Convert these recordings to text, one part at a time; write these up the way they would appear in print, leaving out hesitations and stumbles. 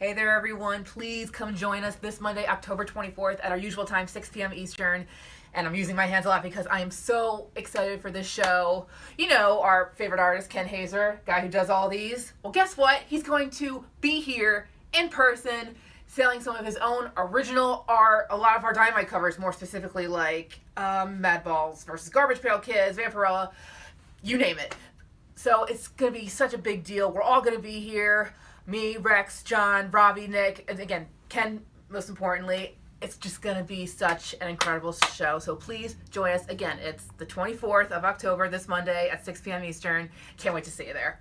Hey there, everyone. Please come join us this Monday, October 24th at our usual time, 6 p.m. Eastern. And I'm using my hands a lot because I am so excited for this show. You know, our favorite artist, Ken Hazer, guy who does all these. Well, guess what? He's going to be here in person selling some of his own original art. A lot of our Dynamite covers, more specifically, like Madballs versus Garbage Pail Kids, Vampirella, you name it. So it's going to be such a big deal. We're all going to be here. Me, Rex, John, Robbie, Nick, and again, Ken, most importantly. It's just going to be such an incredible show. So please join us. Again, it's the 24th of October, this Monday at 6 p.m. Eastern. Can't wait to see you there.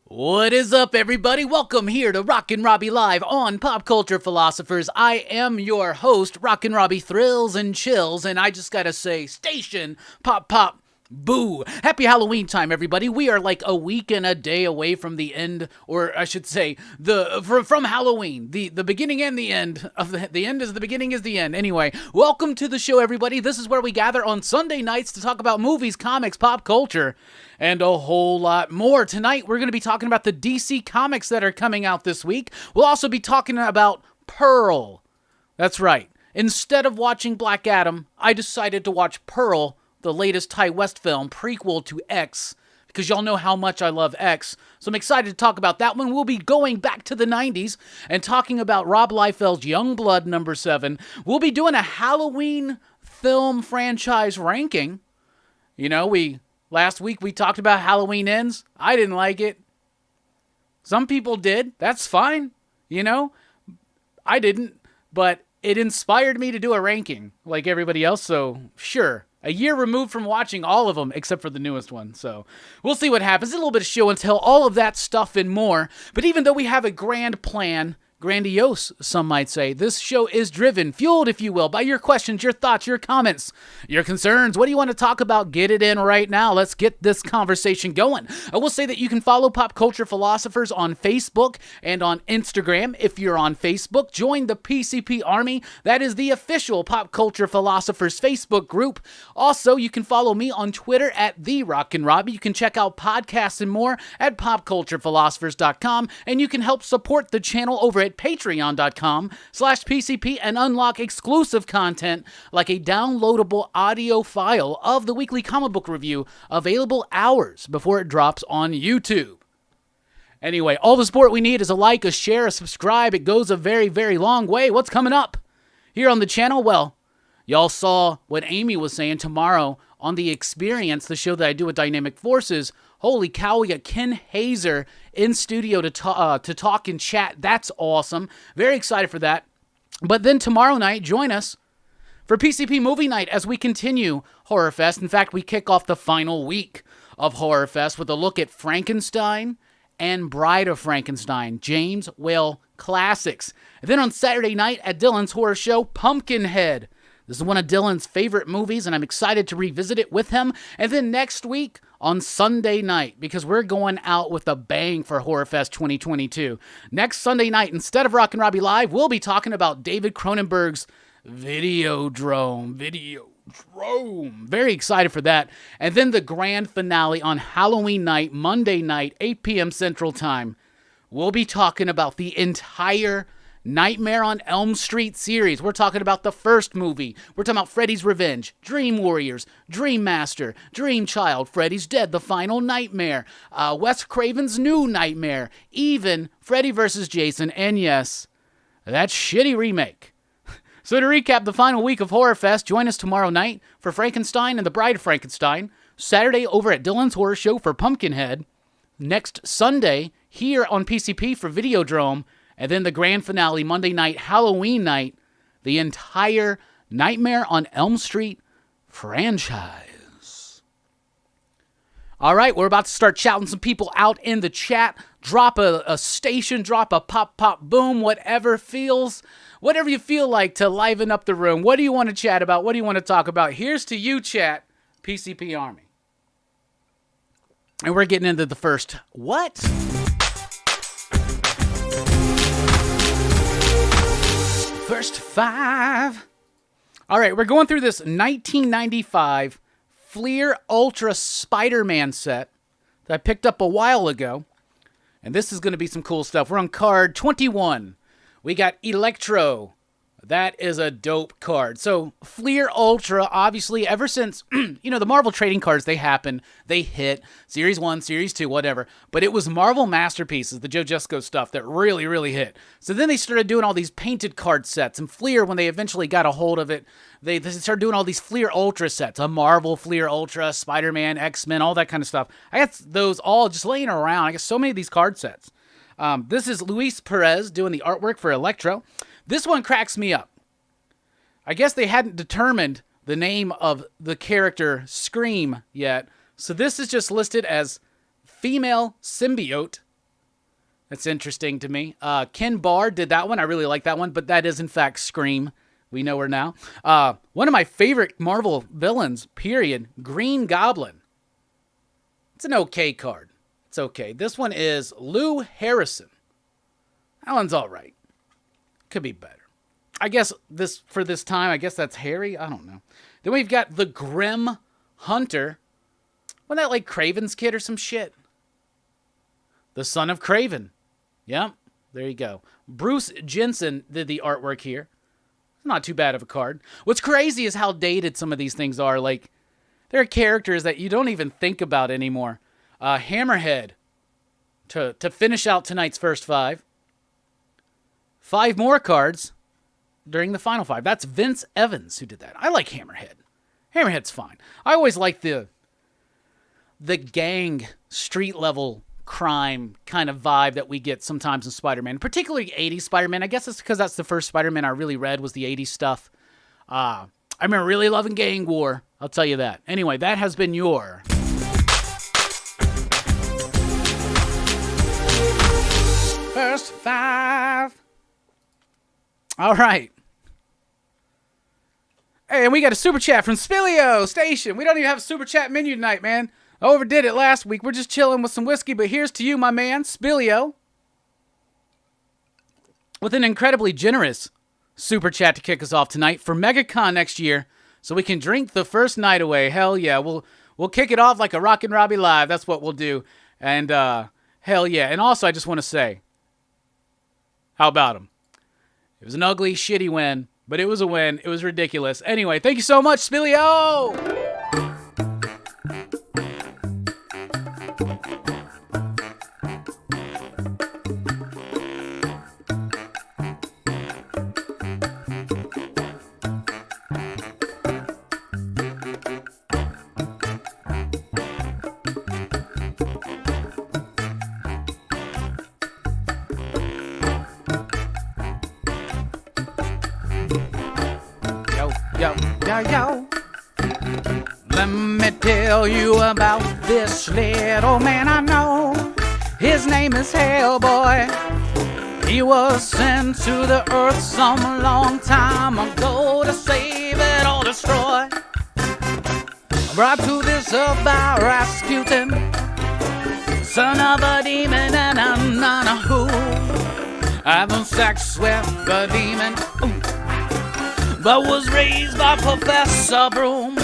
What is up, everybody? Welcome here to Rockin Robbie Live on Pop Culture Philosophers. I am your host, Rockin Robbie Thrills and Chills, and I just gotta say, station, pop, pop, boo. Happy Halloween time, everybody. We are like a week and a day away from the end, or I should say, from Halloween. The beginning and the end of the end is the beginning is the end. Anyway, welcome to the show, everybody. This is where we gather on Sunday nights to talk about movies, comics, pop culture, and a whole lot more. Tonight, we're going to be talking about the DC comics that are coming out this week. We'll also be talking about Pearl. That's right. Instead of watching Black Adam, I decided to watch Pearl, the latest Ty West film, prequel to X, because y'all know how much I love X. So I'm excited to talk about that one. We'll be going back to the 90s and talking about Rob Liefeld's Youngblood #7. We'll be doing a Halloween film franchise ranking. You know, last week we talked about Halloween Ends. I didn't like it. Some people did. That's fine. You know, I didn't. But it inspired me to do a ranking like everybody else. So sure. A year removed from watching all of them, except for the newest one. So we'll see what happens. A little bit of show and tell, all of that stuff and more. But even though we have a grand plan, grandiose, some might say, this show is driven, fueled, if you will, by your questions, your thoughts, your comments, your concerns. What do you want to talk about? Get it in right now. Let's get this conversation going. I will say that you can follow Pop Culture Philosophers on Facebook and on Instagram. If you're on Facebook, join the PCP Army. That is the official Pop Culture Philosophers Facebook group. Also, you can follow me on Twitter at @RockinRobbie. You can check out podcasts and more at popculturephilosophers.com, and you can help support the channel over at patreon.com/PCP and unlock exclusive content like a downloadable audio file of the weekly comic book review available hours before it drops on YouTube. Anyway, all the support we need is a like, a share, a subscribe. It goes a very, very long way. What's coming up here on the channel? Well, y'all saw what Amy was saying tomorrow on The Experience, the show that I do with Dynamic Forces. Holy cow, we got Ken Hazer in studio to talk and chat. That's awesome. Very excited for that. But then tomorrow night, join us for PCP Movie Night as we continue Horror Fest. In fact, we kick off the final week of Horror Fest with a look at Frankenstein and Bride of Frankenstein, James Whale classics. And then on Saturday night at Dylan's Horror Show, Pumpkinhead. This is one of Dylan's favorite movies, and I'm excited to revisit it with him. And then next week on Sunday night, because we're going out with a bang for Horror Fest 2022. Next Sunday night, instead of Rockin' Robbie Live, we'll be talking about David Cronenberg's Videodrome. Very excited for that. And then the grand finale on Halloween night, Monday night, 8 p.m. Central Time. We'll be talking about the entire Nightmare on Elm Street series. We're talking about the first movie. We're talking about Freddy's Revenge, Dream Warriors, Dream Master, Dream Child, Freddy's Dead, The Final Nightmare, Wes Craven's New Nightmare, even Freddy vs. Jason, and yes, that shitty remake. So to recap the final week of Horror Fest, join us tomorrow night for Frankenstein and the Bride of Frankenstein, Saturday over at Dylan's Horror Show for Pumpkinhead, next Sunday here on PCP for Videodrome, and then the grand finale Monday night, Halloween night, the entire Nightmare on Elm Street franchise. All right, we're about to start shouting some people out in the chat. Drop a station, drop a pop, pop, boom, whatever you feel like to liven up the room. What do you want to chat about? What do you want to talk about? Here's to you, chat, PCP Army. And we're getting into the first what? First five. All right, we're going through this 1995 Fleer Ultra Spider-Man set that I picked up a while ago. And this is going to be some cool stuff. We're on card 21. We got Electro. That is a dope card. So Fleer Ultra, obviously, ever since, the Marvel trading cards, they hit. Series 1, Series 2, whatever. But it was Marvel Masterpieces, the Joe Jesco stuff, that really, really hit. So then they started doing all these painted card sets. And Fleer, when they eventually got a hold of it, they started doing all these Fleer Ultra sets. A Marvel Fleer Ultra, Spider-Man, X-Men, all that kind of stuff. I got those all just laying around. I got so many of these card sets. This is Luis Perez doing the artwork for Electro. This one cracks me up. I guess they hadn't determined the name of the character Scream yet, so this is just listed as female symbiote. That's interesting to me. Ken Barr did that one. I really like that one, but that is in fact Scream. We know her now. One of my favorite Marvel villains, period, Green Goblin. It's an okay card. It's okay. This one is Lou Harrison. That one's all right. Could be better. I guess for this time, I guess that's Harry. I don't know. Then we've got the Grim Hunter. Wasn't that like Craven's kid or some shit? The son of Craven. Yep. There you go. Bruce Jensen did the artwork here. Not too bad of a card. What's crazy is how dated some of these things are. Like, there are characters that you don't even think about anymore. Hammerhead to finish out tonight's first five. 5 more cards during the final 5. That's Vince Evans who did that. I like Hammerhead. Hammerhead's fine. I always like the gang street level crime kind of vibe that we get sometimes in Spider-Man, particularly 80s Spider-Man. I guess it's because that's the first Spider-Man I really read was the 80s stuff. I remember really loving Gang War. I'll tell you that. Anyway, that has been your first 5. All right. Hey, and we got a super chat from Spilio Station. We don't even have a super chat menu tonight, man. I overdid it last week. We're just chilling with some whiskey, but here's to you, my man, Spilio, with an incredibly generous super chat to kick us off tonight for MegaCon next year, so we can drink the first night away. Hell yeah, we'll kick it off like a Rockin' Robbie Live. That's what we'll do. And hell yeah. And also, I just want to say, how about him? It was an ugly, shitty win, but it was a win. It was ridiculous. Anyway, thank you so much, Spilio! Yo, yo, yo. Let me tell you about this little man I know. His name is Hellboy. He was sent to the earth some long time ago to save it or destroy. Brought to this earth by Rasputin, son of a demon and a nun who having sex with a demon, but was raised by Professor Broom.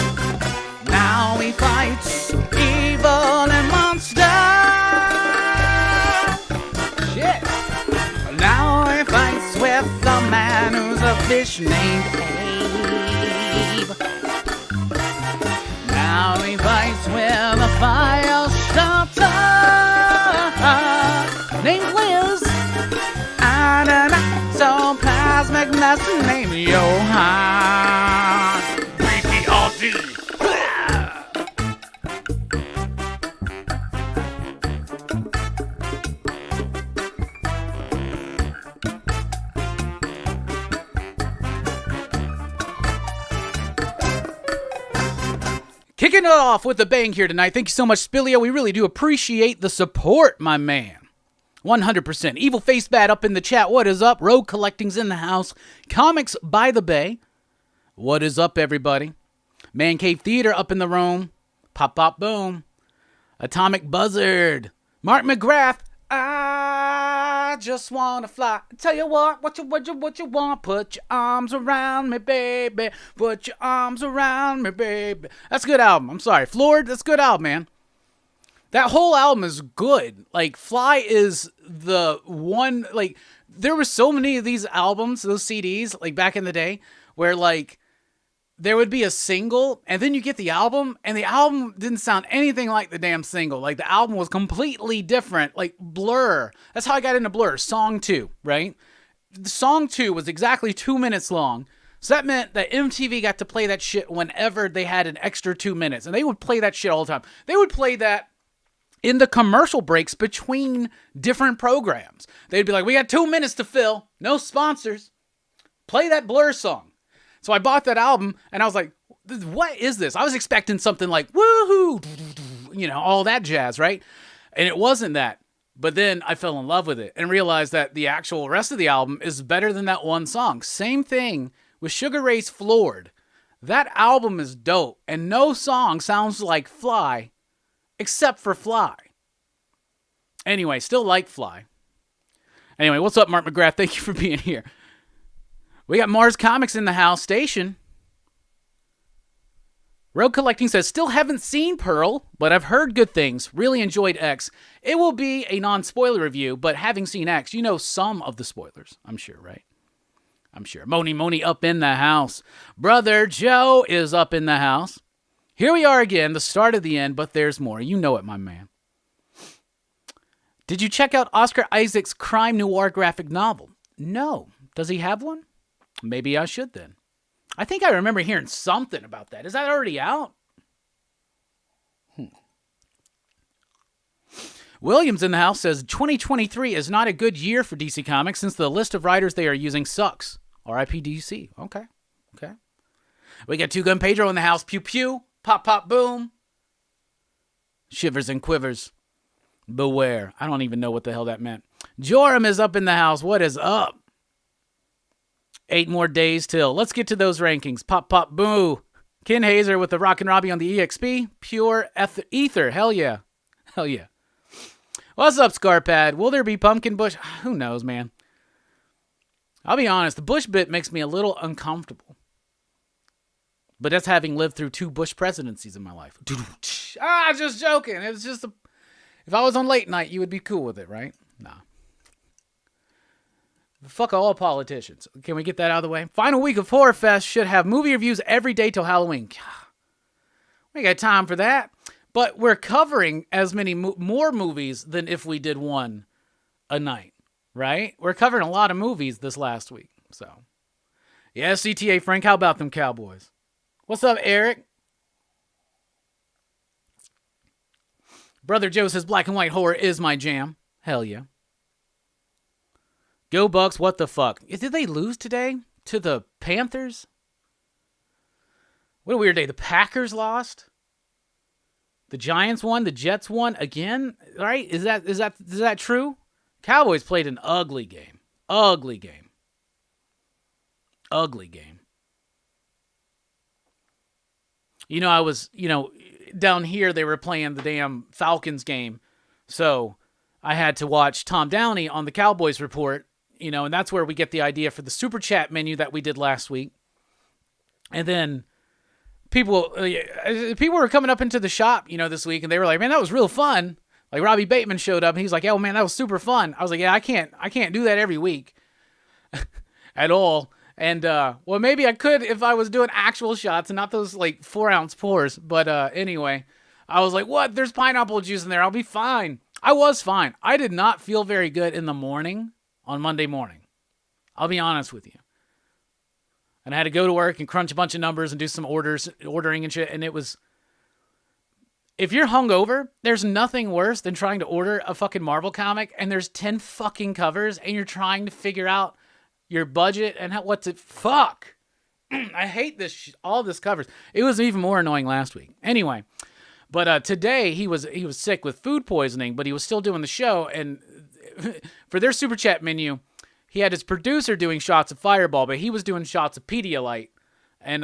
Now he fights evil and monsters. Shit. Now he fights with a man who's a fish named Abe. Now he fights with a fire starter named Liz. And an ectoplasmic mess named Johann. BTRT. Kicking it off with a bang here tonight. Thank you so much, Spillio. We really do appreciate the support, my man. 100%. Evil Face Bat up in the chat. What is up? Rogue Collecting's in the house. Comics by the Bay. What is up, everybody? Man Cave Theater up in the room. Pop, pop, boom. Atomic Buzzard. Mark McGrath. I just want to fly. Tell you what you want. Put your arms around me, baby. Put your arms around me, baby. That's a good album. I'm sorry. Floored, that's a good album, man. That whole album is good. Like, Fly is the one, like, there were so many of these albums, those CDs, like, back in the day, where, like, there would be a single, and then you get the album, and the album didn't sound anything like the damn single. Like, the album was completely different. Like, Blur. That's how I got into Blur. Song 2, right? Song 2 was exactly 2 minutes long. So that meant that MTV got to play that shit whenever they had an extra 2 minutes. And they would play that shit all the time. They would play that in the commercial breaks between different programs. They'd be like, we got 2 minutes to fill. No sponsors. Play that Blur song. So I bought that album, and I was like, what is this? I was expecting something like, woohoo, you know, all that jazz, right? And it wasn't that. But then I fell in love with it and realized that the actual rest of the album is better than that one song. Same thing with Sugar Ray's Floored. That album is dope, and no song sounds like Fly except for Fly. Anyway, still like Fly. Anyway, what's up, Mark McGrath? Thank you for being here. We got Mars Comics in the house. Station. Rogue Collecting says, still haven't seen Pearl, but I've heard good things. Really enjoyed X. It will be a non-spoiler review, but having seen X, you know some of the spoilers. I'm sure, right? I'm sure. Moni up in the house. Brother Joe is up in the house. Here we are again, the start of the end, but there's more. You know it, my man. Did you check out Oscar Isaac's crime noir graphic novel? No. Does he have one? Maybe I should then. I think I remember hearing something about that. Is that already out? Williams in the house says 2023 is not a good year for DC Comics since the list of writers they are using sucks. R.I.P. DC. Okay. We got Two Gun Pedro in the house. Pew pew. Pop pop boom. Shivers and quivers. Beware. I don't even know what the hell that meant. Joram is up in the house. What is up? 8 more days till. Let's get to those rankings. Pop, pop, boo. Ken Hazer with the Rockin Robbie on the EXP. Pure ether. Hell yeah. Hell yeah. What's up, Scarpad? Will there be pumpkin bush? Who knows, man. I'll be honest. The bush bit makes me a little uncomfortable. But that's having lived through 2 Bush presidencies in my life. Just joking. It was just if I was on late night, you would be cool with it, right? Nah. Fuck all politicians. Can we get that out of the way? Final week of Horror Fest should have movie reviews every day till Halloween. We got time for that. But we're covering as many more movies than if we did one a night, right? We're covering a lot of movies this last week. So, yeah, CTA Frank, how about them Cowboys? What's up, Eric? Brother Joe says black and white horror is my jam. Hell yeah. Go Bucks, what the fuck? Did they lose today to the Panthers? What a weird day. The Packers lost. The Giants won. The Jets won again. Right? Is that true? Cowboys played an ugly game. Ugly game. Ugly game. I was, down here they were playing the damn Falcons game. So I had to watch Tom Downey on the Cowboys Report, and that's where we get the idea for the Super Chat menu that we did last week. And then people were coming up into the shop, this week, and they were like, man, that was real fun. Like Robbie Bateman showed up and he's like, oh man, that was super fun. I was like, yeah, I can't do that every week at all. And, well, maybe I could if I was doing actual shots and not those like 4-ounce pours. But, anyway, I was like, what? There's pineapple juice in there. I'll be fine. I was fine. I did not feel very good in the morning on Monday morning. I'll be honest with you. And I had to go to work and crunch a bunch of numbers and do some ordering and shit. And it was, if you're hungover, there's nothing worse than trying to order a fucking Marvel comic and there's 10 fucking covers and you're trying to figure out your budget and what to fuck. I hate this all this covers. It was even more annoying last week. Anyway, but today he was sick with food poisoning, but he was still doing the show. And for their Super Chat menu, he had his producer doing shots of Fireball, but he was doing shots of Pedialyte. And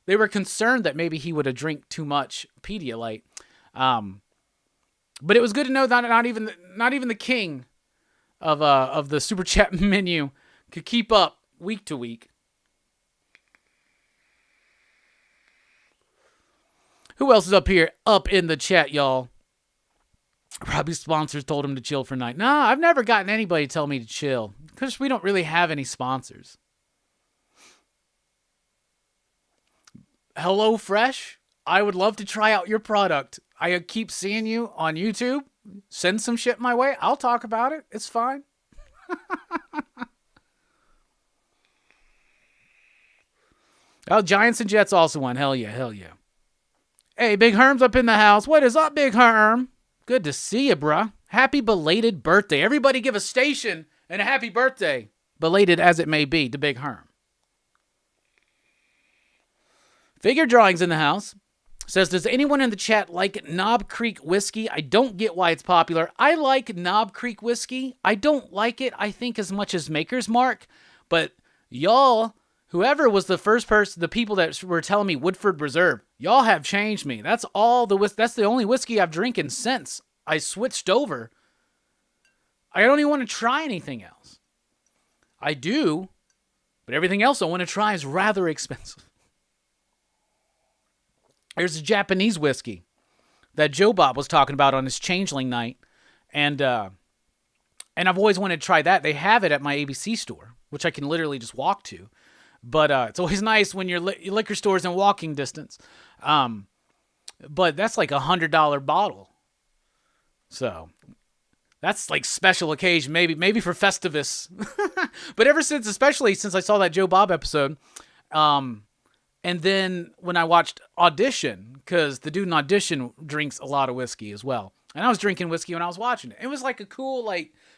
they were concerned that maybe he would have drank too much Pedialyte. But it was good to know that not even the king of the Super Chat menu could keep up week to week. Who else is up in the chat, y'all? Robbie's sponsors told him to chill for night. Nah, I've never gotten anybody to tell me to chill because we don't really have any sponsors. Hello Fresh, I would love to try out your product. I keep seeing you on YouTube. Send some shit my way. I'll talk about it. It's fine. Oh, Giants and Jets also won. Hell yeah, hell yeah. Hey, Big Herm's up in the house. What is up, Big Herm? Good to see you, bruh. Happy belated birthday. Everybody give a station and a happy birthday, belated as it may be, to Big Herm. Figure Drawings in the house. Says, does anyone in the chat like Knob Creek whiskey? I don't get why it's popular. I like Knob Creek whiskey. I don't like it, I think, as much as Maker's Mark. But y'all, whoever was the first person, the people that were telling me Woodford Reserve, y'all have changed me. That's the only whiskey I've drinking since I switched over. I don't even want to try anything else. I do, but everything else I want to try is rather expensive. There's a Japanese whiskey that Joe Bob was talking about on his Changeling night, and I've always wanted to try that. They have it at my ABC store, which I can literally just walk to. But it's always nice when your liquor store's in walking distance. But that's like $100 bottle. So that's like special occasion, maybe for Festivus. But especially since I saw that Joe Bob episode, and then when I watched Audition, because the dude in Audition drinks a lot of whiskey as well. And I was drinking whiskey when I was watching it. It was like a cool,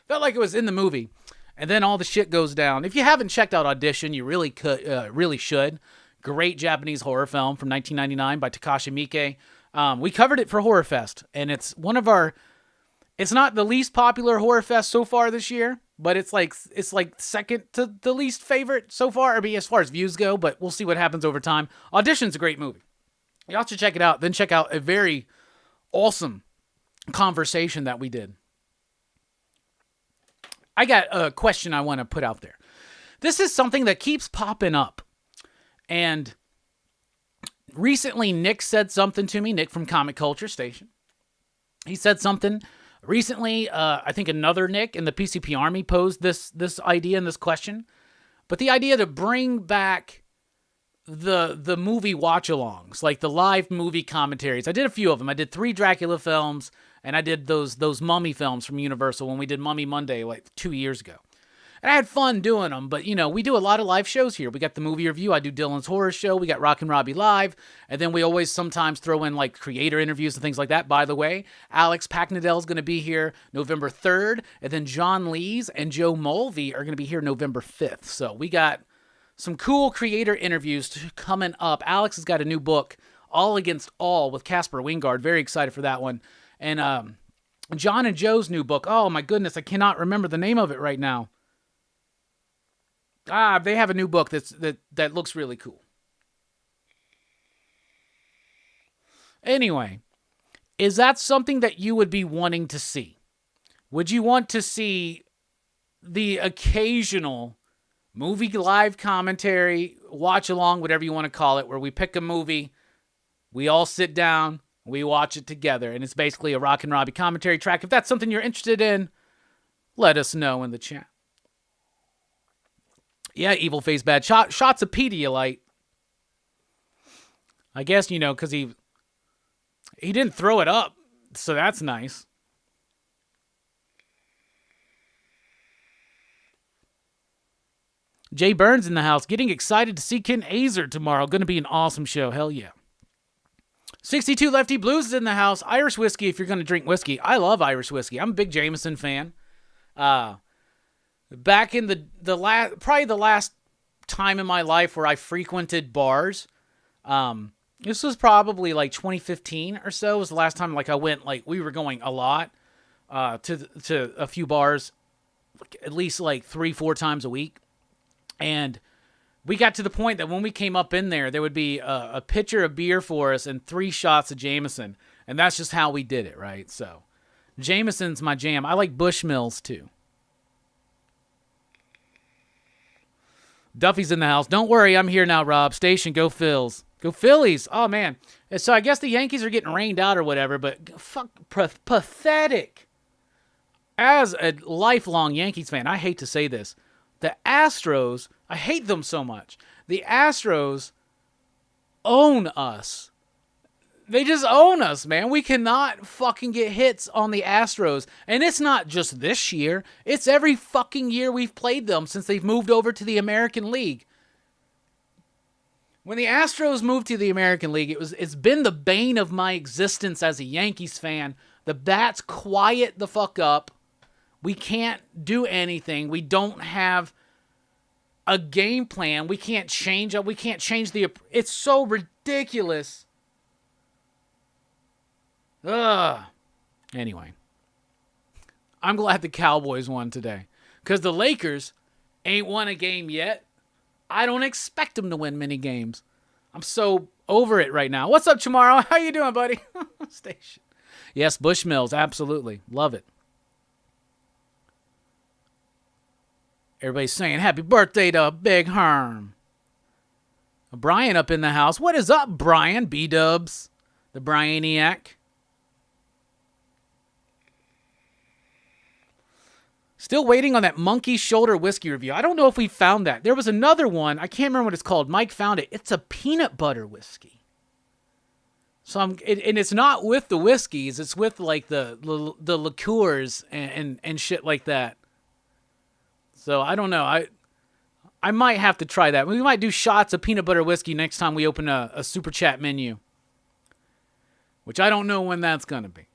felt like it was in the movie. And then all the shit goes down. If you haven't checked out Audition, you really should. Great Japanese horror film from 1999 by Takashi Miike. We covered it for Horror Fest, and it's it's not the least popular Horror Fest so far this year, but it's like second to the least favorite so far, as far as views go, but we'll see what happens over time. Audition's a great movie. Y'all should check it out. Then check out a very awesome conversation that we did. I got a question I want to put out there. This is something that keeps popping up. And recently Nick said something to me, Nick from Comic Culture Station. He said something. Recently, I think another Nick in the PCP Army posed this idea and this question. But the idea to bring back the movie watch-alongs, like the live movie commentaries. I did a few of them. I did 3 Dracula films, and I did those Mummy films from Universal when we did Mummy Monday 2 years ago. And I had fun doing them, but, we do a lot of live shows here. We got the movie review. I do Dylan's Horror Show. We got Rockin Robbie Live. And then we always sometimes throw in, creator interviews and things like that. By the way, Alex Packnadell's going to be here November 3rd. And then John Lees and Joe Mulvey are going to be here November 5th. So we got some cool creator interviews coming up. Alex has got a new book, All Against All, with Casper Wingard. Very excited for that one. And John and Joe's new book. Oh my goodness, I cannot remember the name of it right now. They have a new book that looks really cool. Anyway, is that something that you would be wanting to see? Would you want to see the occasional movie live commentary, watch along, whatever you want to call it, where we pick a movie, we all sit down, we watch it together, and it's basically a Rockin Robbie commentary track? If that's something you're interested in, let us know in the chat. Yeah, Evil Face Bad. Shots of Pedialyte. I guess, because he didn't throw it up, so that's nice. Jay Burns in the house. Getting excited to see Ken Azer tomorrow. Going to be an awesome show. Hell yeah. 62 Lefty Blues is in the house. Irish whiskey if you're going to drink whiskey. I love Irish whiskey. I'm a big Jameson fan. Back in the last time in my life where I frequented bars, this was probably like 2015 or so was the last time I went, we were going a lot to a few bars, at least 3-4 times a week. And we got to the point that when we came up in there would be a pitcher of beer for us and 3 shots of Jameson. And that's just how we did it, right? So Jameson's my jam. I like Bushmills too. Duffy's in the house. Don't worry, I'm here now, Rob. Station, go Phils. Go Phillies. Oh, man. So I guess the Yankees are getting rained out or whatever, but pathetic. As a lifelong Yankees fan, I hate to say this. The Astros, I hate them so much. The Astros own us. They just own us, man. We cannot fucking get hits on the Astros. And it's not just this year. It's every fucking year we've played them since they've moved over to the American League. When the Astros moved to the American League, it's been the bane of my existence as a Yankees fan. The bats quiet the fuck up. We can't do anything. We don't have a game plan. We can't change up. We can't change the... It's so ridiculous. Ugh. Anyway. I'm glad the Cowboys won today. Because the Lakers ain't won a game yet. I don't expect them to win many games. I'm so over it right now. What's up, Chamorro? How you doing, buddy? Station. Yes, Bushmills. Absolutely. Love it. Everybody's saying happy birthday to Big Herm. Brian up in the house. What is up, Brian? B-dubs. The Brianiac. Still waiting on that Monkey Shoulder whiskey review. I don't know if we found that. There was another one. I can't remember what it's called. Mike found it. It's a peanut butter whiskey. So and it's not with the whiskeys. It's with the liqueurs and shit like that. So I don't know. I might have to try that. We might do shots of peanut butter whiskey next time we open a super chat menu. Which I don't know when that's going to be.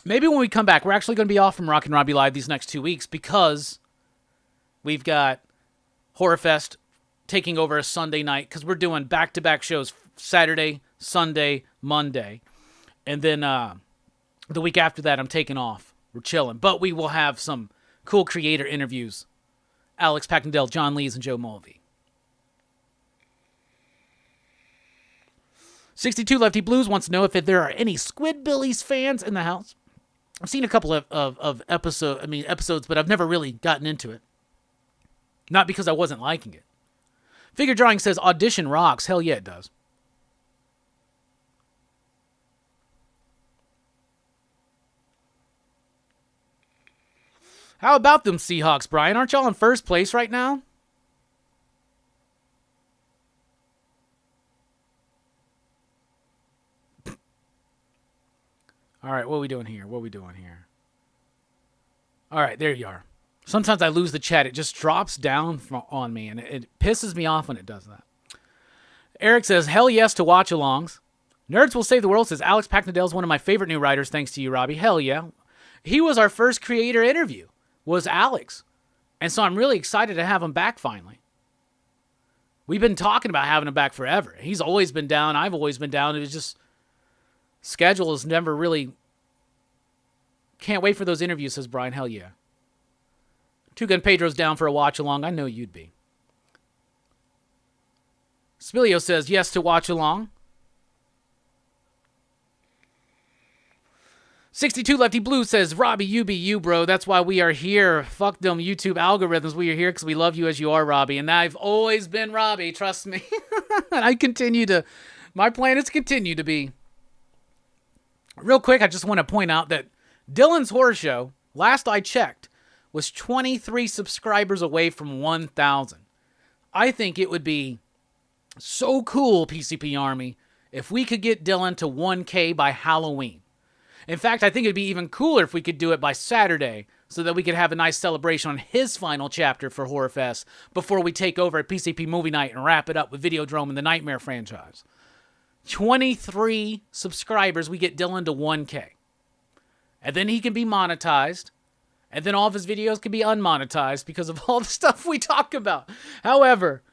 Maybe when we come back, we're actually going to be off from Rockin Robbie Live these next 2 weeks because we've got Horror Fest taking over a Sunday night because we're doing back-to-back shows Saturday, Sunday, Monday. And then the week after that, I'm taking off. We're chilling. But we will have some cool creator interviews. Alex Packendale, John Lees, and Joe Mulvey. 62 Lefty Blues wants to know if there are any Squidbillies fans in the house. I've seen a couple of episodes, but I've never really gotten into it. Not because I wasn't liking it. Figure Drawing says Audition rocks. Hell yeah, it does. How about them Seahawks, Brian? Aren't y'all in first place right now? All right, what are we doing here? All right, there you are. Sometimes I lose the chat. It just drops down on me, and it pisses me off when it does that. Eric says, hell yes to watch-alongs. Nerds Will Save the World says, Alex Packendale is one of my favorite new writers, thanks to you, Robbie. Hell yeah. He was our first creator interview, was Alex. And so I'm really excited to have him back finally. We've been talking about having him back forever. He's always been down. I've always been down. It was just, schedule is never really, can't wait for those interviews, says Brian. Hell yeah. Two Gun Pedro's down for a watch along. I know you'd be. Spilio says yes to watch along. 62 Lefty Blue says, Robbie, you be you, bro. That's why we are here. Fuck them YouTube algorithms. We are here because we love you as you are, Robbie. And I've always been Robbie, trust me. And my plan is to continue to be. Real quick, I just want to point out that Dylan's Horror Show, last I checked, was 23 subscribers away from 1,000. I think it would be so cool, PCP Army, if we could get Dylan to 1K by Halloween. In fact, I think it'd be even cooler if we could do it by Saturday so that we could have a nice celebration on his final chapter for Horror Fest before we take over at PCP Movie Night and wrap it up with Videodrome and the Nightmare franchise. 23 subscribers, we get Dylan to 1K. And then he can be monetized. And then all of his videos can be unmonetized because of all the stuff we talk about. However,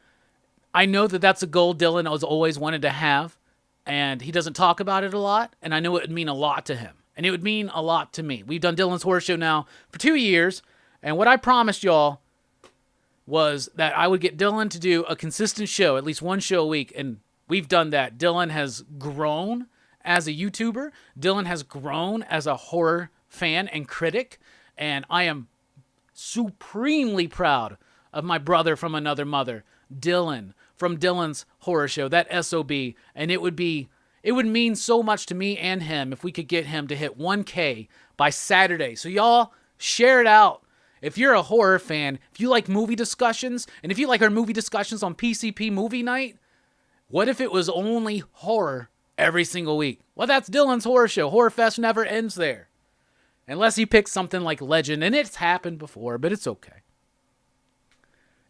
I know that that's a goal Dylan has always wanted to have. And he doesn't talk about it a lot. And I know it would mean a lot to him. And it would mean a lot to me. We've done Dylan's Horror Show now for 2 years. And what I promised y'all was that I would get Dylan to do a consistent show, at least one show a week. And we've done that. Dylan has grown as a YouTuber. Dylan has grown as a horror fan and critic. And I am supremely proud of my brother from another mother, Dylan, from Dylan's Horror Show, that SOB. And it would mean so much to me and him if we could get him to hit 1K by Saturday. So y'all, share it out. If you're a horror fan, if you like movie discussions, and if you like our movie discussions on PCP Movie Night, what if it was only horror every single week? Well, that's Dylan's Horror Show. Horror Fest never ends there. Unless he picks something like Legend, and it's happened before, but it's okay.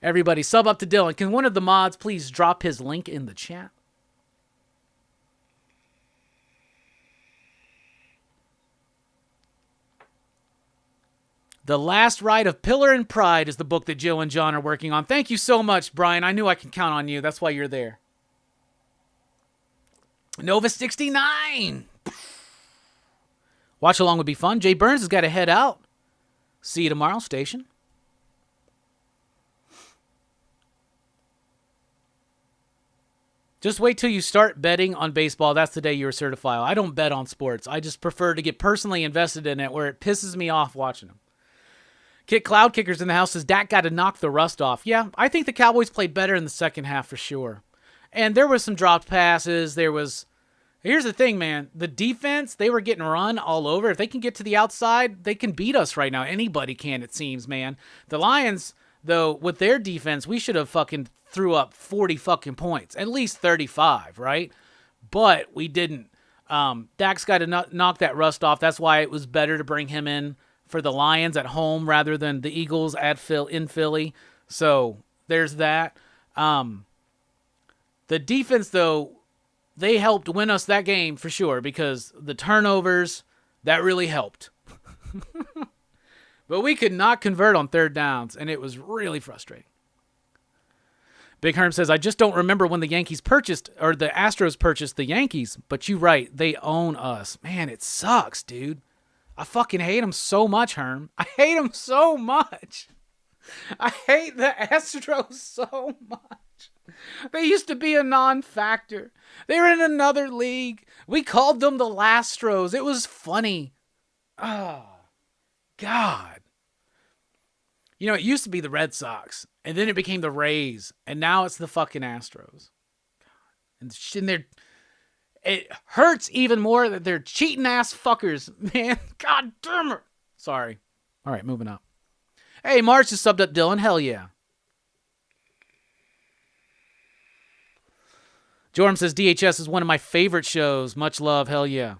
Everybody, sub up to Dylan. Can one of the mods please drop his link in the chat? The Last Ride of Pillar and Pride is the book that Joe and John are working on. Thank you so much, Brian. I knew I could count on you. That's why you're there. Nova69. Watch along would be fun. Jay Burns has got to head out. See you tomorrow, station. Just wait till you start betting on baseball. That's the day you're certified. I don't bet on sports. I just prefer to get personally invested in it where it pisses me off watching them. Kit Cloud Kickers in the house says Dak got to knock the rust off. Yeah, I think the Cowboys played better in the second half for sure. And there was some dropped passes. Here's the thing, man. The defense, they were getting run all over. If they can get to the outside, they can beat us right now. Anybody can, it seems, man. The Lions, though, with their defense, we should have fucking threw up 40 fucking points. At least 35, right? But we didn't. Dak's got to knock that rust off. That's why it was better to bring him in for the Lions at home rather than the Eagles in Philly. So there's that. The defense, though, they helped win us that game for sure because the turnovers, that really helped. But we could not convert on third downs, and it was really frustrating. Big Herm says, I just don't remember when the Astros purchased the Yankees, but you're right, they own us. Man, it sucks, dude. I fucking hate them so much, Herm. I hate them so much. I hate the Astros so much. They used to be a non-factor. They were in another league. We called them the Lastros. It was funny. Oh, God. You know, it used to be the Red Sox, and then it became the Rays, and now it's the fucking Astros. And it hurts even more that they're cheating ass fuckers, man. God damn it. Sorry. All right, moving up. Hey, March just subbed up Dylan. Hell yeah. Jorm says DHS is one of my favorite shows. Much love. Hell yeah.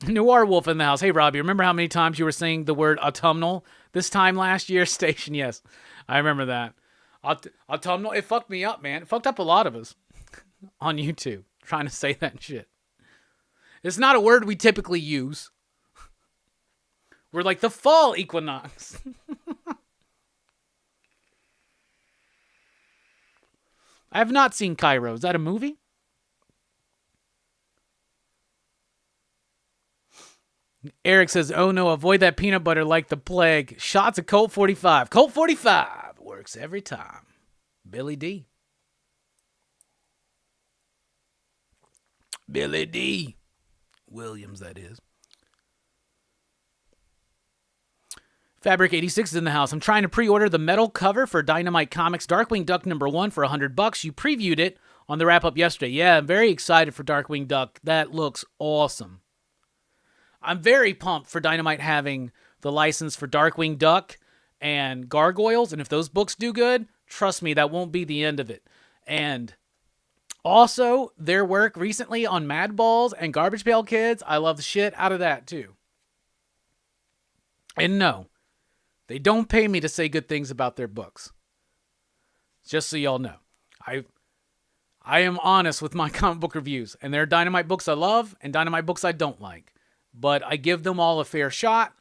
Noir Wolf in the house. Hey, Robbie, remember how many times you were saying the word autumnal this time last year? Station, yes. I remember that. Autumnal, it fucked me up, man. It fucked up a lot of us on YouTube trying to say that shit. It's not a word we typically use. We're like the fall equinox. I have not seen Cairo. Is that a movie? Eric says, oh no, avoid that peanut butter like the plague. Shots of Colt 45. Colt 45 works every time. Billy D. Billy D. Williams, that is. Fabric 86 is in the house. I'm trying to pre-order the metal cover for Dynamite Comics Darkwing Duck #1 for $100. You previewed it on the wrap-up yesterday. Yeah, I'm very excited for Darkwing Duck. That looks awesome. I'm very pumped for Dynamite having the license for Darkwing Duck and Gargoyles, and if those books do good, trust me, that won't be the end of it. And also, their work recently on Mad Balls and Garbage Pail Kids, I love the shit out of that too. And no, they don't pay me to say good things about their books. Just so y'all know. I am honest with my comic book reviews, and there are Dynamite books I love and Dynamite books I don't like. But I give them all a fair shot,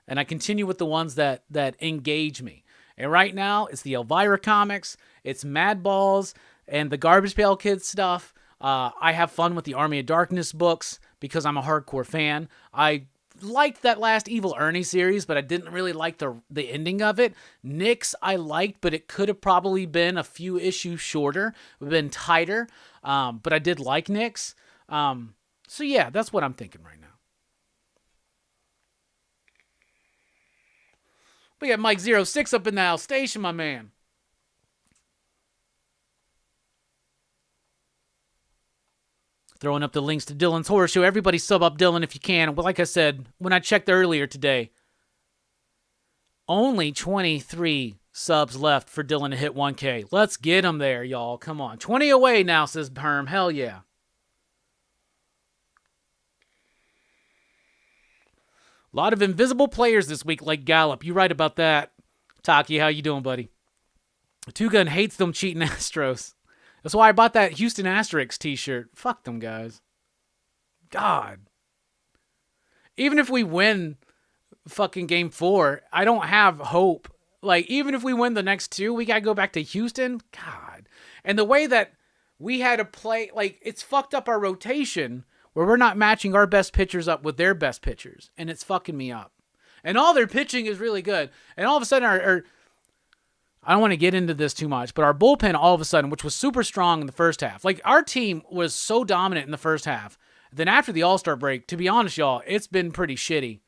and I continue with the ones that engage me. And right now, it's the Elvira comics, it's Mad Balls, and the Garbage Pail Kids stuff. I have fun with the Army of Darkness books because I'm a hardcore fan. I liked that last Evil Ernie series, but I didn't really like the ending of it. Nyx I liked, but it could have probably been a few issues shorter. It would have been tighter, but I did like Nyx. So yeah, that's what I'm thinking right now. We got Mike 06 up in the house station, my man. Throwing up the links to Dylan's Horror Show. Everybody sub up Dylan if you can. Well, like I said, when I checked earlier today, only 23 subs left for Dylan to hit 1K. Let's get him there, y'all. Come on. 20 away now, says Perm. Hell yeah. A lot of invisible players this week, like Gallup. You right about that. Taki, how you doing, buddy? Two Gun hates them cheating Astros. That's why I bought that Houston Asterix t-shirt. Fuck them guys. God. Even if we win fucking game 4, I don't have hope. Like, even if we win the next 2, we got to go back to Houston. God. And the way that we had to play, like, it's fucked up our rotation where we're not matching our best pitchers up with their best pitchers. And it's fucking me up. And all their pitching is really good. And all of a sudden, I don't want to get into this too much, but our bullpen all of a sudden, which was super strong in the first half, like our team was so dominant in the first half. Then after the All-Star break, to be honest, y'all, it's been pretty shitty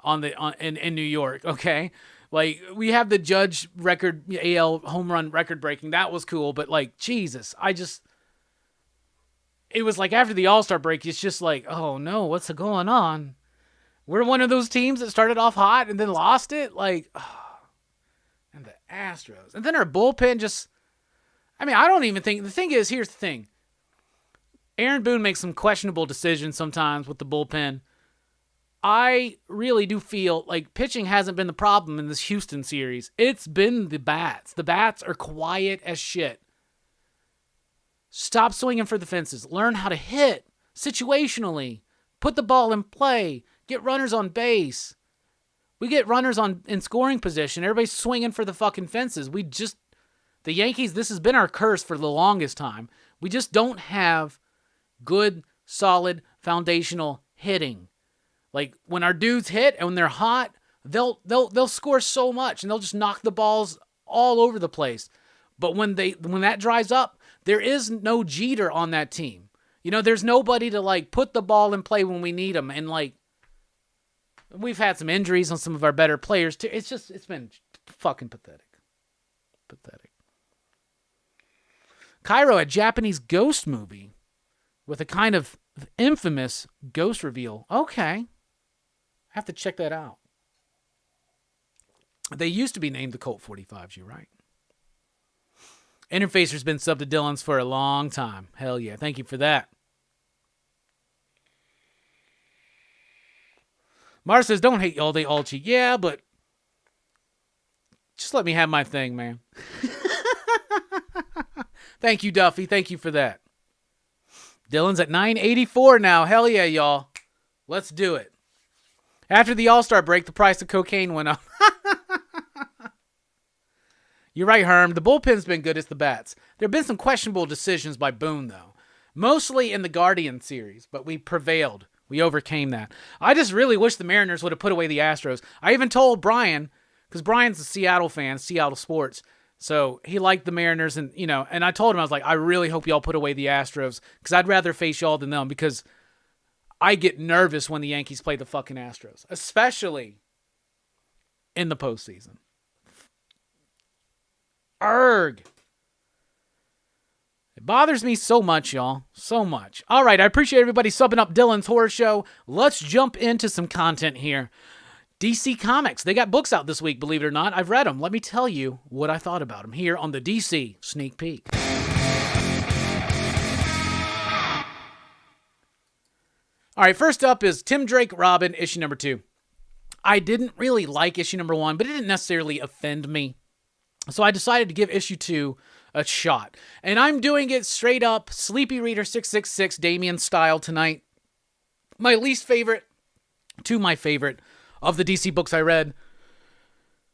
in New York, okay? Like, we have the Judge record, AL home run record breaking. That was cool, but like, Jesus, it was like after the All-Star break, it's just like, oh no, what's going on? We're one of those teams that started off hot and then lost it. Like, and the Astros. And then our bullpen just, I don't even think, the thing is, here's the thing. Aaron Boone makes some questionable decisions sometimes with the bullpen. I really do feel like pitching hasn't been the problem in this Houston series. It's been the bats. The bats are quiet as shit. Stop swinging for the fences. Learn how to hit situationally. Put the ball in play. Get runners on base. We get runners in scoring position. Everybody's swinging for the fucking fences. The Yankees, this has been our curse for the longest time. We just don't have good, solid, foundational hitting. Like, when our dudes hit and when they're hot, they'll score so much and they'll just knock the balls all over the place. But when that dries up, there is no Jeter on that team. You know, there's nobody to, like, put the ball in play when we need them. And, like, we've had some injuries on some of our better players, too. It's been fucking pathetic. Pathetic. Cairo, a Japanese ghost movie with a kind of infamous ghost reveal. Okay. I have to check that out. They used to be named the Colt 45s, you're right. Interfacer's been subbed to Dylan's for a long time. Hell yeah. Thank you for that. Mars says, don't hate y'all, they all cheat. Yeah, but just let me have my thing, man. Thank you, Duffy. Thank you for that. Dylan's at 984 now. Hell yeah, y'all. Let's do it. After the All-Star break, the price of cocaine went up. You're right, Herm. The bullpen's been good as the bats. There have been some questionable decisions by Boone, though. Mostly in the Guardian series, but we prevailed. We overcame that. I just really wish the Mariners would have put away the Astros. I even told Brian, because Brian's a Seattle fan, Seattle sports, so he liked the Mariners, and and I told him, I was like, I really hope y'all put away the Astros, because I'd rather face y'all than them, because I get nervous when the Yankees play the fucking Astros, especially in the postseason. Arg. It bothers me so much, y'all. So much. All right, I appreciate everybody subbing up Dylan's Horror Show. Let's jump into some content here. DC Comics. They got books out this week, believe it or not. I've read them. Let me tell you what I thought about them here on the DC Sneak Peek. All right, first up is Tim Drake Robin, issue number 2. I didn't really like issue number 1, but it didn't necessarily offend me. So I decided to give issue 2 a shot. And I'm doing it straight up Sleepy Reader 666 Damien style tonight. My least favorite to my favorite of the DC books I read.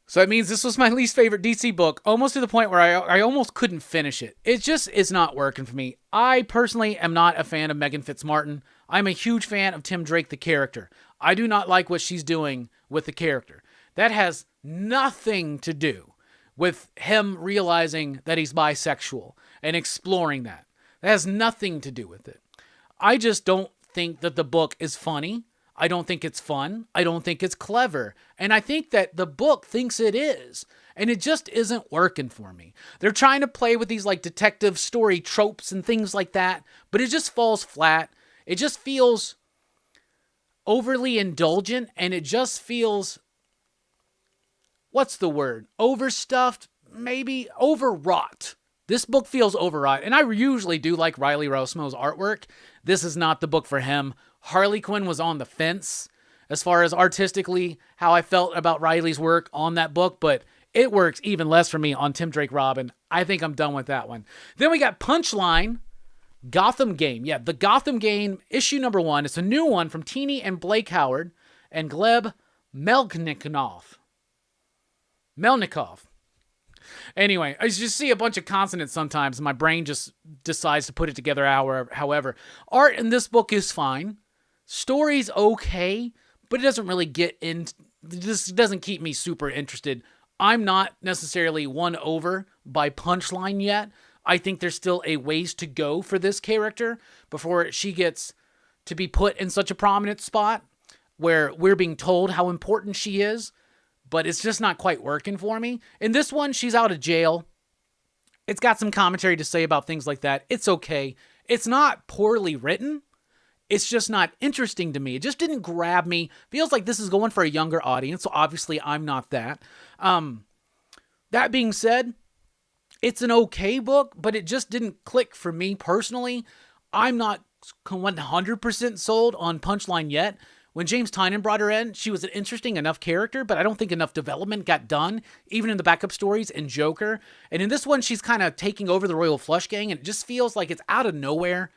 So it means this was my least favorite DC book, almost to the point where I almost couldn't finish it. It just is not working for me. I personally am not a fan of Megan Fitzmartin. I'm a huge fan of Tim Drake, the character. I do not like what she's doing with the character. That has nothing to do with him realizing that he's bisexual and exploring that. That has nothing to do with it. I just don't think that the book is funny. I don't think it's fun. I don't think it's clever. And I think that the book thinks it is. And it just isn't working for me. They're trying to play with these like detective story tropes and things like that, but it just falls flat. It just feels overly indulgent, and it just feels, what's the word? Overstuffed? Maybe overwrought. This book feels overwrought, and I usually do like Riley Rossmo's artwork. This is not the book for him. Harley Quinn was on the fence as far as artistically how I felt about Riley's work on that book, but it works even less for me on Tim Drake Robin. I think I'm done with that one. Then we got Punchline, Gotham Game. Yeah, the Gotham Game, issue number 1. It's a new one from Teeny and Blake Howard and Gleb Melnikov. Anyway, I just see a bunch of consonants sometimes, and my brain just decides to put it together however. Art in this book is fine. Story's okay, but it doesn't really get in. This doesn't keep me super interested. I'm not necessarily won over by Punchline yet. I think there's still a ways to go for this character before she gets to be put in such a prominent spot where we're being told how important she is, but it's just not quite working for me. In this one, she's out of jail. It's got some commentary to say about things like that. It's okay. It's not poorly written. It's just not interesting to me. It just didn't grab me. Feels like this is going for a younger audience, so obviously I'm not that. That being said, it's an okay book, but it just didn't click for me personally. I'm not 100% sold on Punchline yet. When James Tynion brought her in, she was an interesting enough character, but I don't think enough development got done, even in the backup stories and Joker. And in this one, she's kind of taking over the Royal Flush Gang, and it just feels like it's out of nowhere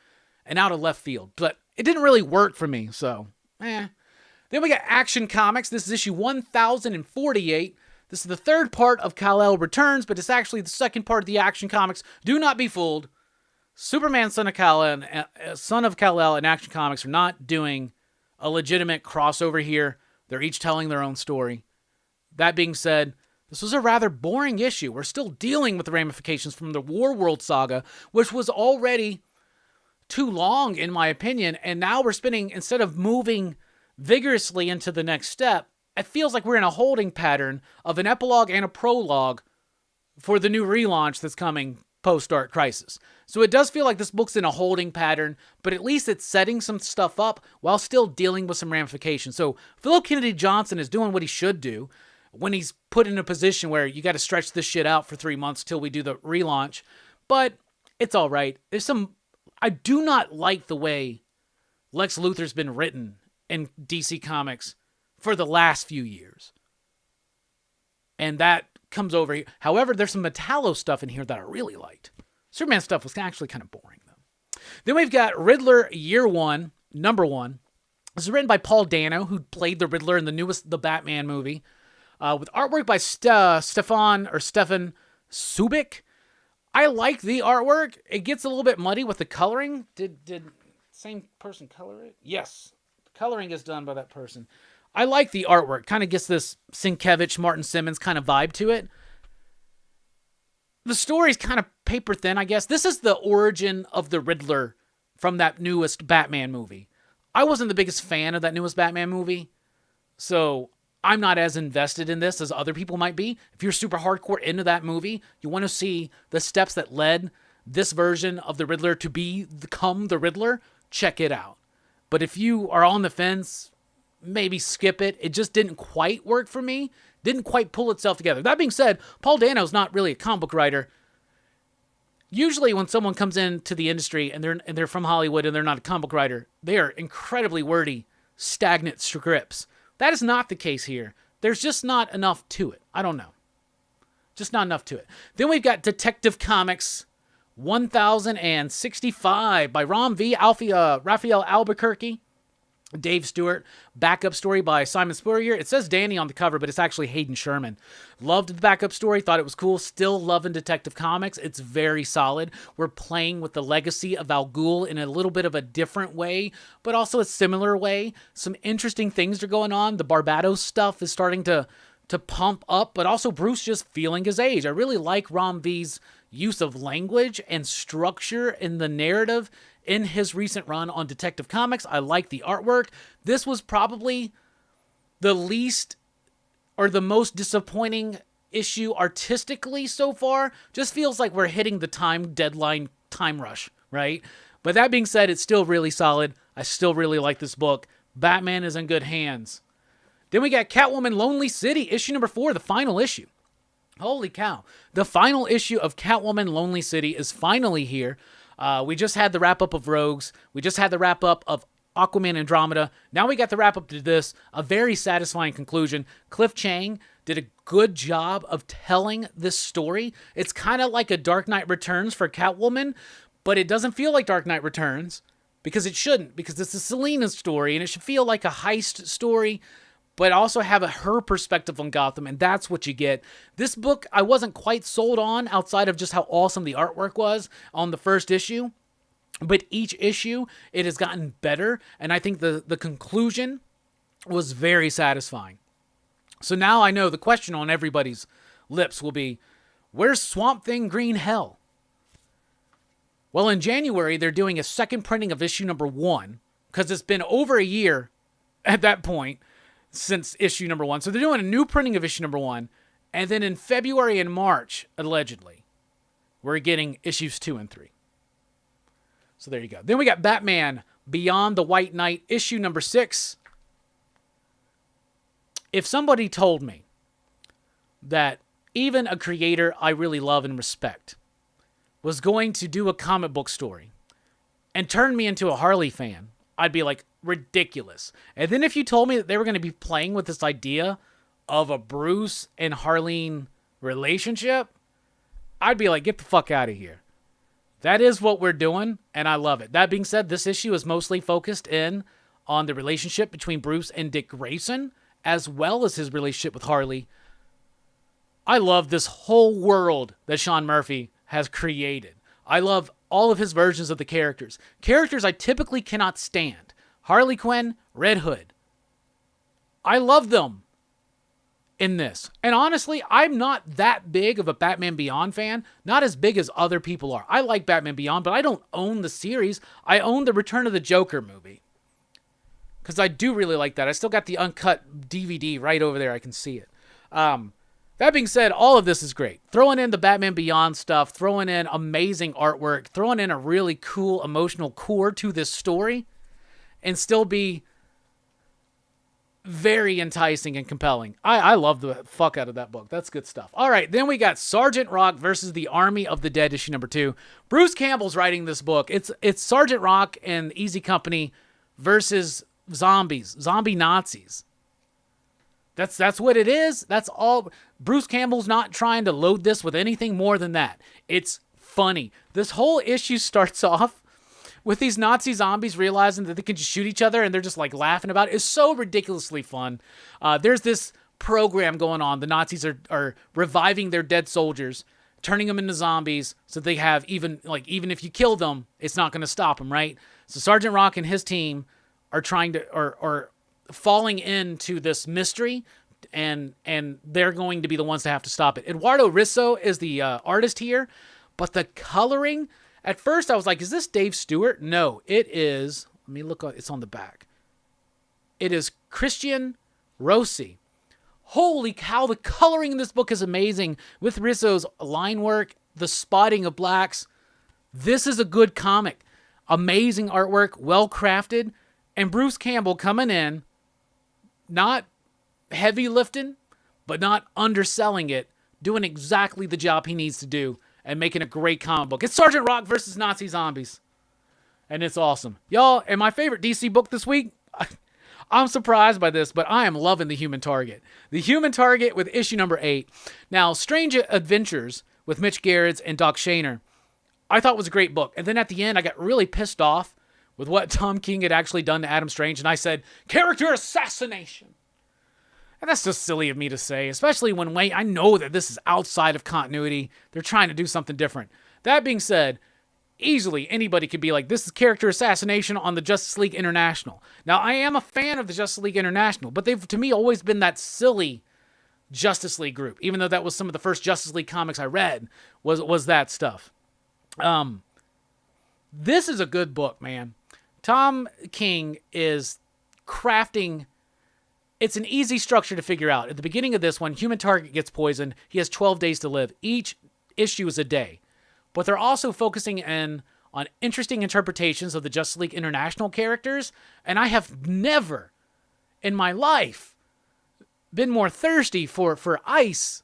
and out of left field. But it didn't really work for me, so Then we got Action Comics. This is issue 1048. This is the third part of Kal-El Returns, but it's actually the second part of the Action Comics. Do not be fooled. Superman, Son of Kal-El, and Action Comics are not doing a legitimate crossover here. They're each telling their own story. That being said, this was a rather boring issue. We're still dealing with the ramifications from the War World saga, which was already too long, in my opinion, and now we're spinning, instead of moving vigorously into the next step, it feels like we're in a holding pattern of an epilogue and a prologue for the new relaunch that's coming post-Dark Crisis. So it does feel like this book's in a holding pattern, but at least it's setting some stuff up while still dealing with some ramifications. So Philip Kennedy Johnson is doing what he should do when he's put in a position where you got to stretch this shit out for 3 months till we do the relaunch. But it's all right. I do not like the way Lex Luthor's been written in DC Comics for the last few years. And that comes over here. However, there's some Metallo stuff in here that I really liked. Superman stuff was actually kind of boring, though. Then we've got Riddler Year 1, number 1. This is written by Paul Dano, who played the Riddler in the Batman movie, with artwork by Stefan Subic. I like the artwork. It gets a little bit muddy with the coloring. Did same person color it? Yes. The coloring is done by that person. I like the artwork. Kind of gets this Sienkiewicz, Martin Simmons kind of vibe to it. The story's kind of paper thin, I guess. This is the origin of the Riddler from that newest Batman movie. I wasn't the biggest fan of that newest Batman movie, so I'm not as invested in this as other people might be. If you're super hardcore into that movie, you want to see the steps that led this version of the Riddler to become the Riddler, check it out. But if you are on the fence, maybe skip it. It just didn't quite work for me. Didn't quite pull itself together. That being said, Paul Dano's not really a comic book writer. Usually when someone comes into the industry and they're from Hollywood and they're not a comic book writer, they are incredibly wordy, stagnant scripts. That is not the case here. There's just not enough to it. I don't know. Just not enough to it. Then we've got Detective Comics 1065 by Raphael Albuquerque, Dave Stewart, backup story by Simon Spurrier. It says Danny on the cover, but it's actually Hayden Sherman. Loved the backup story, thought it was cool. Still loving Detective Comics. It's very solid. We're playing with the legacy of Al Ghul in a little bit of a different way, but also a similar way. Some interesting things are going on. The Barbados stuff is starting to pump up, but also Bruce just feeling his age. I really like Ram V's use of language and structure in the narrative in his recent run on Detective Comics. I like the artwork. This was probably the least or the most disappointing issue artistically so far. Just feels like we're hitting the time rush, right? But that being said, it's still really solid. I still really like this book. Batman is in good hands. Then we got Catwoman Lonely City, issue number 4, the final issue. Holy cow. The final issue of Catwoman Lonely City is finally here. We just had the wrap-up of Rogues. We just had the wrap-up of Aquaman Andromeda. Now we got the wrap-up to this. A very satisfying conclusion. Cliff Chiang did a good job of telling this story. It's kind of like a Dark Knight Returns for Catwoman, but it doesn't feel like Dark Knight Returns because it shouldn't, because it's a Selena story, and it should feel like a heist story, but also have her perspective on Gotham, and that's what you get. This book, I wasn't quite sold on outside of just how awesome the artwork was on the first issue, but each issue, it has gotten better, and I think the conclusion was very satisfying. So now I know the question on everybody's lips will be, where's Swamp Thing Green Hell? Well, in January, they're doing a second printing of issue number 1, because it's been over a year at that point since issue number 1. So they're doing a new printing of issue number 1. And then in February and March, allegedly, we're getting issues 2 and 3. So there you go. Then we got Batman Beyond the White Knight, issue number 6. If somebody told me that even a creator I really love and respect was going to do a comic book story and turn me into a Harley fan, I'd be like, ridiculous. And then if you told me that they were going to be playing with this idea of a Bruce and Harleen relationship, I'd be like, get the fuck out of here. That is what we're doing, and I love it. That being said, this issue is mostly focused in on the relationship between Bruce and Dick Grayson, as well as his relationship with Harley. I love this whole world that Sean Murphy has created. I love all of his versions of the characters. Characters I typically cannot stand. Harley Quinn, Red Hood. I love them in this. And honestly, I'm not that big of a Batman Beyond fan. Not as big as other people are. I like Batman Beyond, but I don't own the series. I own the Return of the Joker movie. Because I do really like that. I still got the uncut DVD right over there. I can see it. That being said, all of this is great. Throwing in the Batman Beyond stuff, throwing in amazing artwork, throwing in a really cool emotional core to this story, and still be very enticing and compelling. I love the fuck out of that book. That's good stuff. All right, then we got Sergeant Rock versus the Army of the Dead, issue number 2. Bruce Campbell's writing this book. It's Sergeant Rock and Easy Company versus zombies, zombie Nazis. That's what it is. That's all. Bruce Campbell's not trying to load this with anything more than that. It's funny. This whole issue starts off with these Nazi zombies realizing that they can just shoot each other and they're just like laughing about it is so ridiculously fun. There's this program going on. The Nazis are reviving their dead soldiers, turning them into zombies so they have even if you kill them, it's not going to stop them, right? So Sergeant Rock and his team are trying to are falling into this mystery, and they're going to be the ones to have to stop it. Eduardo Risso is the artist here, but the coloring, at first I was like, is this Dave Stewart? No, it is. Let me look. It's on the back. It is Christian Rossi. Holy cow, the coloring in this book is amazing. With Risso's line work, the spotting of blacks. This is a good comic. Amazing artwork, well crafted. And Bruce Campbell coming in, not heavy lifting, but not underselling it, doing exactly the job he needs to do, and making a great comic book. It's Sergeant Rock versus Nazi zombies. And it's awesome. Y'all, and my favorite DC book this week, I'm surprised by this, but I am loving The Human Target. The Human Target with issue number 8. Now, Strange Adventures with Mitch Gerrits and Doc Shaner, I thought was a great book. And then at the end, I got really pissed off with what Tom King had actually done to Adam Strange, and I said, character assassination. And that's just silly of me to say, especially when I know that this is outside of continuity. They're trying to do something different. That being said, easily anybody could be like, this is character assassination on the Justice League International. Now, I am a fan of the Justice League International, but they've, to me, always been that silly Justice League group, even though that was some of the first Justice League comics I read, was that stuff. This is a good book, man. Tom King is crafting. It's an easy structure to figure out. At the beginning of this one, Human Target gets poisoned. He has 12 days to live. Each issue is a day. But they're also focusing in on interesting interpretations of the Justice League International characters. And I have never in my life been more thirsty for ice.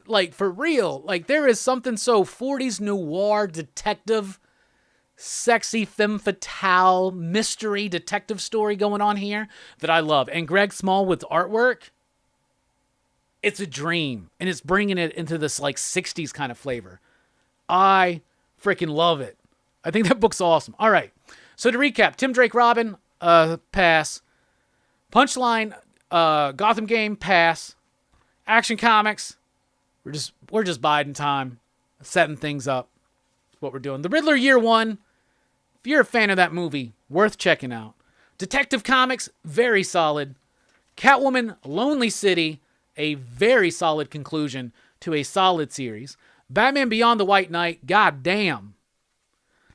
Like, for real. Like, there is something so 40s noir detective, sexy femme fatale mystery detective story going on here that I love. And Greg Smallwood's artwork, it's a dream. And it's bringing it into this like 60s kind of flavor. I freaking love it. I think that book's awesome. All right. So to recap, Tim Drake Robin, pass. Punchline, Gotham Game, pass. Action Comics, we're just biding time, setting things up. That's what we're doing. The Riddler Year 1, if you're a fan of that movie, worth checking out. Detective Comics, very solid. Catwoman, Lonely City, a very solid conclusion to a solid series. Batman Beyond the White Knight, goddamn.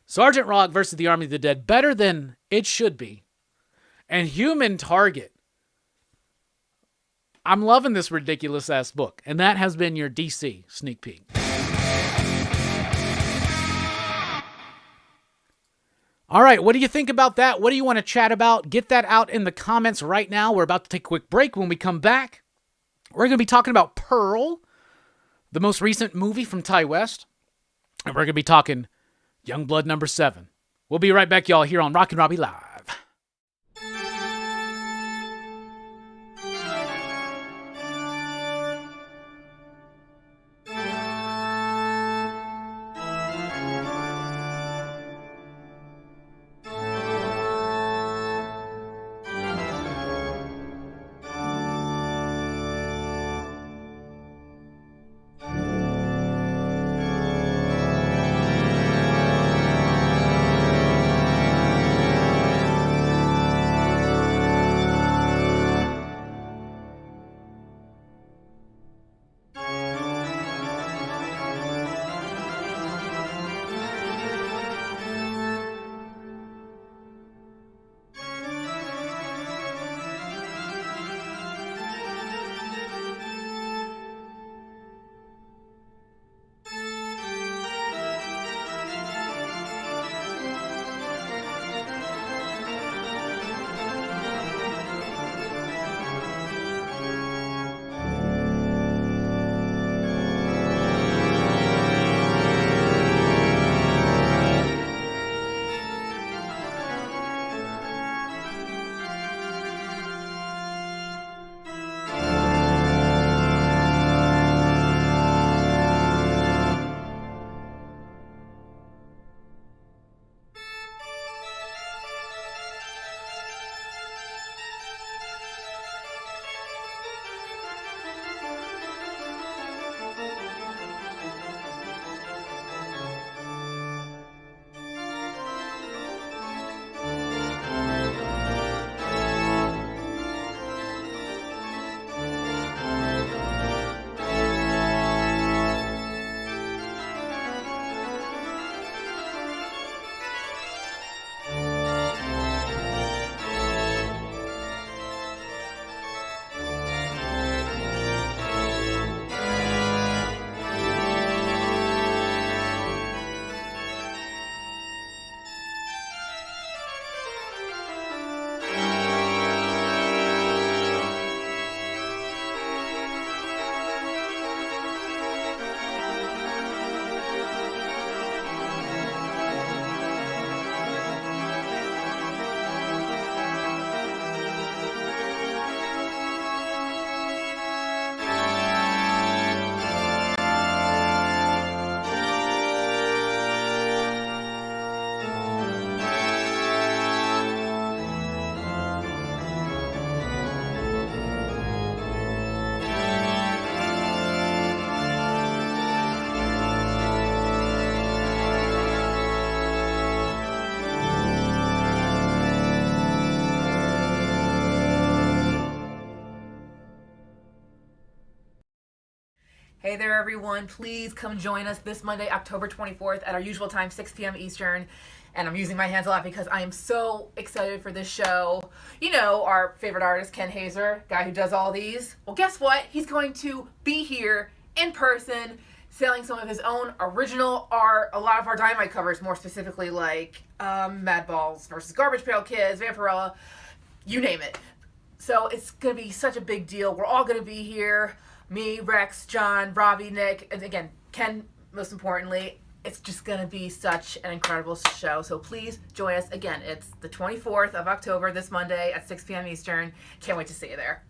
Sergeant Rock versus the Army of the Dead, better than it should be. And Human Target. I'm loving this ridiculous-ass book. And that has been your DC sneak peek. All right, what do you think about that? What do you want to chat about? Get that out in the comments right now. We're about to take a quick break. When we come back, we're going to be talking about Pearl, the most recent movie from Ty West. And we're going to be talking Youngblood number 7. We'll be right back, y'all, here on Rockin Robbie Live. Hey there, everyone. Please come join us this Monday, October 24th at our usual time, 6 p.m. Eastern. And I'm using my hands a lot because I am so excited for this show. You know, our favorite artist, Ken Hazer, guy who does all these. Well, guess what? He's going to be here in person selling some of his own original art. A lot of our Dynamite covers, more specifically, like Madballs versus Garbage Pail Kids, Vampirella, you name it. So it's going to be such a big deal. We're all going to be here. Me, Rex, John, Robbie, Nick, and again, Ken, most importantly. It's just going to be such an incredible show. So please join us. Again, it's the 24th of October, this Monday at 6 p.m. Eastern. Can't wait to see you there.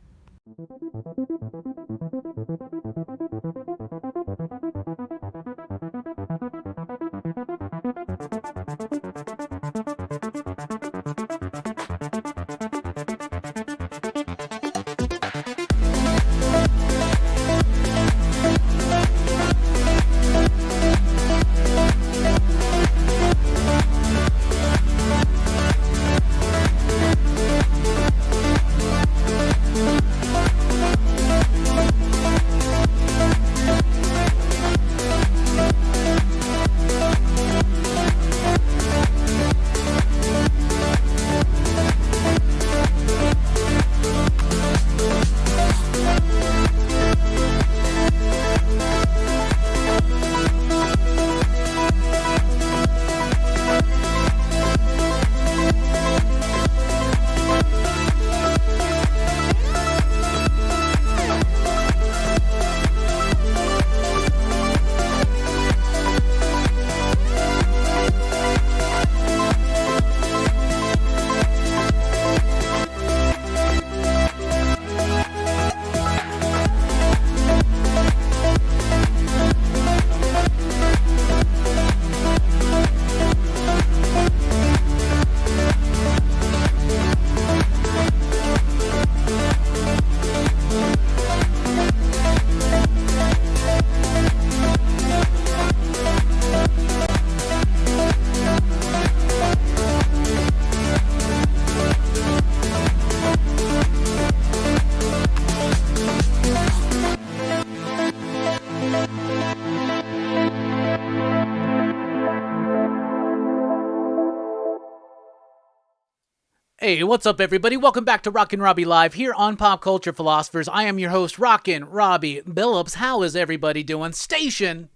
Hey, what's up, everybody? Welcome back to Rockin Robbie Live here on Pop Culture Philosophers. I am your host, Rockin Robbie Billups. How is everybody doing? Station,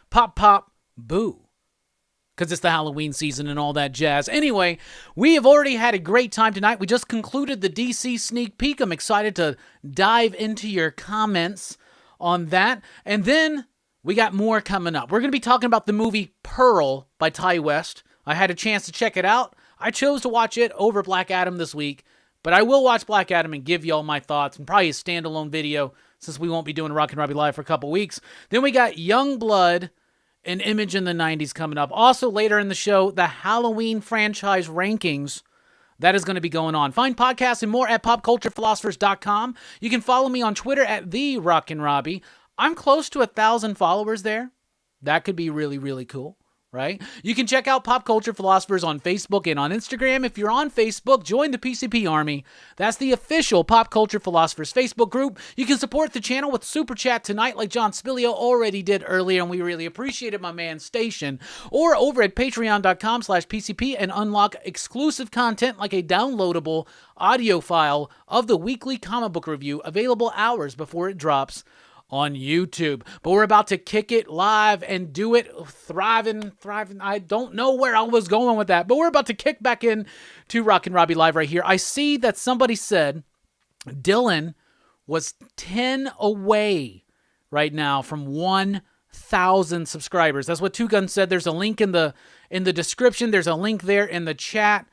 pop, pop, boo. Because it's the Halloween season and all that jazz. Anyway, we have already had a great time tonight. We just concluded the DC sneak peek. I'm excited to dive into your comments on that. And then we got more coming up. We're going to be talking about the movie Pearl by Ty West. I had a chance to check it out. I chose to watch it over Black Adam this week, but I will watch Black Adam and give y'all my thoughts and probably a standalone video since we won't be doing Rockin Robbie Live for a couple weeks. Then we got Young Blood and Image in the 90s coming up. Also later in the show, the Halloween franchise rankings. That is going to be going on. Find podcasts and more at popculturephilosophers.com. You can follow me on Twitter at the Rockin Robbie. I'm close to 1,000 followers there. That could be really, really cool. Right? You can check out Pop Culture Philosophers on Facebook and on Instagram. If you're on Facebook, join the PCP Army. That's the official Pop Culture Philosophers Facebook group. You can support the channel with Super Chat tonight like John Spilio already did earlier, and we really appreciated my man Station. Or over at patreon.com/PCP and unlock exclusive content like a downloadable audio file of the weekly comic book review available hours before it drops on YouTube. But we're about to kick it live and do it thriving. I don't know where I was going with that, but we're about to kick back in to Rockin Robbie Live right here. I see that somebody said Dylan was 10 away right now from 1,000 subscribers. That's what Two Guns said. There's a link in the description. There's a link there in the chat.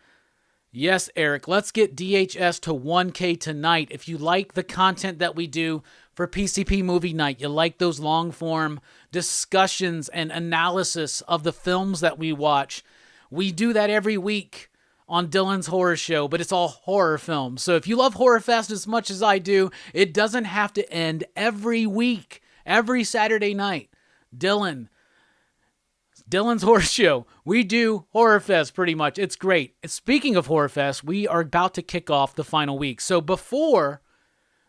Yes, Eric, let's get DHS to 1K tonight. If you like the content that we do for PCP Movie Night, you like those long-form discussions and analysis of the films that we watch, we do that every week on Dylan's Horror Show, but it's all horror films. So if you love Horror Fest as much as I do, it doesn't have to end every week, every Saturday night. Dylan's Horror Show. We do Horror Fest pretty much. It's great. Speaking of Horror Fest, we are about to kick off the final week. So before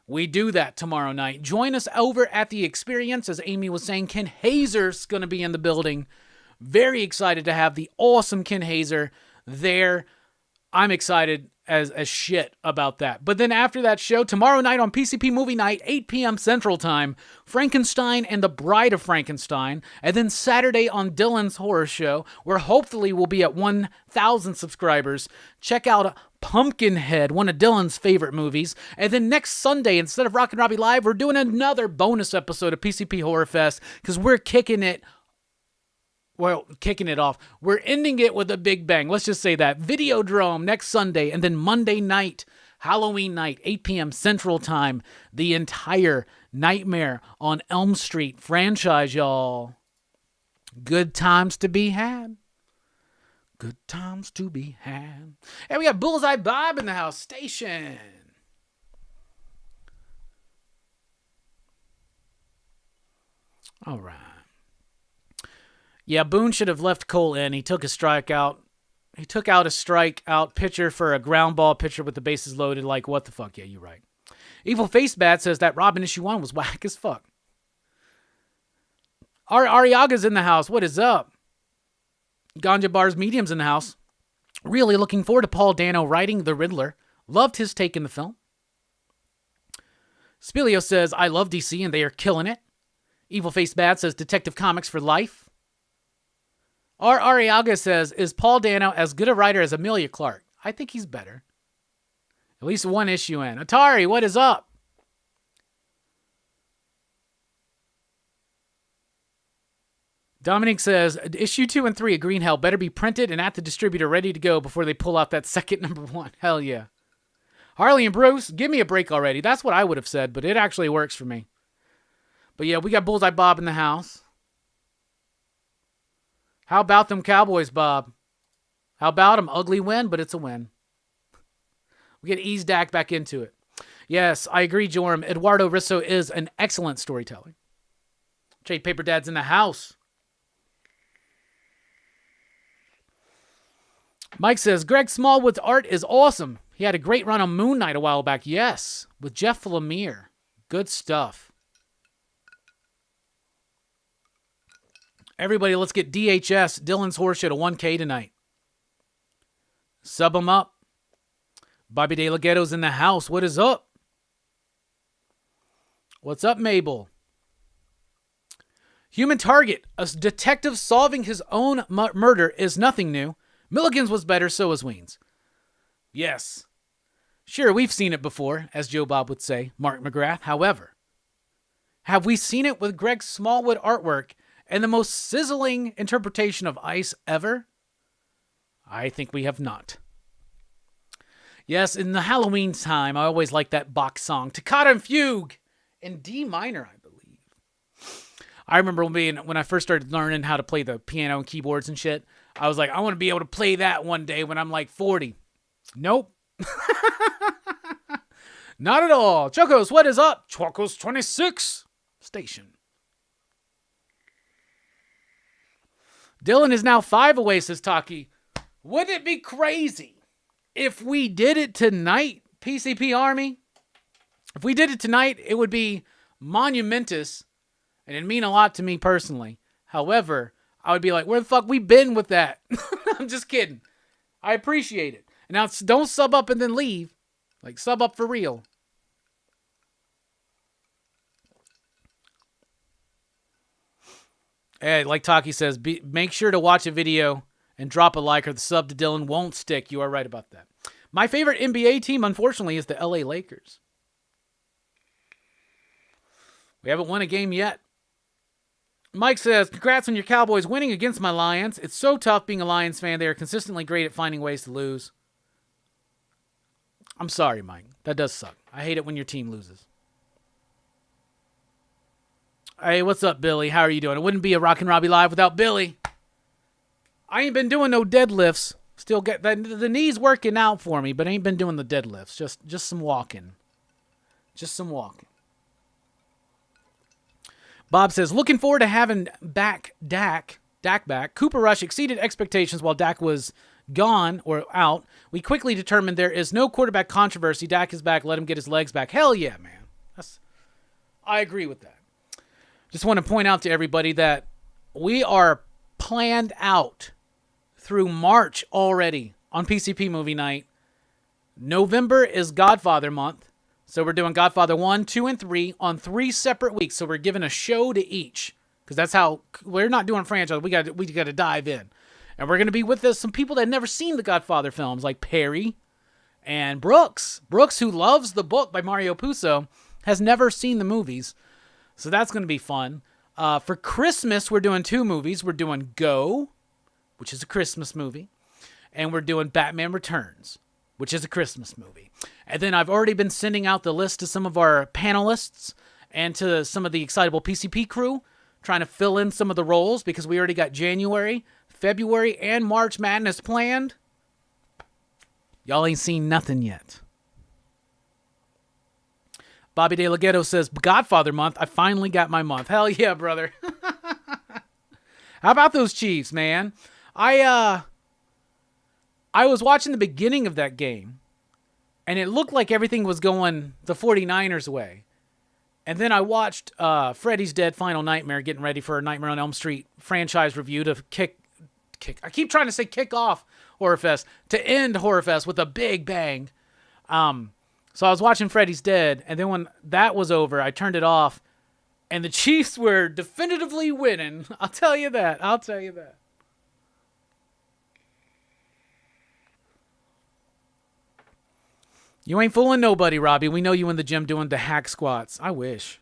We do that tomorrow night. Join us over at the Experience. As Amy was saying, Ken Hazer's going to be in the building. Very excited to have the awesome Ken Hazer there. I'm excited as shit about that. But then after that show, tomorrow night on PCP Movie Night, 8 p.m. Central Time, Frankenstein and the Bride of Frankenstein. And then Saturday on Dylan's Horror Show, where hopefully we'll be at 1,000 subscribers. Check out Pumpkinhead, one of Dylan's favorite movies. And then next Sunday, instead of Rockin' Robbie Live, we're doing another bonus episode of PCP Horror Fest because we're kicking it off. We're ending it with a big bang. Let's just say that. Videodrome next Sunday, and then Monday night, Halloween night, 8 p.m. Central Time, the entire Nightmare on Elm Street franchise, y'all. Good times to be had. Good times to be had. And we got Bullseye Bob in the house. Station. All right. Yeah, Boone should have left Cole in. He took a strikeout. He took out a strikeout pitcher for a ground ball pitcher with the bases loaded. Like, what the fuck? Yeah, you're right. Evil Face Bat says that Robin issue 1 was whack as fuck. Ariaga's in the house. What is up? Ganja Bar's Medium's in the house. Really looking forward to Paul Dano writing The Riddler. Loved his take in the film. Spilio says, I love DC and they are killing it. Evil Face Bat says, Detective Comics for life. Ariaga says, is Paul Dano as good a writer as Amelia Clark? I think he's better. At least one issue in. Atari, what is up? Dominic says, issue 2 and 3 of Green Hell better be printed and at the distributor ready to go before they pull out that second number 1. Hell yeah. Harley and Bruce, give me a break already. That's what I would have said, but it actually works for me. But yeah, we got Bullseye Bob in the house. How about them Cowboys, Bob? How about them? Ugly win, but it's a win. We get ease Dak back into it. Yes, I agree, Jorm. Eduardo Risso is an excellent storyteller. Trade Paper Dad's in the house. Mike says, Greg Smallwood's art is awesome. He had a great run on Moon Knight a while back. Yes, with Jeff Lemire. Good stuff. Everybody, let's get DHS, Dylan's Horse Show, to 1K tonight. Sub them up. Bobby De La Ghetto's in the house. What is up? What's up, Mabel? Human Target, a detective solving his own murder is nothing new. Milligan's was better, so was Ween's. Yes. Sure, we've seen it before, as Joe Bob would say, Mark McGrath. However, have we seen it with Greg Smallwood artwork and the most sizzling interpretation of ice ever? I think we have not. Yes, in the Halloween time, I always like that Bach song, Toccata and Fugue, in D minor, I believe. I remember when I first started learning how to play the piano and keyboards and shit, I was like, I want to be able to play that one day when I'm like 40. Nope. Not at all. Chocos, what is up? Chocos 26 station. Dylan is now 5 away, says Taki. Wouldn't it be crazy if we did it tonight, PCP Army? If we did it tonight, it would be monumentous, and it'd mean a lot to me personally. However, I would be like, where the fuck we been with that? I'm just kidding. I appreciate it. Now, don't sub up and then leave. Like, sub up for real. Hey, like Taki says, make sure to watch a video and drop a like or the sub to Dylan won't stick. You are right about that. My favorite NBA team, unfortunately, is the LA Lakers. We haven't won a game yet. Mike says, congrats on your Cowboys winning against my Lions. It's so tough being a Lions fan. They are consistently great at finding ways to lose. I'm sorry, Mike. That does suck. I hate it when your team loses. Hey, what's up, Billy? How are you doing? It wouldn't be a Rockin' Robbie Live without Billy. I ain't been doing no deadlifts. Still get the knees working out for me, but I ain't been doing the deadlifts. Just some walking. Just some walking. Bob says, looking forward to having Dak back. Cooper Rush exceeded expectations while Dak was gone or out. We quickly determined there is no quarterback controversy. Dak is back. Let him get his legs back. Hell yeah, man. I agree with that. Just want to point out to everybody that we are planned out through March already on PCP Movie Night. November is Godfather month. So we're doing Godfather 1, 2, and 3 on 3 separate weeks. So we're giving a show to each. Because that's how, we're not doing franchise. We got to dive in. And we're going to be with some people that have never seen the Godfather films, like Perry and Brooks. Brooks, who loves the book by Mario Puzo, has never seen the movies. So that's going to be fun. For Christmas, we're doing 2 movies. We're doing Go, which is a Christmas movie. And we're doing Batman Returns, which is a Christmas movie. And then I've already been sending out the list to some of our panelists and to some of the Excitable PCP crew, trying to fill in some of the roles because we already got January, February, and March Madness planned. Y'all ain't seen nothing yet. Bobby De La Ghetto says, Godfather month, I finally got my month. Hell yeah, brother. How about those Chiefs, man? I was watching the beginning of that game, and it looked like everything was going the 49ers way. And then I watched Freddy's Dead Final Nightmare, getting ready for a Nightmare on Elm Street franchise review to kick. I keep trying to say kick off Horror Fest, to end Horror Fest with a big bang. So I was watching Freddy's Dead, and then when that was over, I turned it off, and the Chiefs were definitively winning. I'll tell you that. You ain't fooling nobody, Robbie. We know you in the gym doing the hack squats. I wish.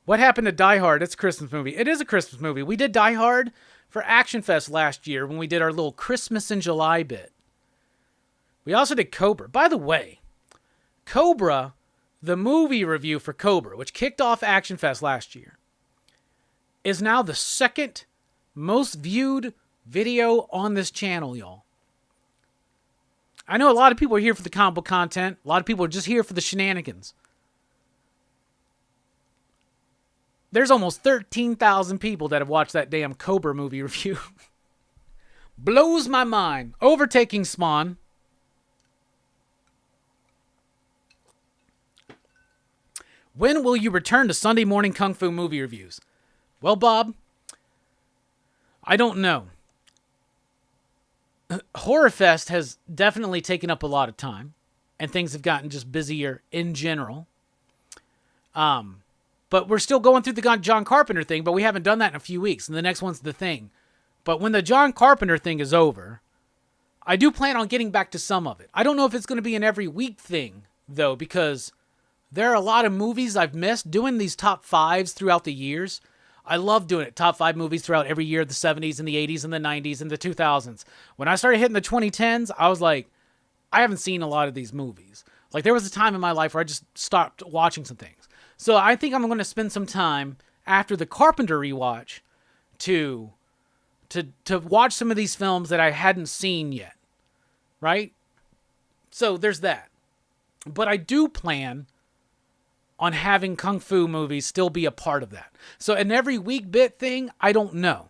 What happened to Die Hard? It's a Christmas movie. It is a Christmas movie. We did Die Hard for Action Fest last year when we did our little Christmas in July bit. We also did Cobra. By the way, Cobra, the movie review for Cobra, which kicked off Action Fest last year, is now the second most viewed video on this channel, y'all. I know a lot of people are here for the comic book content. A lot of people are just here for the shenanigans. There's almost 13,000 people that have watched that damn Cobra movie review. Blows my mind. Overtaking Spawn. When will you return to Sunday morning Kung Fu movie reviews? Well, Bob, I don't know. Horror Fest has definitely taken up a lot of time, and things have gotten just busier in general. But we're still going through the John Carpenter thing, but we haven't done that in a few weeks, and the next one's The Thing. But when the John Carpenter thing is over, I do plan on getting back to some of it. I don't know if it's going to be an every week thing, though, because there are a lot of movies I've missed doing these top 5s throughout the years. I love doing it. Top 5 movies throughout every year, the 70s and the 80s and the 90s and the 2000s. When I started hitting the 2010s, I was like, I haven't seen a lot of these movies. Like, there was a time in my life where I just stopped watching some things. So I think I'm going to spend some time after the Carpenter rewatch to watch some of these films that I hadn't seen yet. Right? So there's that. But I do plan on having Kung Fu movies still be a part of that. So an every week bit thing, I don't know.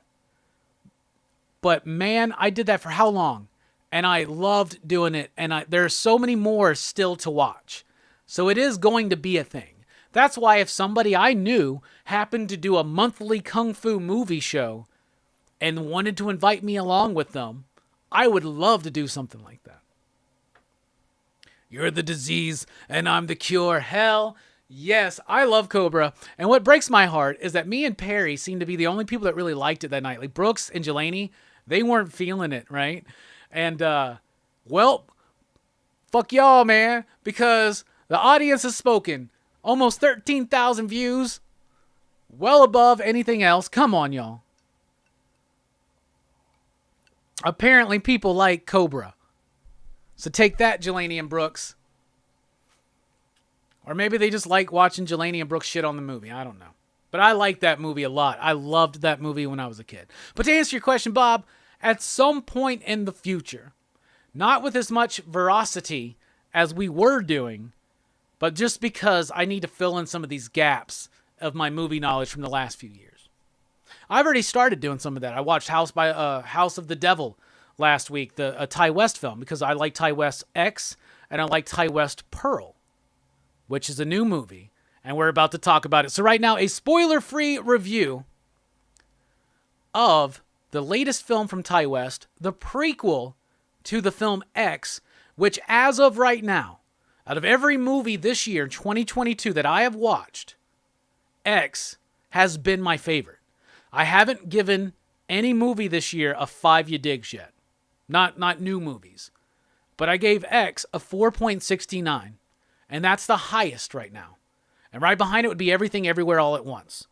But man, I did that for how long? And I loved doing it. And there are so many more still to watch. So it is going to be a thing. That's why if somebody I knew happened to do a monthly Kung Fu movie show and wanted to invite me along with them, I would love to do something like that. You're the disease and I'm the cure. Hell yes, I love Cobra. And what breaks my heart is that me and Perry seem to be the only people that really liked it that night. Like Brooks and Jelani, they weren't feeling it, right? And, well, fuck y'all, man. Because the audience has spoken. Almost 13,000 views. Well above anything else. Come on, y'all. Apparently people like Cobra. So take that, Jelani and Brooks. Or maybe they just like watching Jelani and Brooks shit on the movie. I don't know. But I liked that movie a lot. I loved that movie when I was a kid. But to answer your question, Bob, at some point in the future, not with as much veracity as we were doing, but just because I need to fill in some of these gaps of my movie knowledge from the last few years. I've already started doing some of that. I watched House of the Devil last week, a Ty West film, because I like Ty West X and I like Ty West Pearl, which is a new movie. and we're about to talk about it. So right now, a spoiler-free review of the latest film from Ty West, the prequel to the film X, which as of right now, out of every movie this year, 2022, that I have watched, X has been my favorite. I haven't given any movie this year a 5 ya digs yet. Not new movies. But I gave X a 4.69, and that's the highest right now. And right behind it would be Everything Everywhere All at Once.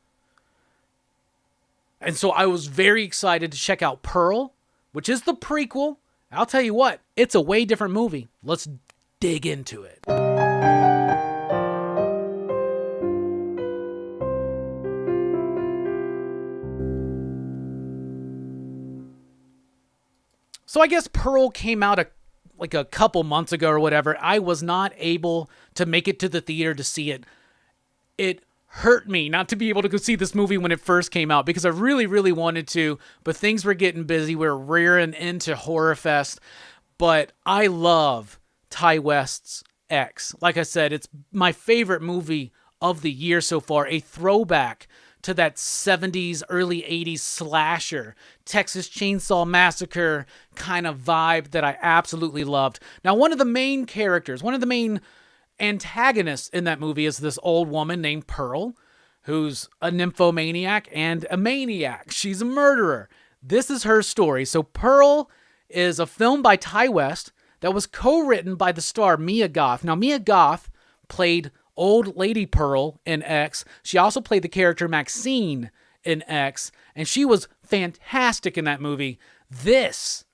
And so I was very excited to check out Pearl, which is the prequel. I'll tell you what, it's a way different movie. Let's dig into it. So I guess Pearl came out like a couple months ago or whatever. I was not able to make it to the theater to see it. It hurt me not to be able to go see this movie when it first came out because I really, really wanted to, but things were getting busy. We were rearing into Horror Fest, but I love Ty West's X. Like I said, it's my favorite movie of the year so far, a throwback to that 70s, early 80s slasher, Texas Chainsaw Massacre kind of vibe that I absolutely loved. Now, one of the main characters, one of the main antagonists in that movie is this old woman named Pearl, who's a nymphomaniac and a maniac. She's a murderer. This is her story. So Pearl is a film by Ty West that was co-written by the star Mia Goth. Now, Mia Goth played Old Lady Pearl in X. She also played the character Maxine in X, and she was fantastic in that movie. This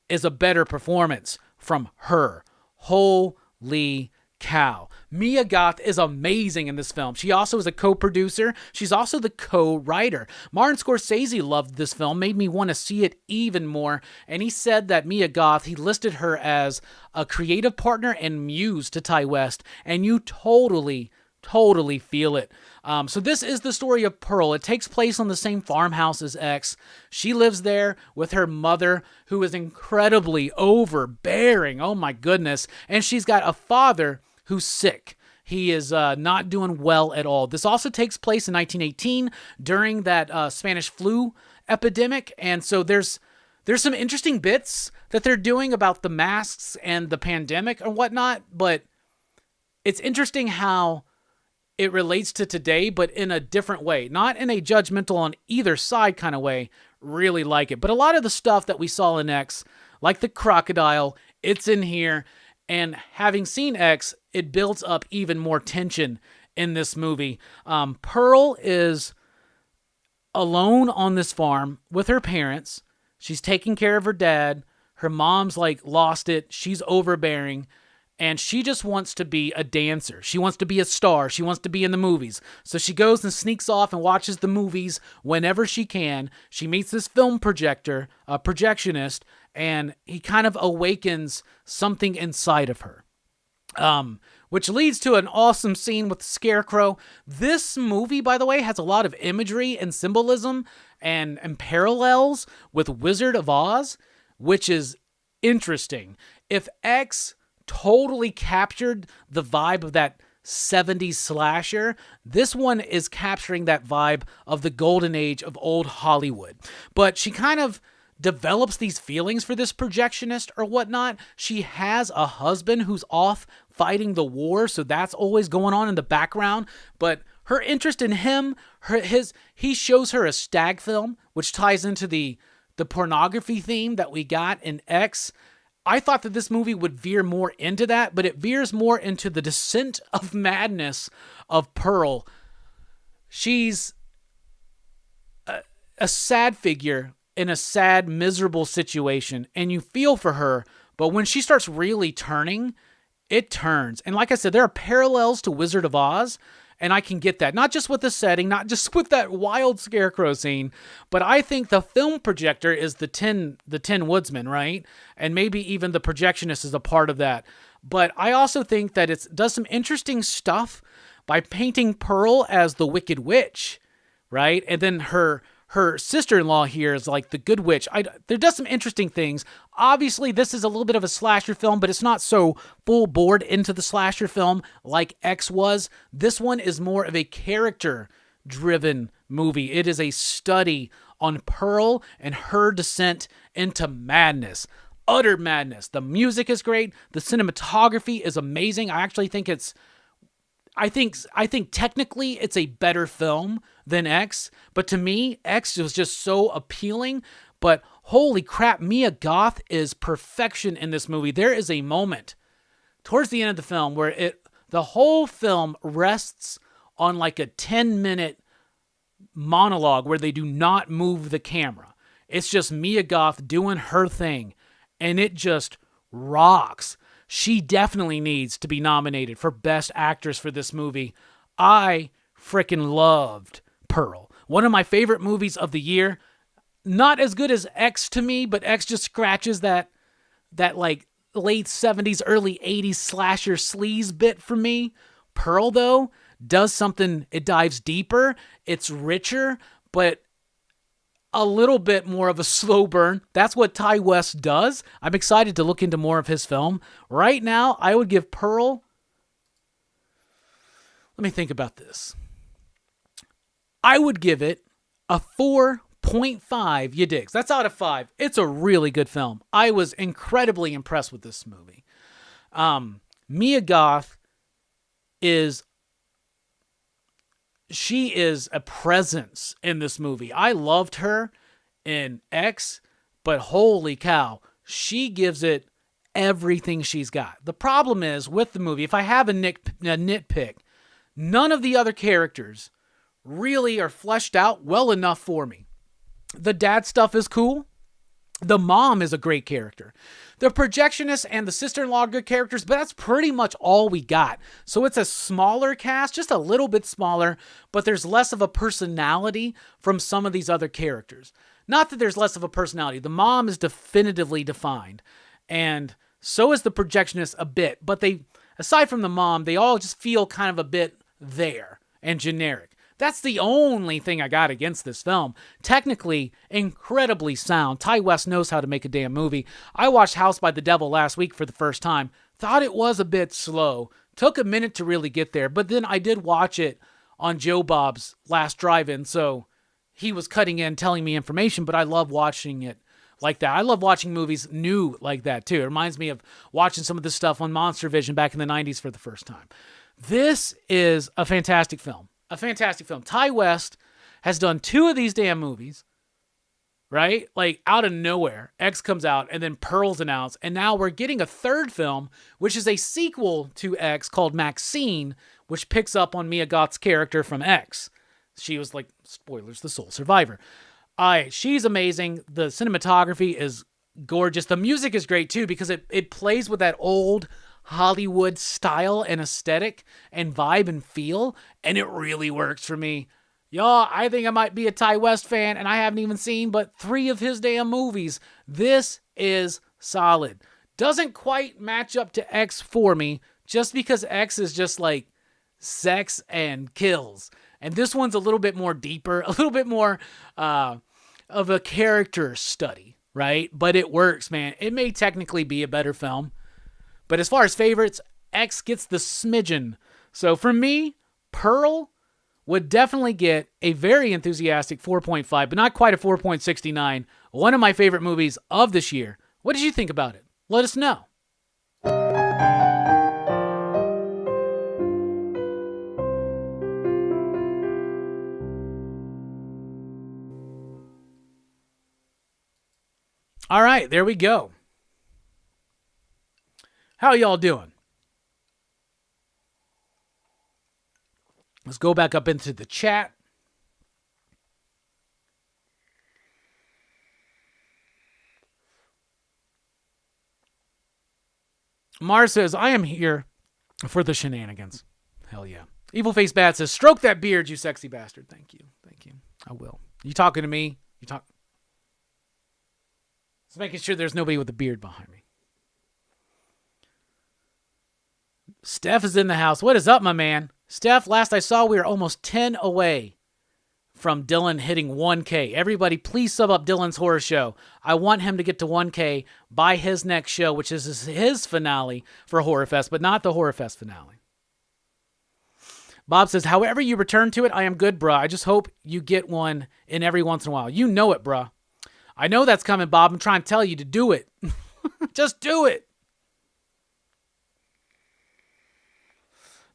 is a better performance from her. Holy cow. Mia Goth is amazing in this film. She also is a co-producer. She's also the co-writer. Martin Scorsese loved this film, made me want to see it even more, and he said that Mia Goth, he listed her as a creative partner and muse to Ty West, and you totally feel it. So this is the story of Pearl. It takes place on the same farmhouse as X. She lives there with her mother, who is incredibly overbearing. Oh my goodness. And she's got a father who's sick. He is not doing well at all. This also takes place in 1918 during that Spanish flu epidemic. And so there's some interesting bits that they're doing about the masks and the pandemic and whatnot. But it's interesting how it relates to today, but in a different way. Not in a judgmental on either side kind of way. Really like it. But a lot of the stuff that we saw in X, like the crocodile, it's in here. And having seen X, it builds up even more tension in this movie. Pearl is alone on this farm with her parents. She's taking care of her dad. Her mom's like lost it. She's overbearing. And she just wants to be a dancer. She wants to be a star. She wants to be in the movies. So she goes and sneaks off and watches the movies whenever she can. She meets this film projector, a projectionist, and he kind of awakens something inside of her. Which leads to an awesome scene with the Scarecrow. This movie, by the way, has a lot of imagery and symbolism and parallels with Wizard of Oz, which is interesting. If X totally captured the vibe of that 70s slasher, this one is capturing that vibe of the golden age of old Hollywood. But she kind of develops these feelings for this projectionist or whatnot. She has a husband who's off fighting the war, so that's always going on in the background. But her interest in him, he shows her a stag film, which ties into the pornography theme that we got in X. I thought that this movie would veer more into that, but it veers more into the descent of madness of Pearl. She's a sad figure in a sad, miserable situation, and you feel for her, but when she starts really turning, it turns. And like I said, there are parallels to Wizard of Oz, and I can get that. Not just with the setting, not just with that wild scarecrow scene, but I think the film projector is the Tin Woodsman, right? And maybe even the projectionist is a part of that. But I also think that it does some interesting stuff by painting Pearl as the Wicked Witch, right? And then her her sister-in-law here is like the good witch. There does some interesting things. Obviously, this is a little bit of a slasher film, but it's not so full board into the slasher film like X was. This one is more of a character-driven movie. It is a study on Pearl and her descent into madness. Utter madness. The music is great. The cinematography is amazing. I think technically it's a better film than X, but to me, X was just so appealing. But holy crap, Mia Goth is perfection in this movie. There is a moment towards the end of the film where the whole film rests on like a 10-minute monologue where they do not move the camera. It's just Mia Goth doing her thing, and it just rocks. She definitely needs to be nominated for Best Actress for this movie. I freaking loved Pearl. One of my favorite movies of the year. Not as good as X to me, but X just scratches that like late 70s, early 80s slasher sleaze bit for me. Pearl, though, does something. It dives deeper. It's richer, but a little bit more of a slow burn. That's what Ty West does. I'm excited to look into more of his film. Right now, I would give Pearl... Let me think about this. I would give it a 4.5 you digs. That's out of 5. It's a really good film. I was incredibly impressed with this movie. Mia Goth is... She is a presence in this movie. I loved her in X, but holy cow, she gives it everything she's got. The problem is with the movie, if I have a nitpick, none of the other characters really are fleshed out well enough for me. The dad stuff is cool. The mom is a great character. The projectionist and the sister-in-law are good characters, but that's pretty much all we got. So it's a smaller cast, just a little bit smaller, but there's less of a personality from some of these other characters. Not that there's less of a personality. The mom is definitively defined, and so is the projectionist a bit. But aside from the mom, they all just feel kind of a bit there and generic. That's the only thing I got against this film. Technically, incredibly sound. Ty West knows how to make a damn movie. I watched House by the Devil last week for the first time. Thought it was a bit slow. Took a minute to really get there, but then I did watch it on Joe Bob's last drive-in, so he was cutting in, telling me information, but I love watching it like that. I love watching movies new like that, too. It reminds me of watching some of this stuff on Monster Vision back in the 90s for the first time. This is a fantastic film. A fantastic film. Ty West has done 2 of these damn movies, right? Like, out of nowhere, X comes out, and then Pearl's announced, and now we're getting a third film, which is a sequel to X called Maxine, which picks up on Mia Goth's character from X. She was, like, spoilers, the sole survivor. She's amazing. The cinematography is gorgeous. The music is great, too, because it plays with that old Hollywood style and aesthetic and vibe and feel, and it really works for me. Y'all, I think I might be a Ty West fan, and I haven't even seen but 3 of his damn movies. This is solid. Doesn't quite match up to X for me, just because X is just like sex and kills. And this one's a little bit more deeper, a little bit more of a character study, right? But it works, man. It may technically be a better film. But as far as favorites, X gets the smidgen. So for me, Pearl would definitely get a very enthusiastic 4.5, but not quite a 4.69. One of my favorite movies of this year. What did you think about it? Let us know. All right, there we go. How y'all doing? Let's go back up into the chat. Mars says, I am here for the shenanigans. Hell yeah. Evil Face Bat says, stroke that beard, you sexy bastard. Thank you. Thank you. I will. You talking to me? Just making sure there's nobody with a beard behind me. Steph is in the house. What is up, my man? Steph, last I saw, we were almost 10 away from Dylan hitting 1K. Everybody, please sub up Dylan's Horror Show. I want him to get to 1K by his next show, which is his finale for Horror Fest, but not the Horror Fest finale. Bob says, however you return to it, I am good, bruh. I just hope you get one in every once in a while. You know it, bruh. I know that's coming, Bob. I'm trying to tell you to do it. Just do it.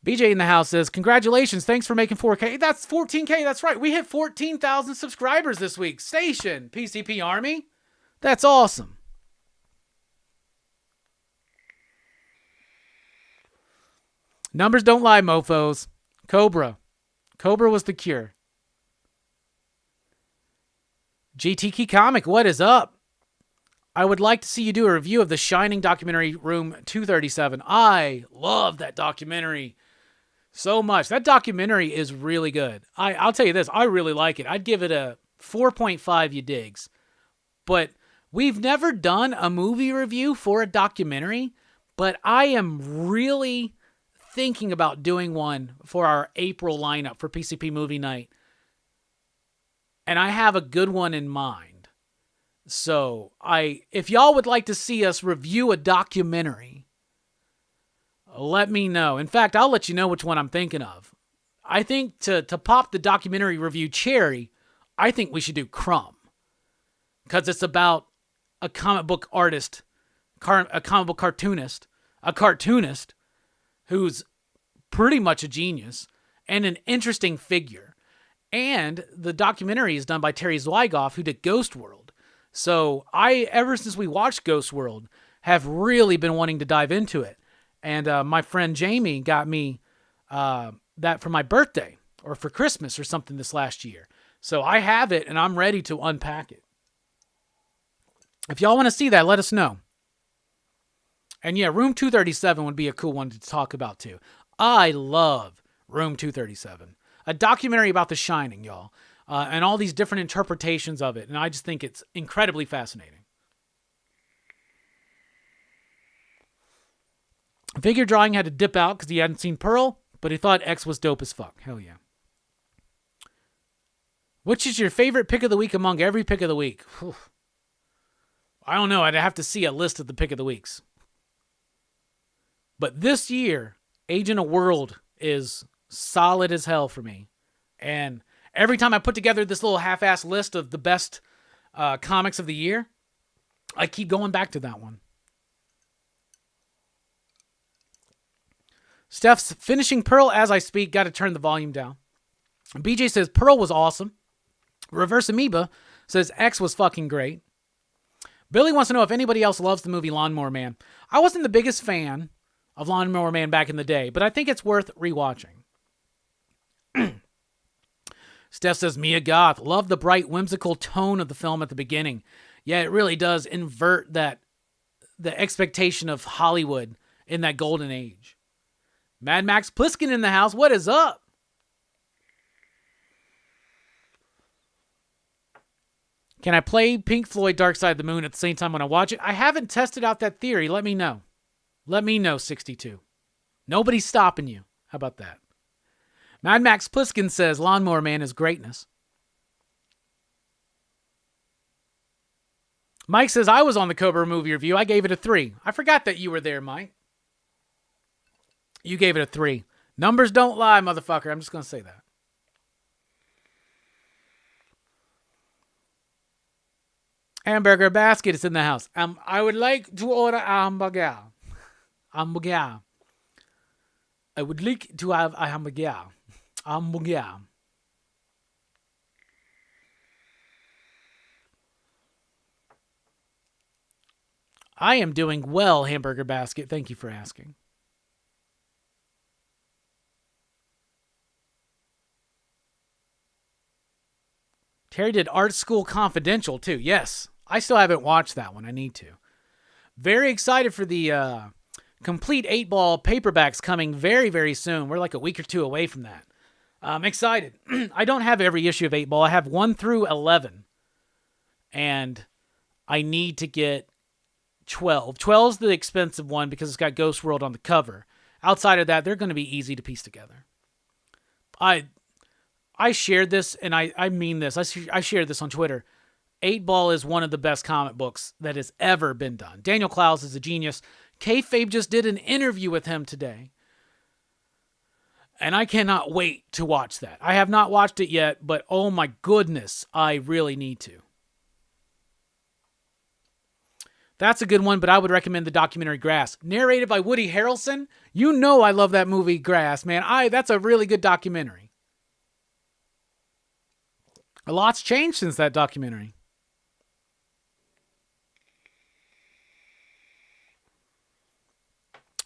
BJ in the house says, congratulations. Thanks for making 4K. That's 14K. That's right. We hit 14,000 subscribers this week. Station, PCP Army. That's awesome. Numbers don't lie, mofos. Cobra. Cobra was the cure. GTK Comic, what is up? I would like to see you do a review of the Shining documentary, Room 237. I love that documentary so much. That documentary is really good. I'll tell you this, I really like it. I'd give it a 4.5 you digs. But we've never done a movie review for a documentary, but I am really thinking about doing one for our April lineup for PCP Movie Night. And I have a good one in mind. So, if y'all would like to see us review a documentary, let me know. In fact, I'll let you know which one I'm thinking of. I think to pop the documentary review cherry, I think we should do Crumb. Because it's about a comic book artist, a comic book cartoonist, a cartoonist who's pretty much a genius and an interesting figure. And the documentary is done by Terry Zwigoff, who did Ghost World. So ever since we watched Ghost World, have really been wanting to dive into it. And my friend Jamie got me that for my birthday or for Christmas or something this last year. So I have it and I'm ready to unpack it. If y'all want to see that, let us know. And yeah, Room 237 would be a cool one to talk about too. I love Room 237. A documentary about The Shining, y'all. And all these different interpretations of it. And I just think it's incredibly fascinating. Figure Drawing had to dip out because he hadn't seen Pearl, but he thought X was dope as fuck. Hell yeah. Which is your favorite pick of the week among every pick of the week? Whew. I don't know. I'd have to see a list of the pick of the weeks. But this year, Agent of World is solid as hell for me. And every time I put together this little half-ass list of the best comics of the year, I keep going back to that one. Steph's finishing Pearl as I speak. Got to turn the volume down. BJ says Pearl was awesome. Reverse Amoeba says X was fucking great. Billy wants to know if anybody else loves the movie Lawnmower Man. I wasn't the biggest fan of Lawnmower Man back in the day, but I think it's worth rewatching. Steph says Mia Goth. Love the bright, whimsical tone of the film at the beginning. Yeah, it really does invert the expectation of Hollywood in that golden age. Mad Max Pliskin in the house. What is up? Can I play Pink Floyd Dark Side of the Moon at the same time when I watch it? I haven't tested out that theory. Let me know. Let me know, 62. Nobody's stopping you. How about that? Mad Max Pliskin says Lawnmower Man is greatness. Mike says, I was on the Cobra movie review. I gave it a 3. I forgot that you were there, Mike. You gave it a 3. Numbers don't lie, motherfucker. I'm just going to say that. Hamburger basket is in the house. I would like to order a hamburger. Hamburger. I would like to have a hamburger. Hamburger. I am doing well, Hamburger Basket. Thank you for asking. Terry did Art School Confidential, too. Yes. I still haven't watched that one. I need to. Very excited for the complete 8-ball paperbacks coming very, very soon. We're like a week or two away from that. I'm excited. I don't have every issue of 8-ball. I have 1 through 11. And I need to get 12. 12's the expensive one because it's got Ghost World on the cover. Outside of that, they're going to be easy to piece together. I I shared this, and I mean this. I shared this on Twitter. 8 Ball is one of the best comic books that has ever been done. Daniel Clowes is a genius. Kayfabe just did an interview with him today. And I cannot wait to watch that. I have not watched it yet, but oh my goodness, I really need to. That's a good one, but I would recommend the documentary Grass. Narrated by Woody Harrelson. You know I love that movie Grass, man. That's a really good documentary. A lot's changed since that documentary.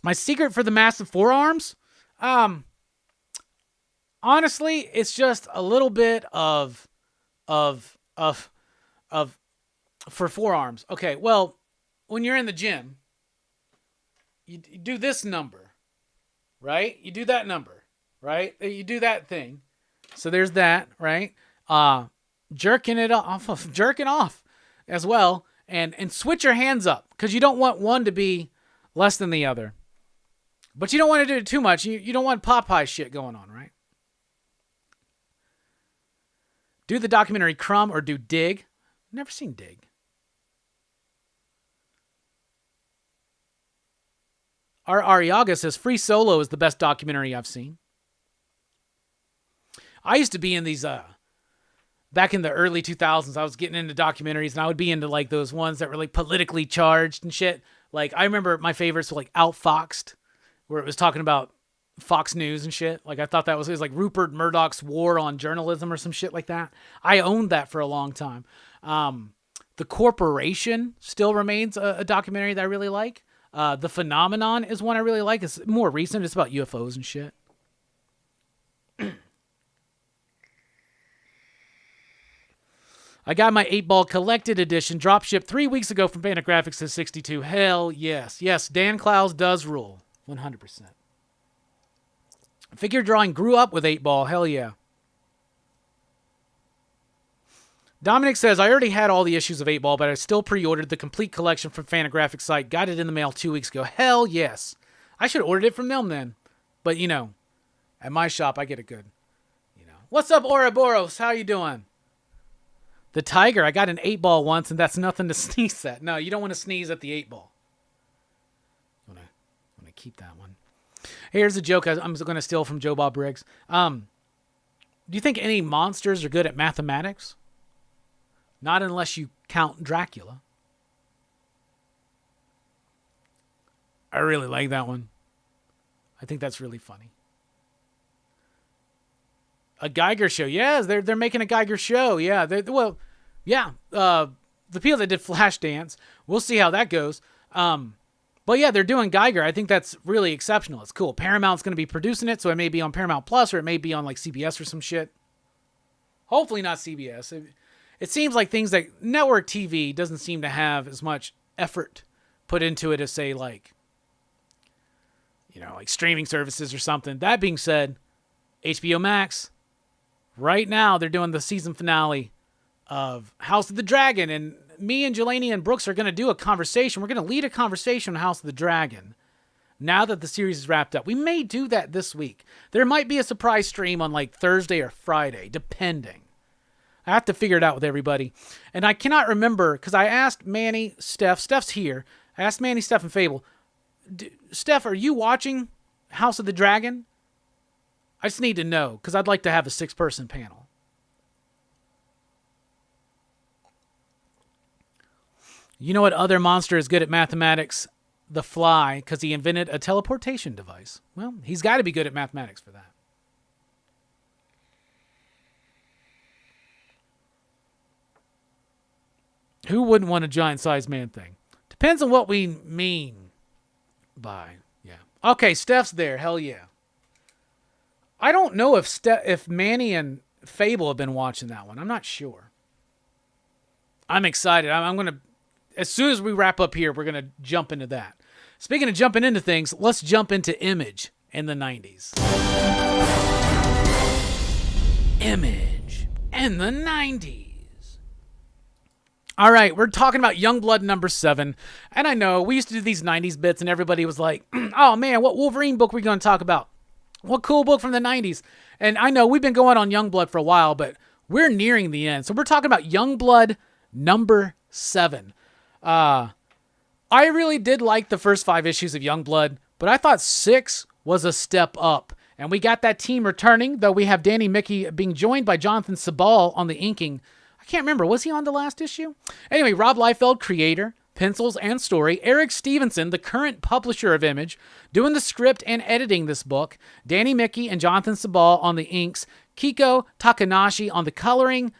My secret for the massive forearms? Honestly, it's just a little bit of for forearms. Okay, well, when you're in the gym, you do this number, right? You do that number, right? You do that thing. So there's that, right? Jerking off as well, and switch your hands up because you don't want one to be less than the other. But you don't want to do it too much. You don't want Popeye shit going on, right? Do the documentary Crumb or do Dig. Never seen Dig. Our Ariaga says Free Solo is the best documentary I've seen. I used to be in these, back in the early 2000s, I was getting into documentaries and I would be into like those ones that were like politically charged and shit. Like I remember my favorites were like Outfoxed, where it was talking about Fox News and shit. Like I thought it was like Rupert Murdoch's war on journalism or some shit like that. I owned that for a long time. The Corporation still remains a documentary that I really like. The Phenomenon is one I really like. It's more recent. It's about UFOs and shit. I got my 8 Ball collected edition drop shipped 3 weeks ago from Fantagraphics to 62. Hell yes. Yes, Dan Clowes does rule. 100%. Figure drawing grew up with 8 Ball. Hell yeah. Dominic says, I already had all the issues of 8 Ball, but I still pre-ordered the complete collection from Fantagraphics site. Got it in the mail 2 weeks ago. Hell yes. I should have ordered it from them then. But, you know, at my shop, I get it good. You know. What's up, Ouroboros? How you doing? The Tiger, I got an 8 Ball once, and that's nothing to sneeze at. No, you don't want to sneeze at the 8 Ball. I'm going to keep that one. Here's a joke I'm going to steal from Joe Bob Briggs. Do you think any monsters are good at mathematics? Not unless you count Dracula. I really like that one. I think that's really funny. A Geiger show. Yes, they're making a Geiger show. Yeah. The people that did Flashdance. We'll see how that goes. But yeah, they're doing Geiger. I think that's really exceptional. It's cool. Paramount's going to be producing it, so it may be on Paramount Plus or it may be on like CBS or some shit. Hopefully not CBS. It seems like things like network TV doesn't seem to have as much effort put into it as, say, like, you know, like streaming services or something. That being said, HBO Max, right now they're doing the season finale of House of the Dragon, and me and Jelani and Brooks are going to do a conversation. We're going to lead a conversation on House of the Dragon now that the series is wrapped up. We may do that this week. There might be a surprise stream on like Thursday or Friday, depending. I have to figure it out with everybody. And I cannot remember, because I asked Manny, Steph's here. I asked Manny, Steph, and Fable, Steph, are you watching House of the Dragon? I just need to know, because I'd like to have a 6-person panel. You know what other monster is good at mathematics? The Fly, because he invented a teleportation device. Well, he's got to be good at mathematics for that. Who wouldn't want a giant-sized man thing? Depends on what we mean by, yeah. Okay, Steph's there. Hell yeah. I don't know if Manny and Fable have been watching that one. I'm not sure. I'm excited. I'm going to, as soon as we wrap up here, we're going to jump into that. Speaking of jumping into things, let's jump into Image in the 90s. Image in the 90s. All right, we're talking about Youngblood #7. And I know we used to do these 90s bits and everybody was like, oh man, what Wolverine book are we going to talk about? What cool book from the 90s? And I know we've been going on Youngblood for a while, but we're nearing the end. So we're talking about Youngblood number 7. I really did like the first 5 issues of Youngblood, but I thought 6 was a step up. And we got that team returning, though we have Danny Mickey being joined by Jonathan Sabal on the inking. I can't remember. Was he on the last issue? Anyway, Rob Liefeld, creator, pencils, and story. Eric Stevenson, the current publisher of Image, doing the script and editing this book. Danny Mickey and Jonathan Sabal on the inks. Kiko Takanashi on the coloring.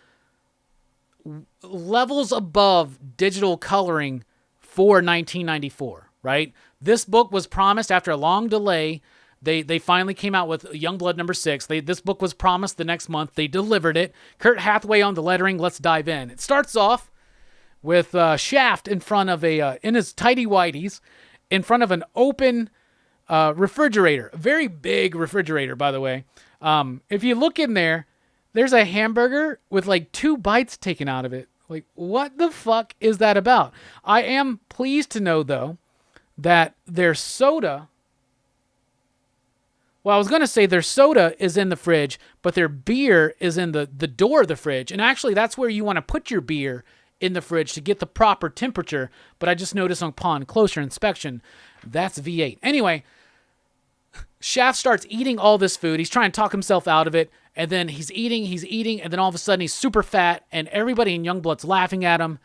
Levels above digital coloring for 1994, right? This book was promised after a long delay. They finally came out with Youngblood number 6. This book was promised the next month. They delivered it. Kurt Hathaway on the lettering. Let's dive in. It starts off with Shaft in front of in his tidy whities, in front of an open refrigerator. A very big refrigerator, by the way. If you look in there, there's a hamburger with like 2 bites taken out of it. Like, what the fuck is that about? I am pleased to know, though, that their soda... Well, I was going to say their soda is in the fridge, but their beer is in the door of the fridge. And actually, that's where you want to put your beer, in the fridge to get the proper temperature. But I just noticed upon closer inspection, that's V8. Anyway, Shaft starts eating all this food. He's trying to talk himself out of it. And then he's eating, and then all of a sudden he's super fat, and everybody in Youngblood's laughing at him.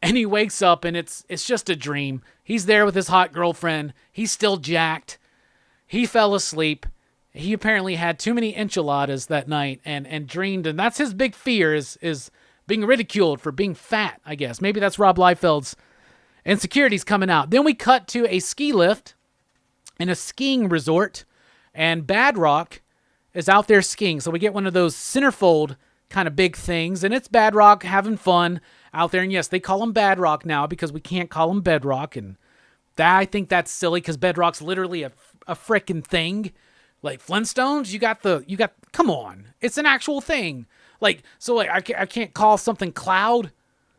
And he wakes up, and it's just a dream. He's there with his hot girlfriend. He's still jacked. He fell asleep. He apparently had too many enchiladas that night and dreamed, and that's his big fear is being ridiculed for being fat, I guess. Maybe that's Rob Liefeld's insecurities coming out. Then we cut to a ski lift in a skiing resort, and Badrock is out there skiing. So we get one of those centerfold kind of big things, and it's Badrock having fun out there. And yes, they call him Badrock now because we can't call him Bedrock, and I think that's silly because Bedrock's literally a frickin' thing. Like Flintstones, you got come on, it's an actual thing. Like, so like I can't call something cloud.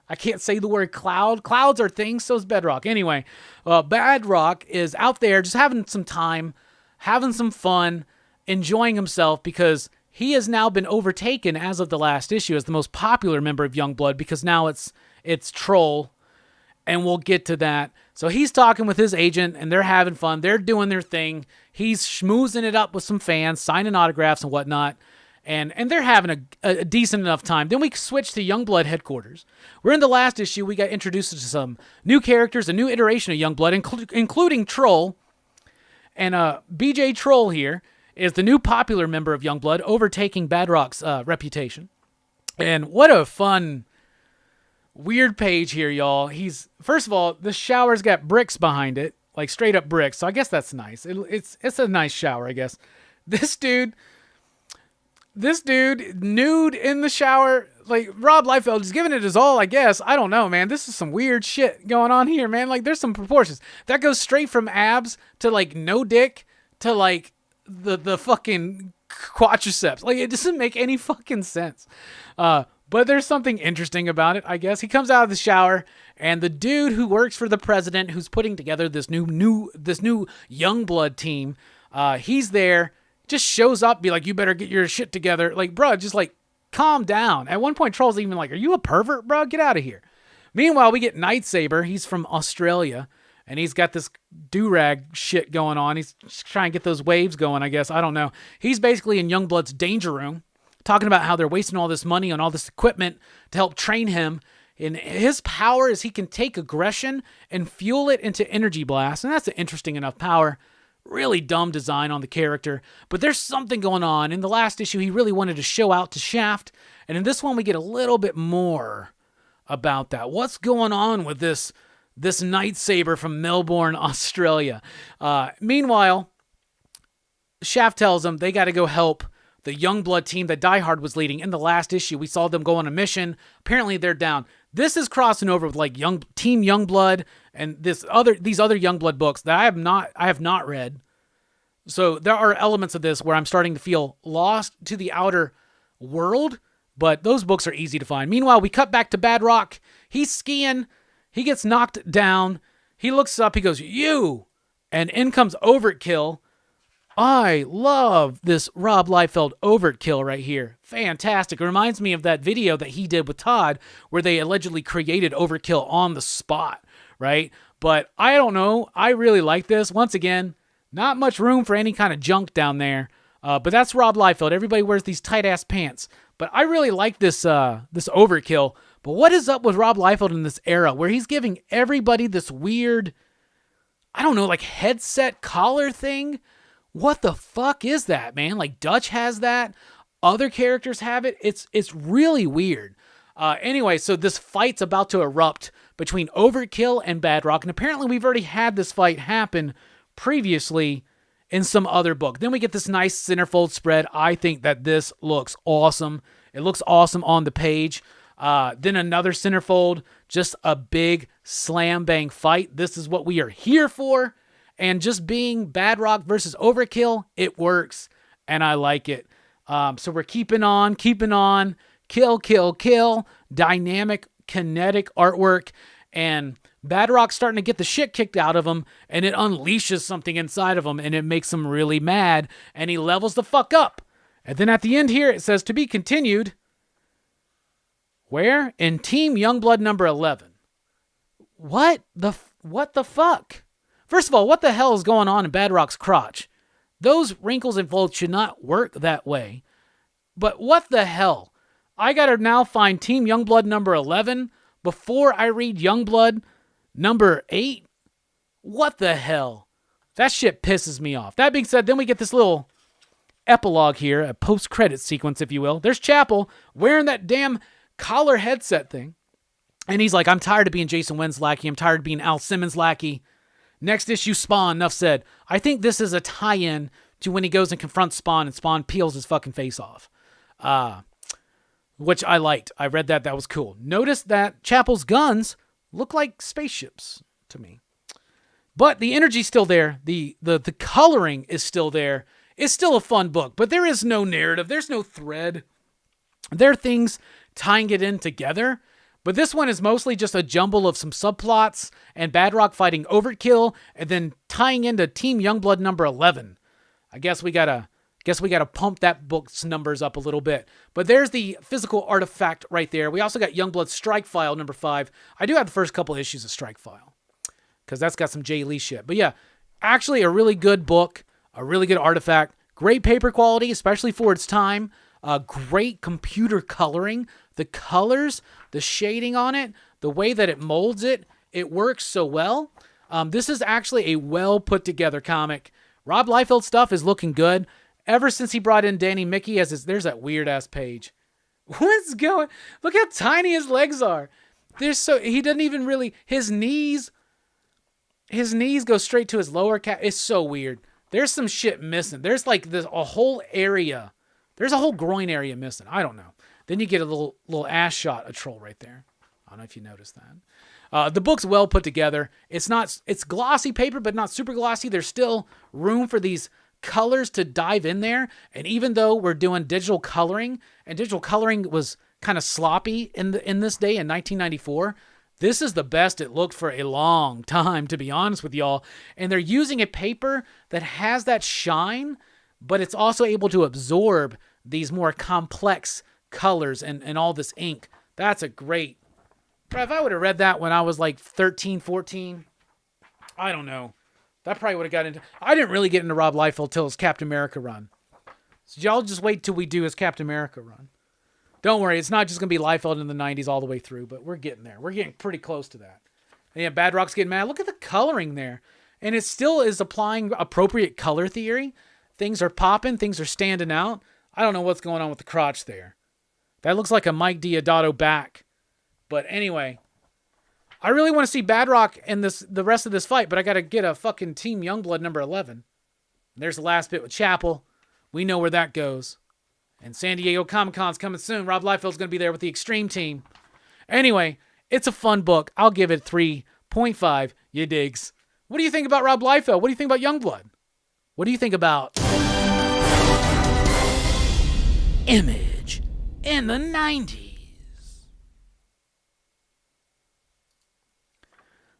I can't say the word cloud. Clouds are things, so is Bedrock. Anyway, Badrock is out there just having some time, having some fun, enjoying himself because he has now been overtaken as of the last issue as the most popular member of Youngblood because now it's Troll, and we'll get to that. So he's talking with his agent, and they're having fun. They're doing their thing. He's schmoozing it up with some fans, signing autographs and whatnot, and they're having a decent enough time. Then we switch to Youngblood headquarters. We're in the last issue. We got introduced to some new characters, a new iteration of Youngblood, including Troll. And BJ Troll here is the new popular member of Youngblood, overtaking Badrock's reputation. And what a fun... weird page here, y'all. First of all, the shower's got bricks behind it, like straight up bricks. So I guess that's nice. It's a nice shower, I guess. This dude nude in the shower. Like Rob Liefeld is giving it his all, I guess. I don't know, man. This is some weird shit going on here, man. Like there's some proportions that goes straight from abs to like no dick to like the fucking quadriceps. Like it doesn't make any fucking sense. But there's something interesting about it, I guess. He comes out of the shower, and the dude who works for the president, who's putting together this new Youngblood team, he's there, just shows up, be like, "You better get your shit together." Like, bro, just like calm down. At one point, Troll's even like, "Are you a pervert, bro? Get out of here." Meanwhile, we get Nightsaber. He's from Australia, and he's got this do-rag shit going on. He's just trying to get those waves going, I guess. I don't know. He's basically in Youngblood's danger room, talking about how they're wasting all this money on all this equipment to help train him. And his power is he can take aggression and fuel it into energy blasts. And that's an interesting enough power. Really dumb design on the character. But there's something going on. In the last issue, he really wanted to show out to Shaft. And in this one, we get a little bit more about that. What's going on with this Nightsaber from Melbourne, Australia? Meanwhile, Shaft tells him they got to go help the Youngblood team that Die Hard was leading. In the last issue, we saw them go on a mission. Apparently, they're down. This is crossing over with like Team Youngblood and these other Youngblood books that I have not read. So there are elements of this where I'm starting to feel lost to the outer world, but those books are easy to find. Meanwhile, we cut back to Badrock. He's skiing. He gets knocked down. He looks up. He goes, "You!" And in comes Overkill. I love this Rob Liefeld overkill right here. Fantastic. It reminds me of that video that he did with Todd where they allegedly created overkill on the spot, right? But I don't know. I really like this. Once again, not much room for any kind of junk down there. But that's Rob Liefeld. Everybody wears these tight-ass pants. But I really like this this overkill. But what is up with Rob Liefeld in this era where he's giving everybody this weird, I don't know, like headset collar thing? What the fuck is that, man? Like Dutch has that. Other characters have it. It's really weird. Anyway, so this fight's about to erupt between Overkill and Badrock. And apparently we've already had this fight happen previously in some other book. Then we get this nice centerfold spread. I think that this looks awesome. It looks awesome on the page. Then another centerfold, just a big slam bang fight. This is what we are here for. And just being Badrock versus Overkill, it works. And I like it. So we're keeping on. Kill, kill, kill. Dynamic, kinetic artwork. And Badrock's starting to get the shit kicked out of him. And it unleashes something inside of him. And it makes him really mad. And he levels the fuck up. And then at the end here, it says to be continued. Where? In Team Youngblood number 11. What the fuck? First of all, what the hell is going on in Badrock's crotch? Those wrinkles and folds should not work that way. But what the hell? I gotta now find Team Youngblood number 11 before I read Youngblood number 8? What the hell? That shit pisses me off. That being said, then we get this little epilogue here, a post-credit sequence, if you will. There's Chapel wearing that damn collar headset thing. And he's like, I'm tired of being Jason Wynn's lackey. I'm tired of being Al Simmons' lackey. Next issue, Spawn, enough said. I think this is a tie-in to when he goes and confronts Spawn and Spawn peels his fucking face off. Which I liked. I read that. That was cool. Notice that Chapel's guns look like spaceships to me. But the energy's still there. The coloring is still there. It's still a fun book, but there is no narrative. There's no thread. There are things tying it in together. But this one is mostly just a jumble of some subplots and Badrock fighting Overkill and then tying into Team Youngblood number 11. I guess we gotta pump that book's numbers up a little bit. But there's the physical artifact right there. We also got Youngblood Strike File number 5. I do have the first couple issues of Strike File because that's got some Jay Lee shit. But yeah, actually a really good book, a really good artifact, great paper quality, especially for its time. Great computer coloring. The colors, the shading on it, the way that it molds it, it works so well. This is actually a well put together comic. Rob Liefeld stuff is looking good. Ever since he brought in Danny Mickey as there's that weird ass page. What's going? Look how tiny his legs are. He doesn't even really, his knees go straight to his lower calf. It's so weird. There's some shit missing. There's like a whole area. There's a whole groin area missing. I don't know. Then you get a little ass shot of Troll right there. I don't know if you noticed that. The book's well put together. It's glossy paper, but not super glossy. There's still room for these colors to dive in there. And even though we're doing digital coloring, and digital coloring was kind of sloppy in this day in 1994, this is the best it looked for a long time, to be honest with y'all. And they're using a paper that has that shine, but it's also able to absorb these more complex colors and all this ink. That's a great... Bro, if I would have read that when I was like 13, 14, I don't know. That probably would have got into... I didn't really get into Rob Liefeld till his Captain America run. So y'all just wait till we do his Captain America run. Don't worry, it's not just going to be Liefeld in the 90s all the way through, but we're getting there. We're getting pretty close to that. And yeah, Badrock's getting mad. Look at the coloring there. And it still is applying appropriate color theory. Things are popping. Things are standing out. I don't know what's going on with the crotch there. That looks like a Mike Diodato back. But anyway, I really want to see Badrock in the rest of this fight, but I got to get a fucking Team Youngblood number 11. And there's the last bit with Chapel. We know where that goes. And San Diego Comic-Con's coming soon. Rob Liefeld's going to be there with the Extreme Team. Anyway, it's a fun book. I'll give it 3.5. You digs. What do you think about Rob Liefeld? What do you think about Youngblood? What do you think about Image in the 90s?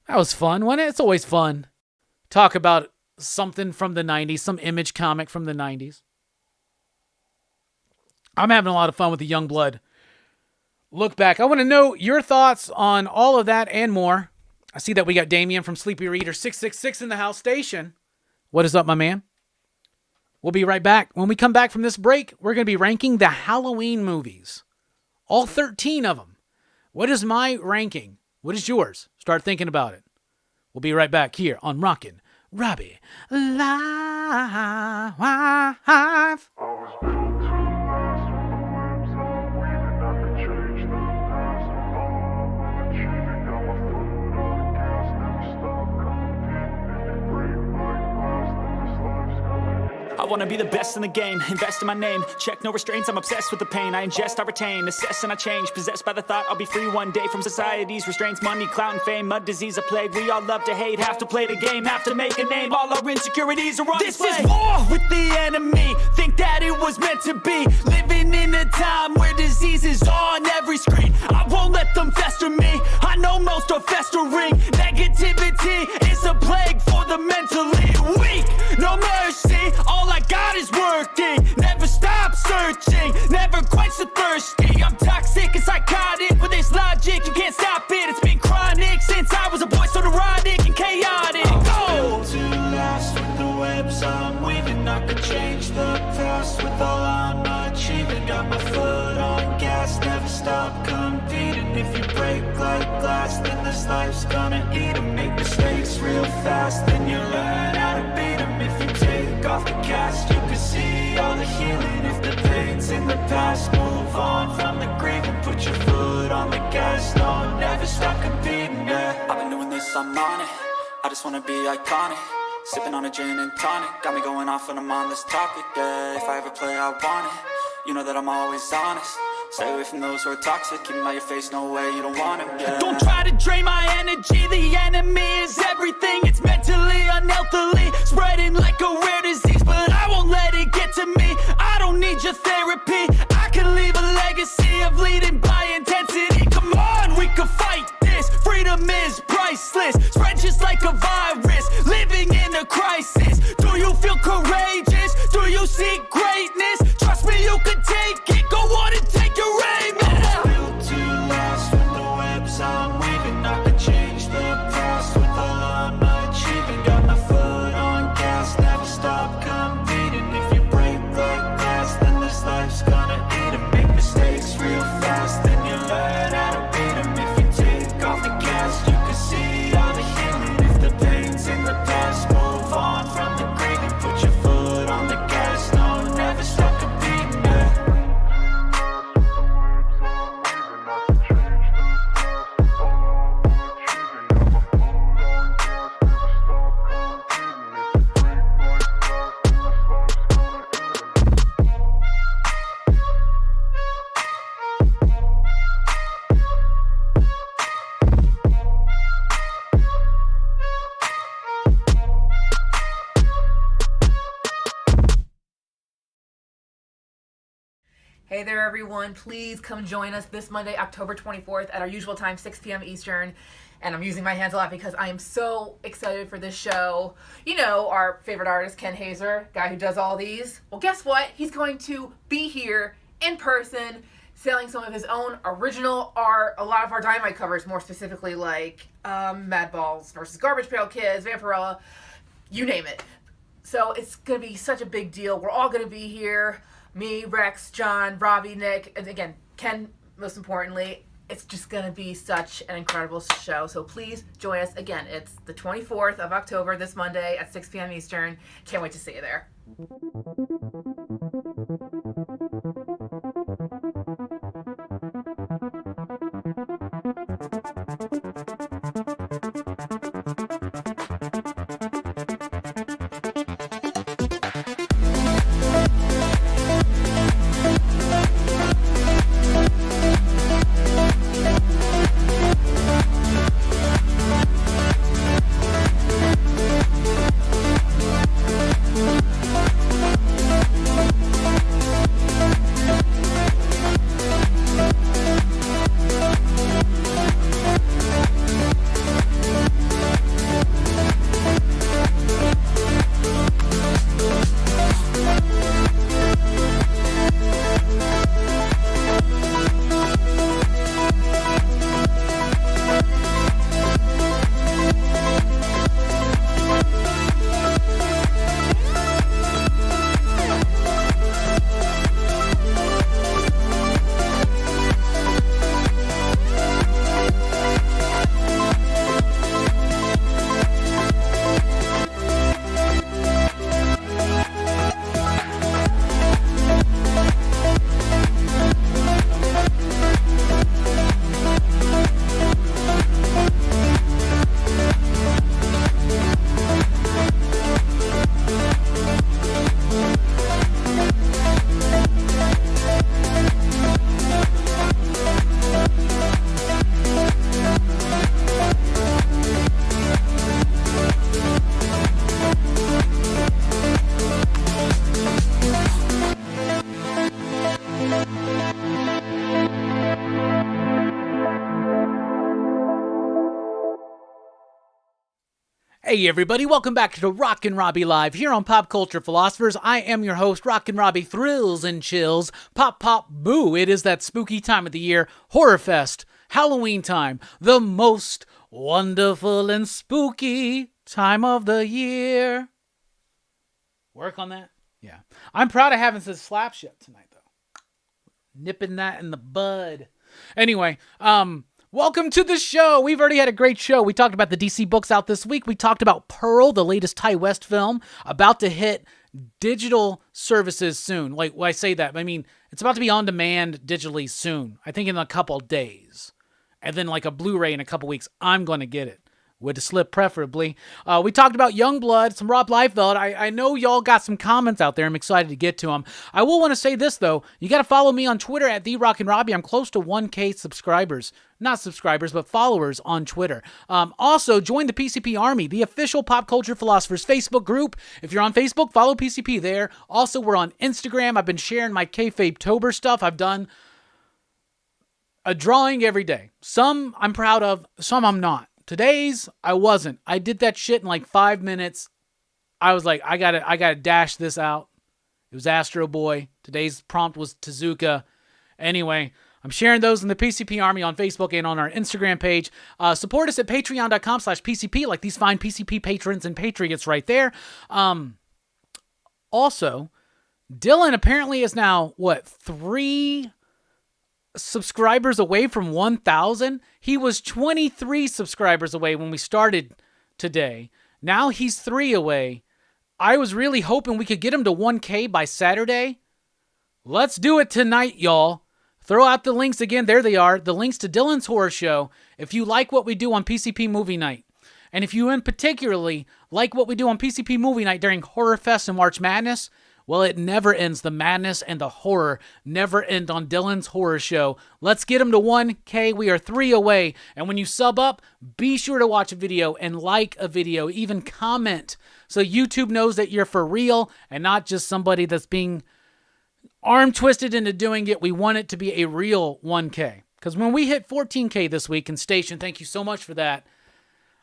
That was fun, wasn't it? It's always fun. Talk about something from the 90s, some Image comic from the 90s. I'm having a lot of fun with the Youngblood look back. I want to know your thoughts on all of that and more. I see that we got Damien from Sleepy Reader 666 in the house station. What is up, my man? We'll be right back. When we come back from this break, we're going to be ranking the Halloween movies. All 13 of them. What is my ranking? What is yours? Start thinking about it. We'll be right back here on Rockin Robbie Live. I wanna be the best in the game, invest in my name, check no restraints, I'm obsessed with the pain, I ingest, I retain, assess and I change, possessed by the thought I'll be free one day from society's restraints, money, clout and fame, mud, disease, a plague, we all love to hate, have to play the game, have to make a name, all our insecurities are on display. This is war with the enemy, think that it was meant to be, living in a time where disease is on every screen, I won't let them fester me, I know most are festering, negativity is a plague for the mentally weak, no mercy, all I got is working, never stop searching, never quench the thirsty, I'm toxic and psychotic, with this logic, you can't stop it, it's been chronic, since I was a boy, so neurotic and chaotic, go! To last with the webs I'm weaving, I could change the past with all I'm achieving, got my foot on gas, never stop competing, if you break like glass, then this life's gonna eat 'em, make mistakes real fast, then you learn how to beat 'em, if you take off the cast, you can see all the healing, if the pain's in the past, move on from the grave and put your foot on the gas, no, never stop competing, yeah. I've been doing this, I'm on it, I just wanna be iconic, sipping on a gin and tonic, got me going off when I'm on this topic, yeah. If I ever play, I want it, you know that I'm always honest, stay away from those who are toxic, keep them out your face, no way, you don't want them, yeah. Don't try to drain my energy, the enemy is everything, it's mentally, unhealthily, spreading like a rare disease, but I won't let it get to me, I don't need your therapy, I can leave a legacy of leading by intensity, come on, we can fight this, freedom is priceless, spread just like a virus, living in a crisis, do you feel courageous, do you seek greatness, trust me you can take it, go on and take your aim, yeah. Built to last with the webs I'm weaving, I could change the past with all I'm achieving, got my foot on gas, never stop competing, if you break like glass, then this life's gonna eat 'em, make mistakes real fast, then you learn how to beat 'em, if you take off the gas, you can see all the healing, if the pain's in the past, move on from the grave and put your foot on the gas, no, never stop competing, yeah. Hey there, everyone. Please come join us this Monday, October 24th at our usual time, 6 p.m. Eastern. And I'm using my hands a lot because I am so excited for this show. You know, our favorite artist, Ken Hazer, guy who does all these. Well, guess what? He's going to be here in person, selling some of his own original art, a lot of our Dynamite covers, more specifically like Madballs versus Garbage Pail Kids, Vampirella, you name it. So it's going to be such a big deal. We're all going to be here. Me, Rex, John, Robbie, Nick, and again, Ken, most importantly. It's just going to be such an incredible show. So please join us. Again, it's the 24th of October, this Monday at 6 p.m. Eastern. Can't wait to see you there. Hey everybody, welcome back to Rockin Robbie Live here on Pop Culture Philosophers. I am your host, Rockin Robbie Thrills and Chills. Pop, pop, boo. It is that spooky time of the year, Horror Fest, Halloween time, the most wonderful and spooky time of the year. Work on that? Yeah. I'm proud I haven't said slap shit tonight, though. Nipping that in the bud. Anyway, welcome to the show. We've already had a great show. We talked about the DC books out this week. We talked about Pearl, the latest Ty West film, about to hit digital services soon. Like, when I say that, I mean, it's about to be on demand digitally soon. I think in a couple days. And then like a Blu-ray in a couple weeks. I'm going to get it. With a slip, preferably. We talked about Youngblood, some Rob Liefeld. I know y'all got some comments out there. I'm excited to get to them. I will want to say this, though. You got to follow me on Twitter at @TheRockinRobbie. I'm close to 1K subscribers. Not subscribers, but followers on Twitter. Also, join the PCP Army, the official Pop Culture Philosophers Facebook group. If you're on Facebook, follow PCP there. Also, we're on Instagram. I've been sharing my Kayfabe-tober stuff. I've done a drawing every day. Some I'm proud of, some I'm not. Today's, I wasn't. I did that shit in like 5 minutes. I was like, I gotta dash this out. It was Astro Boy. Today's prompt was Tezuka. Anyway, I'm sharing those in the PCP Army on Facebook and on our Instagram page. Support us at patreon.com/PCP, like these fine PCP patrons and patriots right there. Also, Dylan apparently is now, 3 subscribers away from 1,000. He was 23 subscribers away when we started today. Now he's 3 away. I was really hoping we could get him to 1K by Saturday. Let's do it tonight, y'all. Throw out the links again. There they are. The links to Dylan's Horror Show. If you like what we do on PCP Movie Night, and if you in particularly like what we do on PCP Movie Night during Horror Fest and March Madness, well, it never ends. The madness and the horror never end on Dylan's Horror Show. Let's get him to 1K. We are 3 away. And when you sub up, be sure to watch a video and like a video. Even comment so YouTube knows that you're for real and not just somebody that's being arm twisted into doing it. We want it to be a real 1K. Because when we hit 14K this week in Station, thank you so much for that,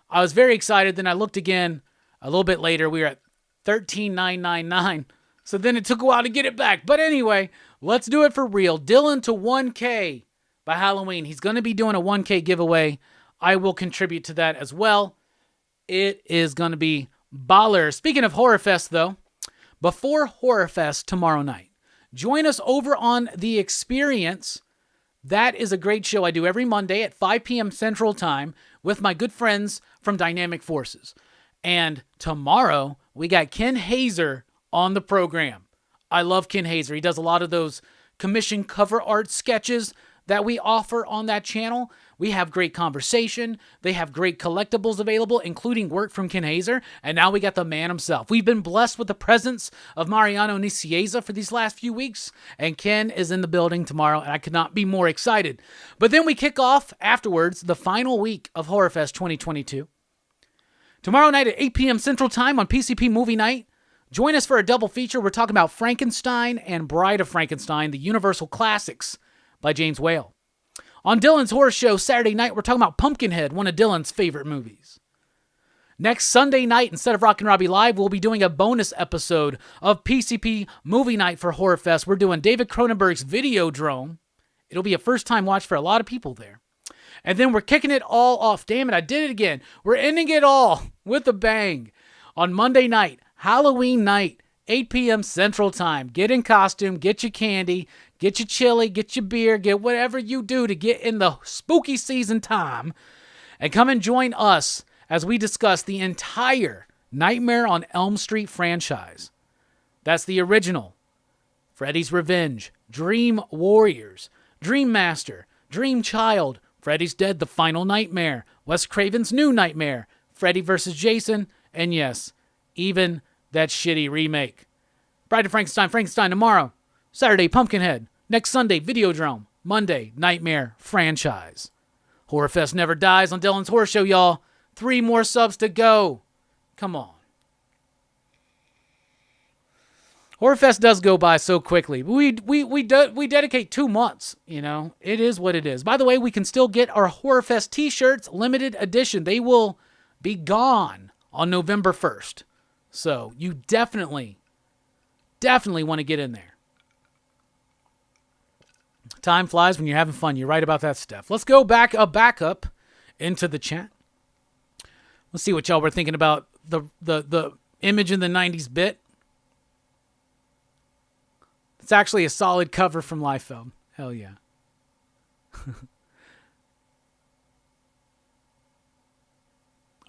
I was very excited. Then I looked again a little bit later. We were at 13,999. So then it took a while to get it back. But anyway, let's do it for real. Dylan to 1K by Halloween. He's going to be doing a 1K giveaway. I will contribute to that as well. It is going to be baller. Speaking of Horror Fest, though, before Horror Fest tomorrow night, join us over on The Experience. That is a great show I do every Monday at 5 p.m. Central Time with my good friends from Dynamic Forces. And tomorrow, we got Ken Hazer on the program. I love Ken Hazer. He does a lot of those commission cover art sketches that we offer on that channel. We have great conversation. They have great collectibles available, including work from Ken Hazer. And now we got the man himself. We've been blessed with the presence of Mariano Nicieza for these last few weeks. And Ken is in the building tomorrow, and I could not be more excited. But then we kick off afterwards the final week of Horror Fest 2022. Tomorrow night at 8 p.m. Central Time on PCP Movie Night. Join us for a double feature. We're talking about Frankenstein and Bride of Frankenstein, the Universal Classics by James Whale. On Dylan's Horror Show Saturday night, we're talking about Pumpkinhead, one of Dylan's favorite movies. Next Sunday night, instead of Rockin' Robbie Live, we'll be doing a bonus episode of PCP Movie Night for Horror Fest. We're doing David Cronenberg's Videodrome. It'll be a first-time watch for a lot of people there. And then we're kicking it all off. Damn it, I did it again. We're ending it all with a bang. On Monday night, Halloween night, 8 p.m. Central Time. Get in costume, get your candy, get your chili, get your beer, get whatever you do to get in the spooky season time. And come and join us as we discuss the entire Nightmare on Elm Street franchise. That's the original. Freddy's Revenge, Dream Warriors, Dream Master, Dream Child, Freddy's Dead, The Final Nightmare, Wes Craven's New Nightmare, Freddy vs. Jason, and yes, even that shitty remake. Bride of Frankenstein, Frankenstein tomorrow. Saturday, Pumpkinhead. Next Sunday, Videodrome. Monday, Nightmare franchise. Horror Fest never dies on Dylan's Horror Show, y'all. 3 more subs to go. Come on. Horror Fest does go by so quickly. We dedicate 2 months, you know. It is what it is. By the way, we can still get our Horror Fest t-shirts, limited edition. They will be gone on November 1st. So you definitely want to get in there. Time flies when you're having fun. You're right about that, Steph. Let's go back up into the chat. Let's see what y'all were thinking about the image in the 90s bit. It's actually a solid cover from Liefeld. Hell yeah.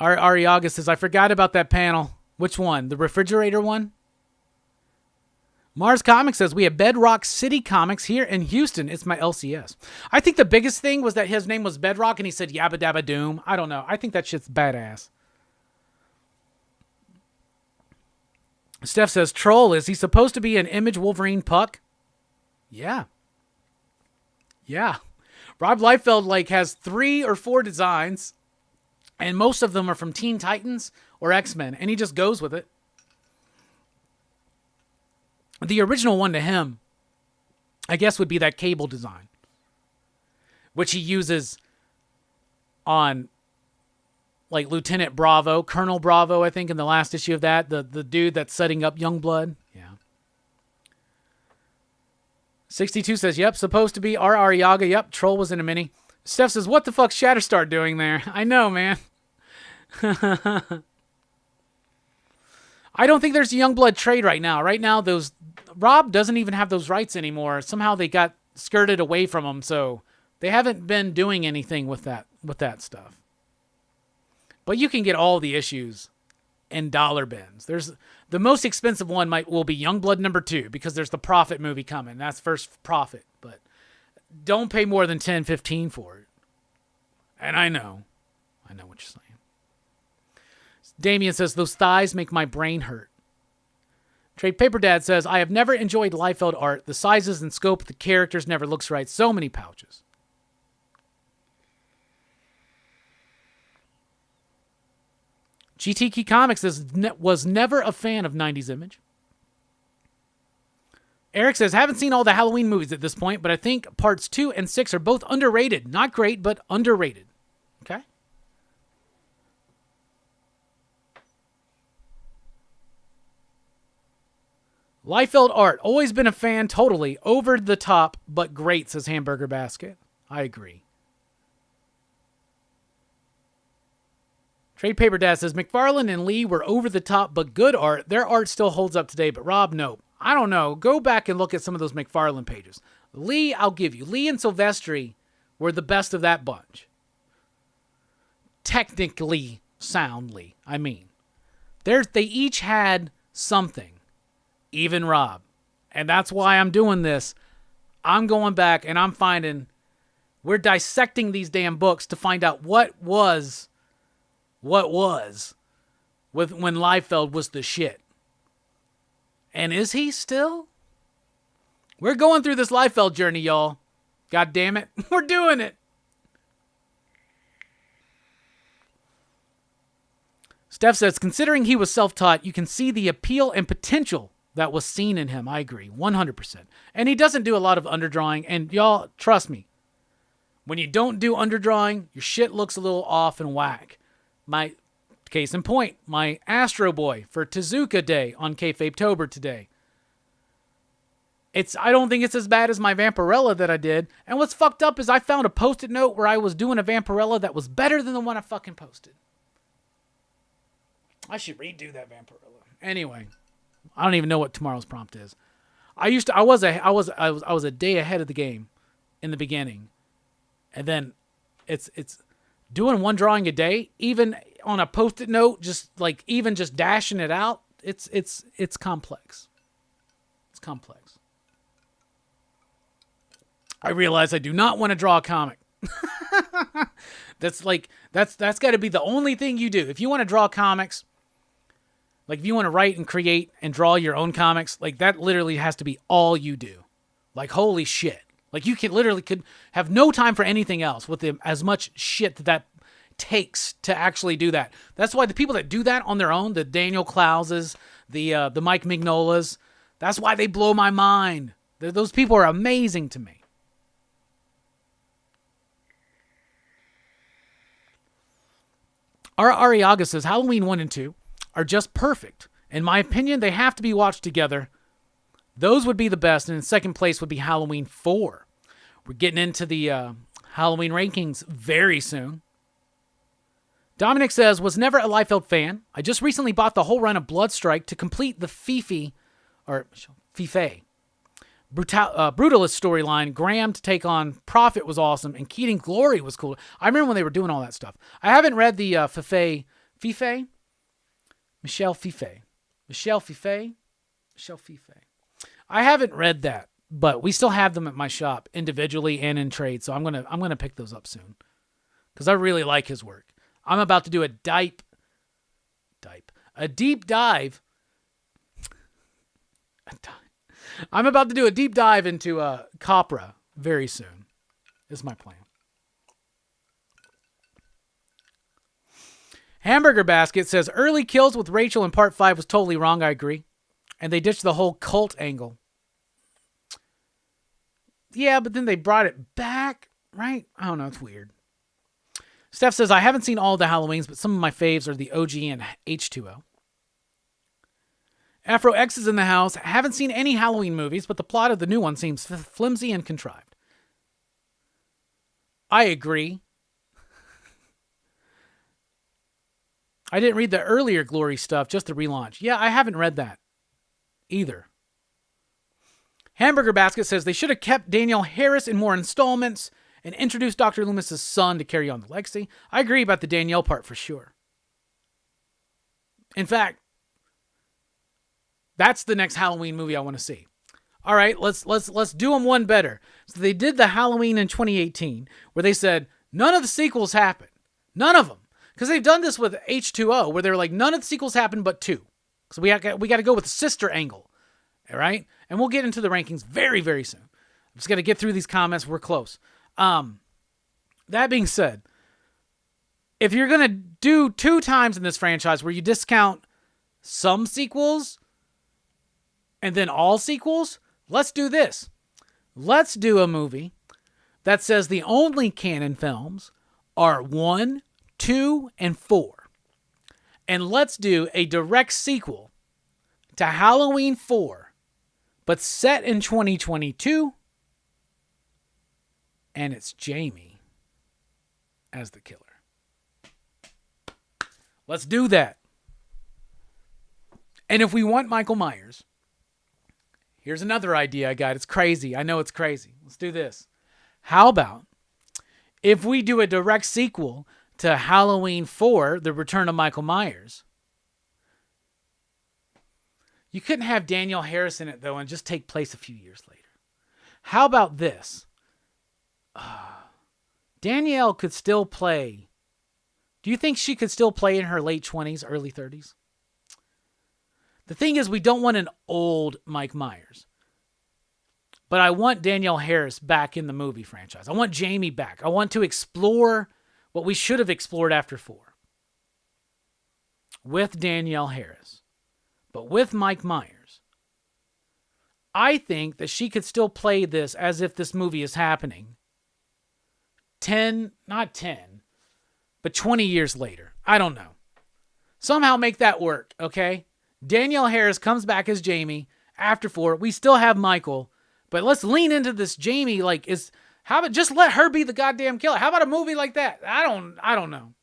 Ariaga says, I forgot about that panel. Which one? The refrigerator one? Mars Comics says, we have Bedrock City Comics here in Houston. It's my LCS. I think the biggest thing was that his name was Bedrock and he said Yabba Dabba Doom. I don't know. I think that shit's badass. Steph says, Troll, is he supposed to be an Image Wolverine puck? Yeah. Rob Liefeld has 3 or 4 designs, and most of them are from Teen Titans or X-Men, and he just goes with it. The original one to him, I guess, would be that Cable design, which he uses on Lieutenant Bravo, Colonel Bravo, I think, in the last issue of that, the dude that's setting up Youngblood. Yeah. 62 says, yep, supposed to be R. Ariaga. Yep, Troll was in a mini. Steph says, what the fuck's Shatterstar doing there? I know, man. I don't think there's a Youngblood trade right now. Right now, Rob doesn't even have those rights anymore. Somehow they got skirted away from them, so they haven't been doing anything with that stuff. But you can get all the issues in dollar bins. There's the most expensive one will be Youngblood number 2 because there's the Prophet movie coming. That's first Prophet, but don't pay more than $10, $15 for it. And I know what you're saying. Damien says, those thighs make my brain hurt. Trade Paper Dad says, I have never enjoyed Liefeld art. The sizes and scope of the characters never looks right. So many pouches. GTK Comics was never a fan of 90s Image. Eric says, haven't seen all the Halloween movies at this point, but I think parts 2 and 6 are both underrated. Not great, but underrated. Okay? Liefeld art, always been a fan, totally. Over the top, but great, says Hamburger Basket. I agree. Trade Paper Dad says, McFarlane and Lee were over the top, but good art. Their art still holds up today, but Rob, no. I don't know. Go back and look at some of those McFarlane pages. Lee, I'll give you. Lee and Silvestri were the best of that bunch. Technically, soundly, I mean. They each had something. Even Rob. And that's why I'm doing this. I'm going back and I'm finding, we're dissecting these damn books to find out what was with when Liefeld was the shit. And is he still? We're going through this Liefeld journey, y'all. God damn it. We're doing it. Steph says, considering he was self-taught, you can see the appeal and potential that was seen in him. I agree, 100%. And he doesn't do a lot of underdrawing. And y'all, trust me, when you don't do underdrawing, your shit looks a little off and whack. My case in point, my Astro Boy for Tezuka Day on Kayfabe-tober today. I don't think it's as bad as my Vampirella that I did. And what's fucked up is I found a Post-it note where I was doing a Vampirella that was better than the one I fucking posted. I should redo that Vampirella. Anyway, I don't even know what tomorrow's prompt is. I was a day ahead of the game in the beginning. And then it's doing one drawing a day, even on a Post-it note, even just dashing it out, it's complex. It's complex. I realize I do not want to draw a comic. That's got to be the only thing you do. If you want to draw comics, if you want to write and create and draw your own comics, that literally has to be all you do. Holy shit. You could have no time for anything else with as much shit that takes to actually do that. That's why the people that do that on their own, the Daniel Klauses, the Mike Mignolas, that's why they blow my mind. Those people are amazing to me. Ariaga says, Halloween 1 and 2 are just perfect. In my opinion, they have to be watched together. Those would be the best, and in second place would be Halloween 4. We're getting into the Halloween rankings very soon. Dominic says, was never a Liefeld fan. I just recently bought the whole run of Bloodstrike to complete the Fife Brutalist storyline. Graham to take on Prophet was awesome, and Keating Glory was cool. I remember when they were doing all that stuff. I haven't read the Michelle Fife. I haven't read that, but we still have them at my shop individually and in trade, so I'm gonna pick those up soon because I really like his work. I'm about to do a deep dive. I'm about to do a deep dive into Copra very soon. Is my plan. Hamburger Basket says, early kills with Rachel in part 5 was totally wrong. I agree. And they ditched the whole cult angle. Yeah, but then they brought it back, right? I don't know. It's weird. Steph says, I haven't seen all the Halloweens, but some of my faves are the OG and H2O. Afro X is in the house. Haven't seen any Halloween movies, but the plot of the new one seems flimsy and contrived. I agree. I didn't read the earlier Glory stuff, just the relaunch. Yeah, I haven't read that either. Hamburger Basket says they should have kept Danielle Harris in more installments and introduced Dr. Loomis's son to carry on the legacy. I agree about the Danielle part for sure. In fact, that's the next Halloween movie I want to see. All right, let's do them one better. So they did the Halloween in 2018 where they said none of the sequels happened. None of them. Because they've done this with H2O where they're like none of the sequels happened but 2. So we got to go with the sister angle. All right? And we'll get into the rankings very, very soon. I'm just going to get through these comments. We're close. That being said, if you're going to do 2 times in this franchise where you discount some sequels and then all sequels, let's do this. Let's do a movie that says the only canon films are 1, 2, and 4. And let's do a direct sequel to Halloween 4, but set in 2022. And it's Jamie as the killer. Let's do that. And if we want Michael Myers, here's another idea I got. It's crazy. I know it's crazy. Let's do this. How about if we do a direct sequel to Halloween 4, The Return of Michael Myers? You couldn't have Danielle Harris in it, though, and just take place a few years later. How about this? Danielle could still play. Do you think she could still play in her late 20s, early 30s? The thing is, we don't want an old Mike Myers. But I want Danielle Harris back in the movie franchise. I want Jamie back. I want to explore what we should have explored after 4. With Danielle Harris. But with Mike Myers. I think that she could still play this as if this movie is happening. but 20 years later. I don't know. Somehow make that work, okay? Danielle Harris comes back as Jamie after 4. We still have Michael, but let's lean into this Jamie. How about just let her be the goddamn killer? How about a movie like that? I don't know.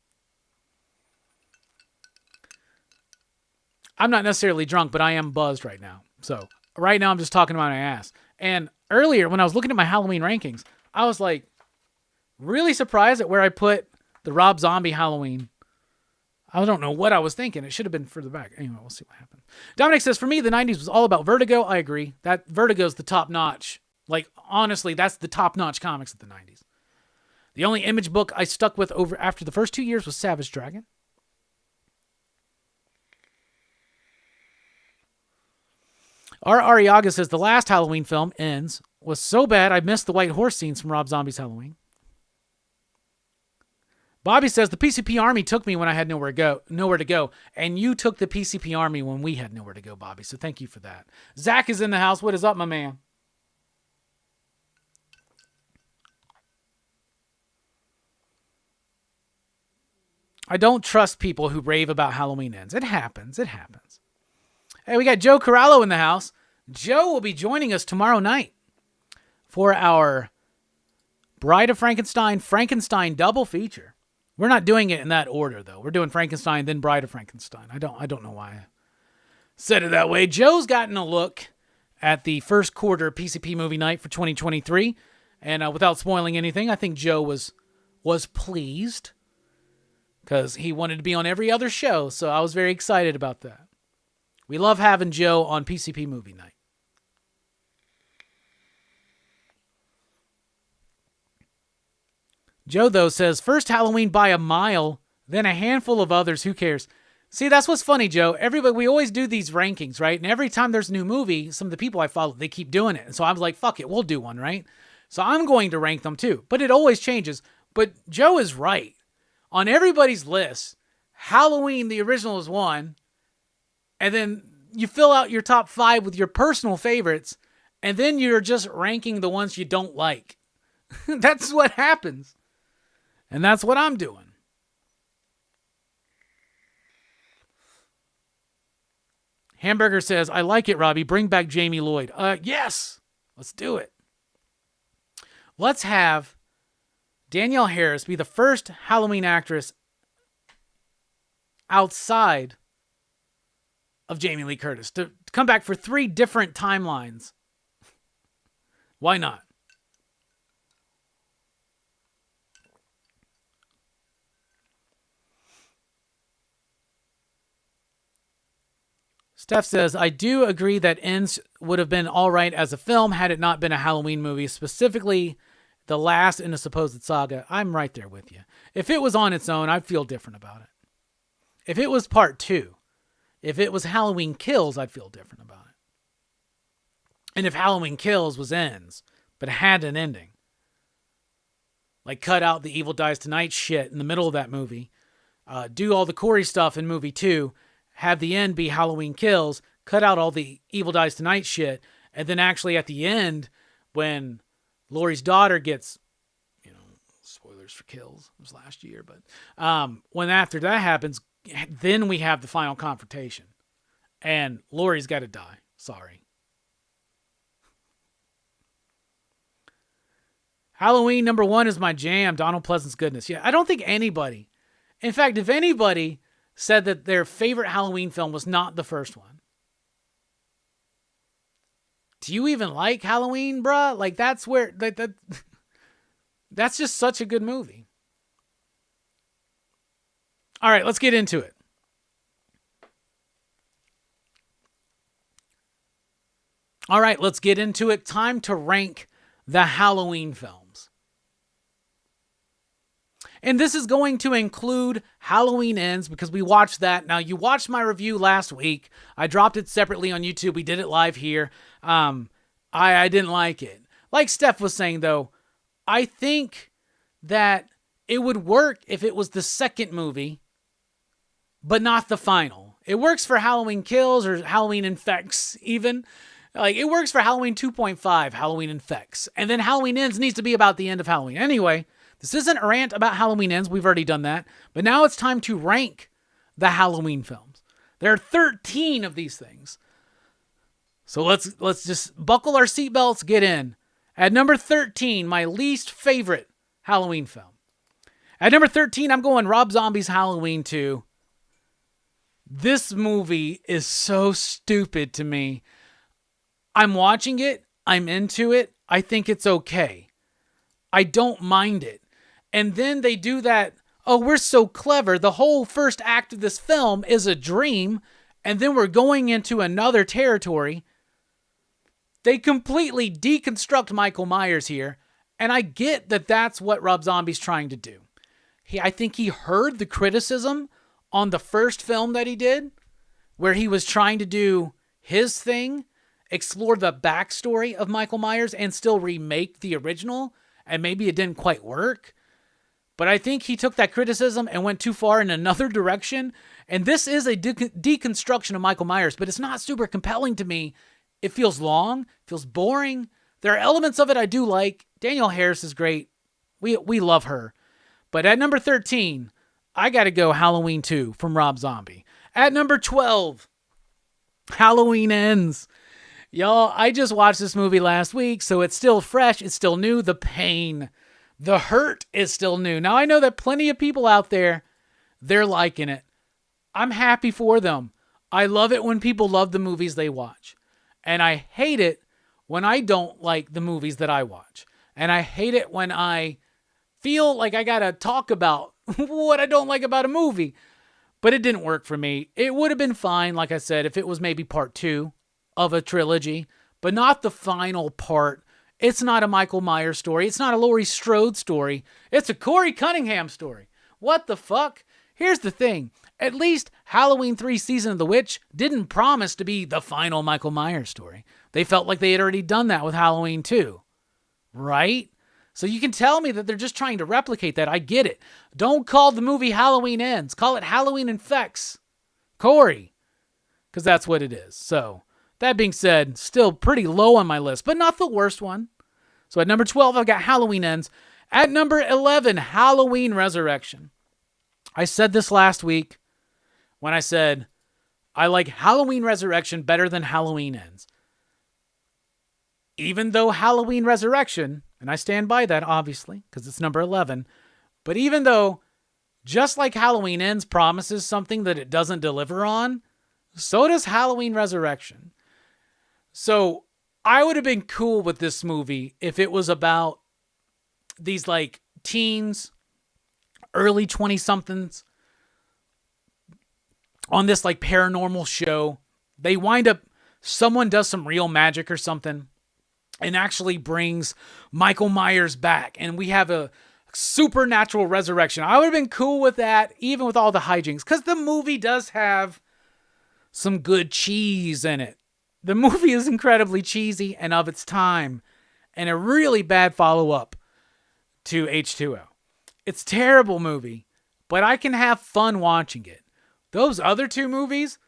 I'm not necessarily drunk, but I am buzzed right now. So right now I'm just talking about my ass. And earlier when I was looking at my Halloween rankings, I was like really surprised at where I put the Rob Zombie Halloween. I don't know what I was thinking. It should have been further back. Anyway, we'll see what happens. Dominic says, for me, the 90s was all about Vertigo. I agree. That Vertigo's the top notch. Honestly, that's the top notch comics of the 90s. The only Image book I stuck with over after the first 2 years was Savage Dragon. R. Ariaga says, the last Halloween film, Ends, was so bad I missed the white horse scenes from Rob Zombie's Halloween. Bobby says, the PCP Army took me when I had nowhere to go, and you took the PCP Army when we had nowhere to go, Bobby, so thank you for that. Zach is in the house. What is up, my man? I don't trust people who rave about Halloween Ends. It happens. It happens. Hey, we got Joe Corallo in the house. Joe will be joining us tomorrow night for our Bride of Frankenstein double feature. We're not doing it in that order, though. We're doing Frankenstein, then Bride of Frankenstein. I don't know why I said it that way. Joe's gotten a look at the first quarter PCP movie night for 2023. And without spoiling anything, I think Joe was pleased because he wanted to be on every other show. So I was very excited about that. We love having Joe on PCP movie night. Joe, though, says, first Halloween by a mile, then a handful of others. Who cares? See, that's what's funny, Joe. Everybody, we always do these rankings, right? And every time there's a new movie, some of the people I follow, they keep doing it. And so I was like, fuck it, we'll do one, right? So I'm going to rank them too. But it always changes. But Joe is right. On everybody's list, Halloween, the original, is one. And then you fill out your top 5 with your personal favorites. And then you're just ranking the ones you don't like. That's what happens. And that's what I'm doing. Hamburger says, I like it, Robbie. Bring back Jamie Lloyd. Yes. Let's do it. Let's have Danielle Harris be the first Halloween actress outside of Jamie Lee Curtis to come back for 3 different timelines. Why not? Steph says, I do agree that Ends would have been all right as a film had it not been a Halloween movie, specifically the last in a supposed saga. I'm right there with you. If it was on its own, I'd feel different about it. If it was part 2, if it was Halloween Kills, I'd feel different about it. And if Halloween Kills was Ends, but had an ending, like cut out the Evil Dies Tonight shit in the middle of that movie, do all the Corey stuff in movie 2, have the end be Halloween Kills, cut out all the Evil Dies Tonight shit, and then actually at the end, when Laurie's daughter gets, spoilers for Kills, it was last year, but when after that happens, then we have the final confrontation. And Laurie's got to die. Sorry. Halloween #1 is my jam, Donald Pleasant's goodness. Yeah, I don't think anybody, in fact, if anybody said that their favorite Halloween film was not the first one. Do you even like Halloween, bruh? Like, that's where... that's just such a good movie. All right, let's get into it. All right, let's get into it. Time to rank the Halloween films. And this is going to include Halloween Ends because we watched that. Now, you watched my review last week. I dropped it separately on YouTube. We did it live here. I didn't like it. Like Steph was saying, though, I think that it would work if it was the second movie, but not the final. It works for Halloween Kills or Halloween Infects, even. Like, it works for Halloween 2.5, Halloween Infects. And then Halloween Ends needs to be about the end of Halloween. Anyway, this isn't a rant about Halloween Ends. We've already done that. But now it's time to rank the Halloween films. There are 13 of these things. So let's just buckle our seatbelts, get in. At number 13, my least favorite Halloween film. At number 13, I'm going Rob Zombie's Halloween 2. This movie is so stupid to me. I'm watching it. I'm into it. I think it's okay. I don't mind it. And then they do that, oh, we're so clever. The whole first act of this film is a dream. And then we're going into another territory. They completely deconstruct Michael Myers here. And I get that that's what Rob Zombie's trying to do. I think he heard the criticism on the first film that he did, where he was trying to do his thing, explore the backstory of Michael Myers and still remake the original. And maybe it didn't quite work. But I think he took that criticism and went too far in another direction. And this is a deconstruction of Michael Myers, but it's not super compelling to me. It feels long, feels boring. There are elements of it I do like. Danielle Harris is great. We love her. But at number 13, I got to go Halloween 2 from Rob Zombie. At number 12, Halloween Ends. Y'all, I just watched this movie last week, so it's still fresh. It's still new. The pain, the hurt is still new. Now, I know that plenty of people out there, they're liking it. I'm happy for them. I love it when people love the movies they watch. And I hate it when I don't like the movies that I watch. And I hate it when I feel like I got to talk about what I don't like about a movie. But it didn't work for me. It would have been fine, like I said, if it was maybe part 2 of a trilogy, but not the final part. It's not a Michael Myers story. It's not a Laurie Strode story. It's a Corey Cunningham story. What the fuck? Here's the thing. At least Halloween 3 Season of the Witch didn't promise to be the final Michael Myers story. They felt like they had already done that with Halloween 2. Right? So you can tell me that they're just trying to replicate that. I get it. Don't call the movie Halloween Ends. Call it Halloween Infects. Corey. Because that's what it is. So, that being said, still pretty low on my list, but not the worst one. So at number 12, I've got Halloween Ends. At number 11, Halloween Resurrection. I said this last week when I said I like Halloween Resurrection better than Halloween Ends. Even though Halloween Resurrection, and I stand by that obviously because it's number 11, but even though just like Halloween Ends promises something that it doesn't deliver on, so does Halloween Resurrection. So I would have been cool with this movie if it was about these like teens, early 20-somethings on this like paranormal show. They wind up, someone does some real magic or something and actually brings Michael Myers back. And we have a supernatural resurrection. I would have been cool with that, even with all the hijinks, because the movie does have some good cheese in it. The movie is incredibly cheesy and of its time, and a really bad follow-up to H2O. It's a terrible movie, but I can have fun watching it. Those other two movies,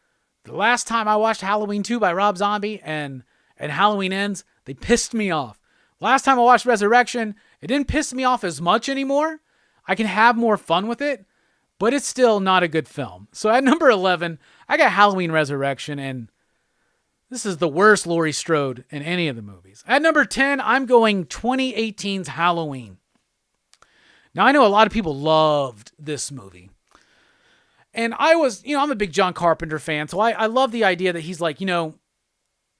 the last time I watched Halloween 2 by Rob Zombie and Halloween Ends, they pissed me off. Last time I watched Resurrection, it didn't piss me off as much anymore. I can have more fun with it, but it's still not a good film. So at number 11, I got Halloween Resurrection, and this is the worst Laurie Strode in any of the movies. At number 10, I'm going 2018's Halloween. Now, I know a lot of people loved this movie. And I was, I'm a big John Carpenter fan, so I love the idea that he's like,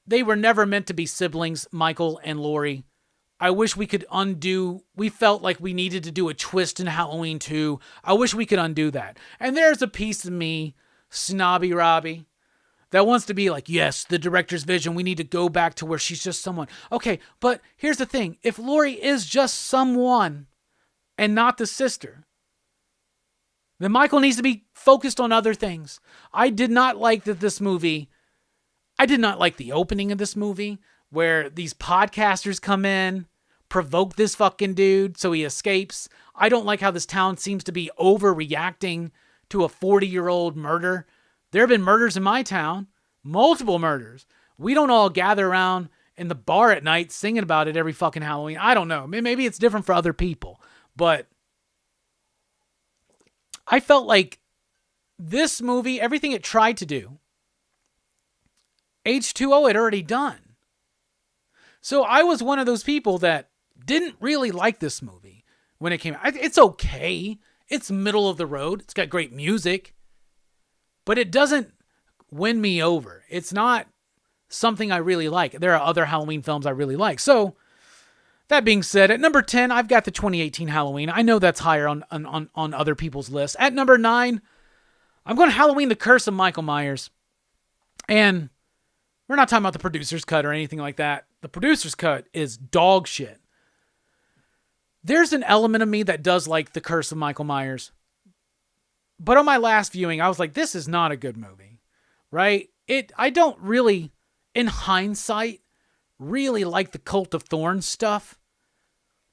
they were never meant to be siblings, Michael and Laurie. I wish we could undo, we felt like we needed to do a twist in Halloween 2. I wish we could undo that. And there's a piece of me, snobby Robbie, that wants to be like, yes, the director's vision, we need to go back to where she's just someone. Okay, but here's the thing. If Laurie is just someone and not the sister, then Michael needs to be focused on other things. I did not like the opening of this movie where these podcasters come in, provoke this fucking dude so he escapes. I don't like how this town seems to be overreacting to a 40-year-old murder. There have been murders in my town, multiple murders. We don't all gather around in the bar at night singing about it every fucking Halloween. I don't know. Maybe it's different for other people, but I felt like this movie, everything it tried to do, H2O had already done. So I was one of those people that didn't really like this movie when it came out. It's okay. It's middle of the road. It's got great music. But it doesn't win me over. It's not something I really like. There are other Halloween films I really like. So, that being said, at number 10, I've got the 2018 Halloween. I know that's higher on other people's lists. At number 9, I'm going to Halloween: The Curse of Michael Myers. And we're not talking about the producer's cut or anything like that. The producer's cut is dog shit. There's an element of me that does like The Curse of Michael Myers. But on my last viewing, I was like, this is not a good movie, right? I don't really, in hindsight, really like the Cult of Thorns stuff.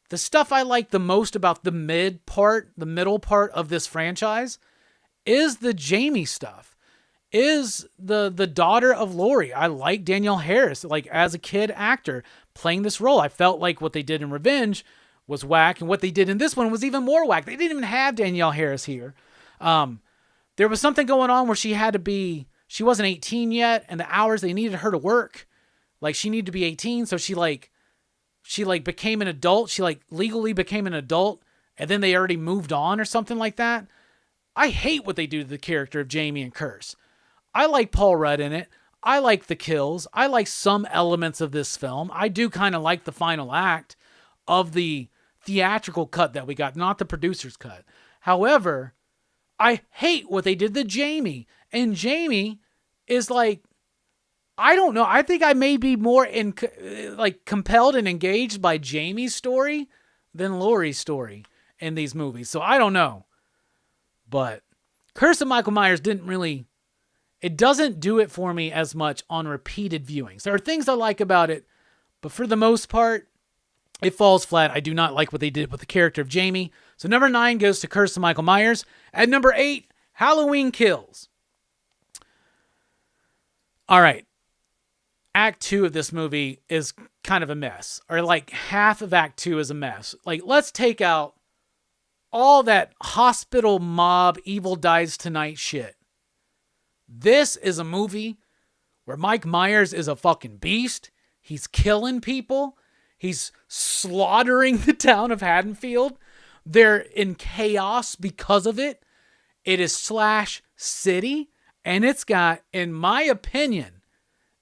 The stuff I like the most about the middle part of this franchise is the Jamie stuff, is the daughter of Laurie. I like Danielle Harris, like as a kid actor playing this role. I felt like what they did in Revenge was whack, and what they did in this one was even more whack. They didn't even have Danielle Harris here. There was something going on where she wasn't 18 yet, and the hours they needed her to work, like she needed to be 18, so she became an adult. She legally became an adult, and then they already moved on or something like that. I hate what they do to the character of Jamie and Curse. I like Paul Rudd in it. I like the kills. I like some elements of this film. I do kind of like the final act of the theatrical cut that we got, not the producer's cut. However, I hate what they did to Jamie. And Jamie is like, I don't know. I think I may be more compelled and engaged by Jamie's story than Laurie's story in these movies. So I don't know. But Curse of Michael Myers it doesn't do it for me as much on repeated viewings. There are things I like about it, but for the most part, it falls flat. I do not like what they did with the character of Jamie. So number 9 goes to Curse of Michael Myers. At number 8, Halloween Kills. All right. Act 2 of this movie is kind of a mess. Or like half of Act 2 is a mess. Like, let's take out all that hospital mob evil dies tonight shit. This is a movie where Mike Myers is a fucking beast. He's killing people. He's slaughtering the town of Haddonfield. They're in chaos because of it. It is Slash City, and it's got, in my opinion,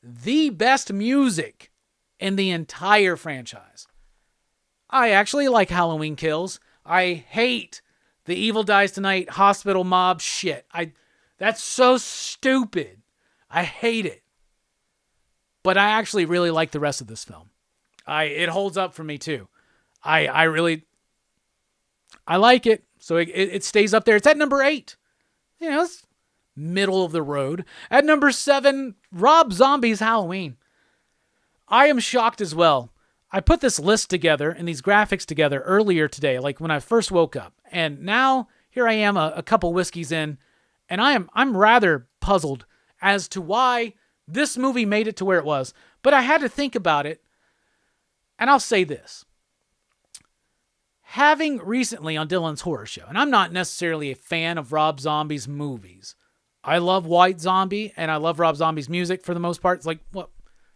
the best music in the entire franchise. I actually like Halloween Kills. I hate the Evil Dies Tonight hospital mob shit. That's so stupid. I hate it. But I actually really like the rest of this film. It holds up for me too. I like it. So it stays up there. It's at number 8. You know, it's middle of the road. At number 7, Rob Zombie's Halloween. I am shocked as well. I put this list together and these graphics together earlier today, like when I first woke up. And now here I am a couple whiskeys in, and I'm rather puzzled as to why this movie made it to where it was. But I had to think about it. And I'll say this. Having recently on Dylan's Horror Show, and I'm not necessarily a fan of Rob Zombie's movies. I love White Zombie, and I love Rob Zombie's music for the most part. It's like,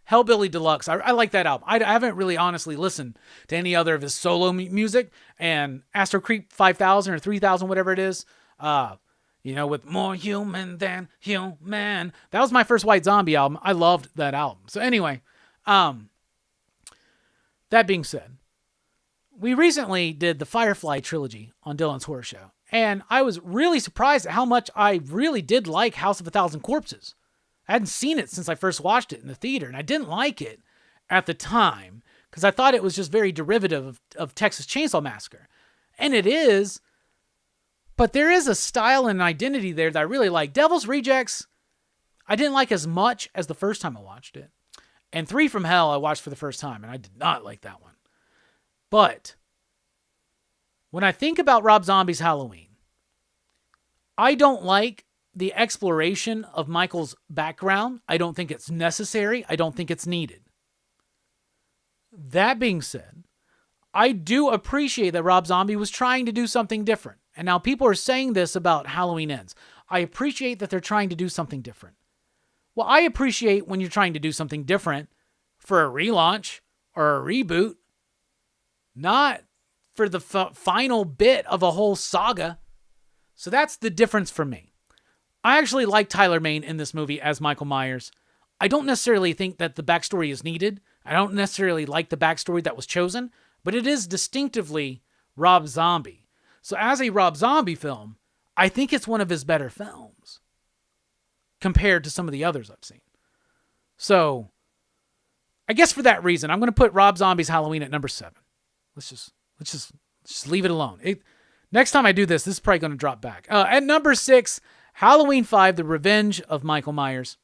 Hellbilly Deluxe. I like that album. I haven't really honestly listened to any other of his solo music. And Astro Creep 5000 or 3000, whatever it is, with More Human Than Human. That was my first White Zombie album. I loved that album. So anyway, that being said, we recently did the Firefly trilogy on Dylan's Horror Show, and I was really surprised at how much I really did like House of a Thousand Corpses. I hadn't seen it since I first watched it in the theater, and I didn't like it at the time because I thought it was just very derivative of Texas Chainsaw Massacre. And it is, but there is a style and an identity there that I really like. Devil's Rejects, I didn't like as much as the first time I watched it. And 3 from Hell I watched for the first time, and I did not like that one. But when I think about Rob Zombie's Halloween, I don't like the exploration of Michael's background. I don't think it's necessary. I don't think it's needed. That being said, I do appreciate that Rob Zombie was trying to do something different. And now people are saying this about Halloween Ends. I appreciate that they're trying to do something different. Well, I appreciate when you're trying to do something different for a relaunch or a reboot, not for the final bit of a whole saga. So that's the difference for me. I actually like Tyler Mane in this movie as Michael Myers. I don't necessarily think that the backstory is needed. I don't necessarily like the backstory that was chosen, but it is distinctively Rob Zombie. So as a Rob Zombie film, I think it's one of his better films compared to some of the others I've seen. So I guess for that reason, I'm going to put Rob Zombie's Halloween at number 7. Let's just leave it alone. Next time I do this is probably going to drop back. At number 6, Halloween 5, The Revenge of Michael Myers.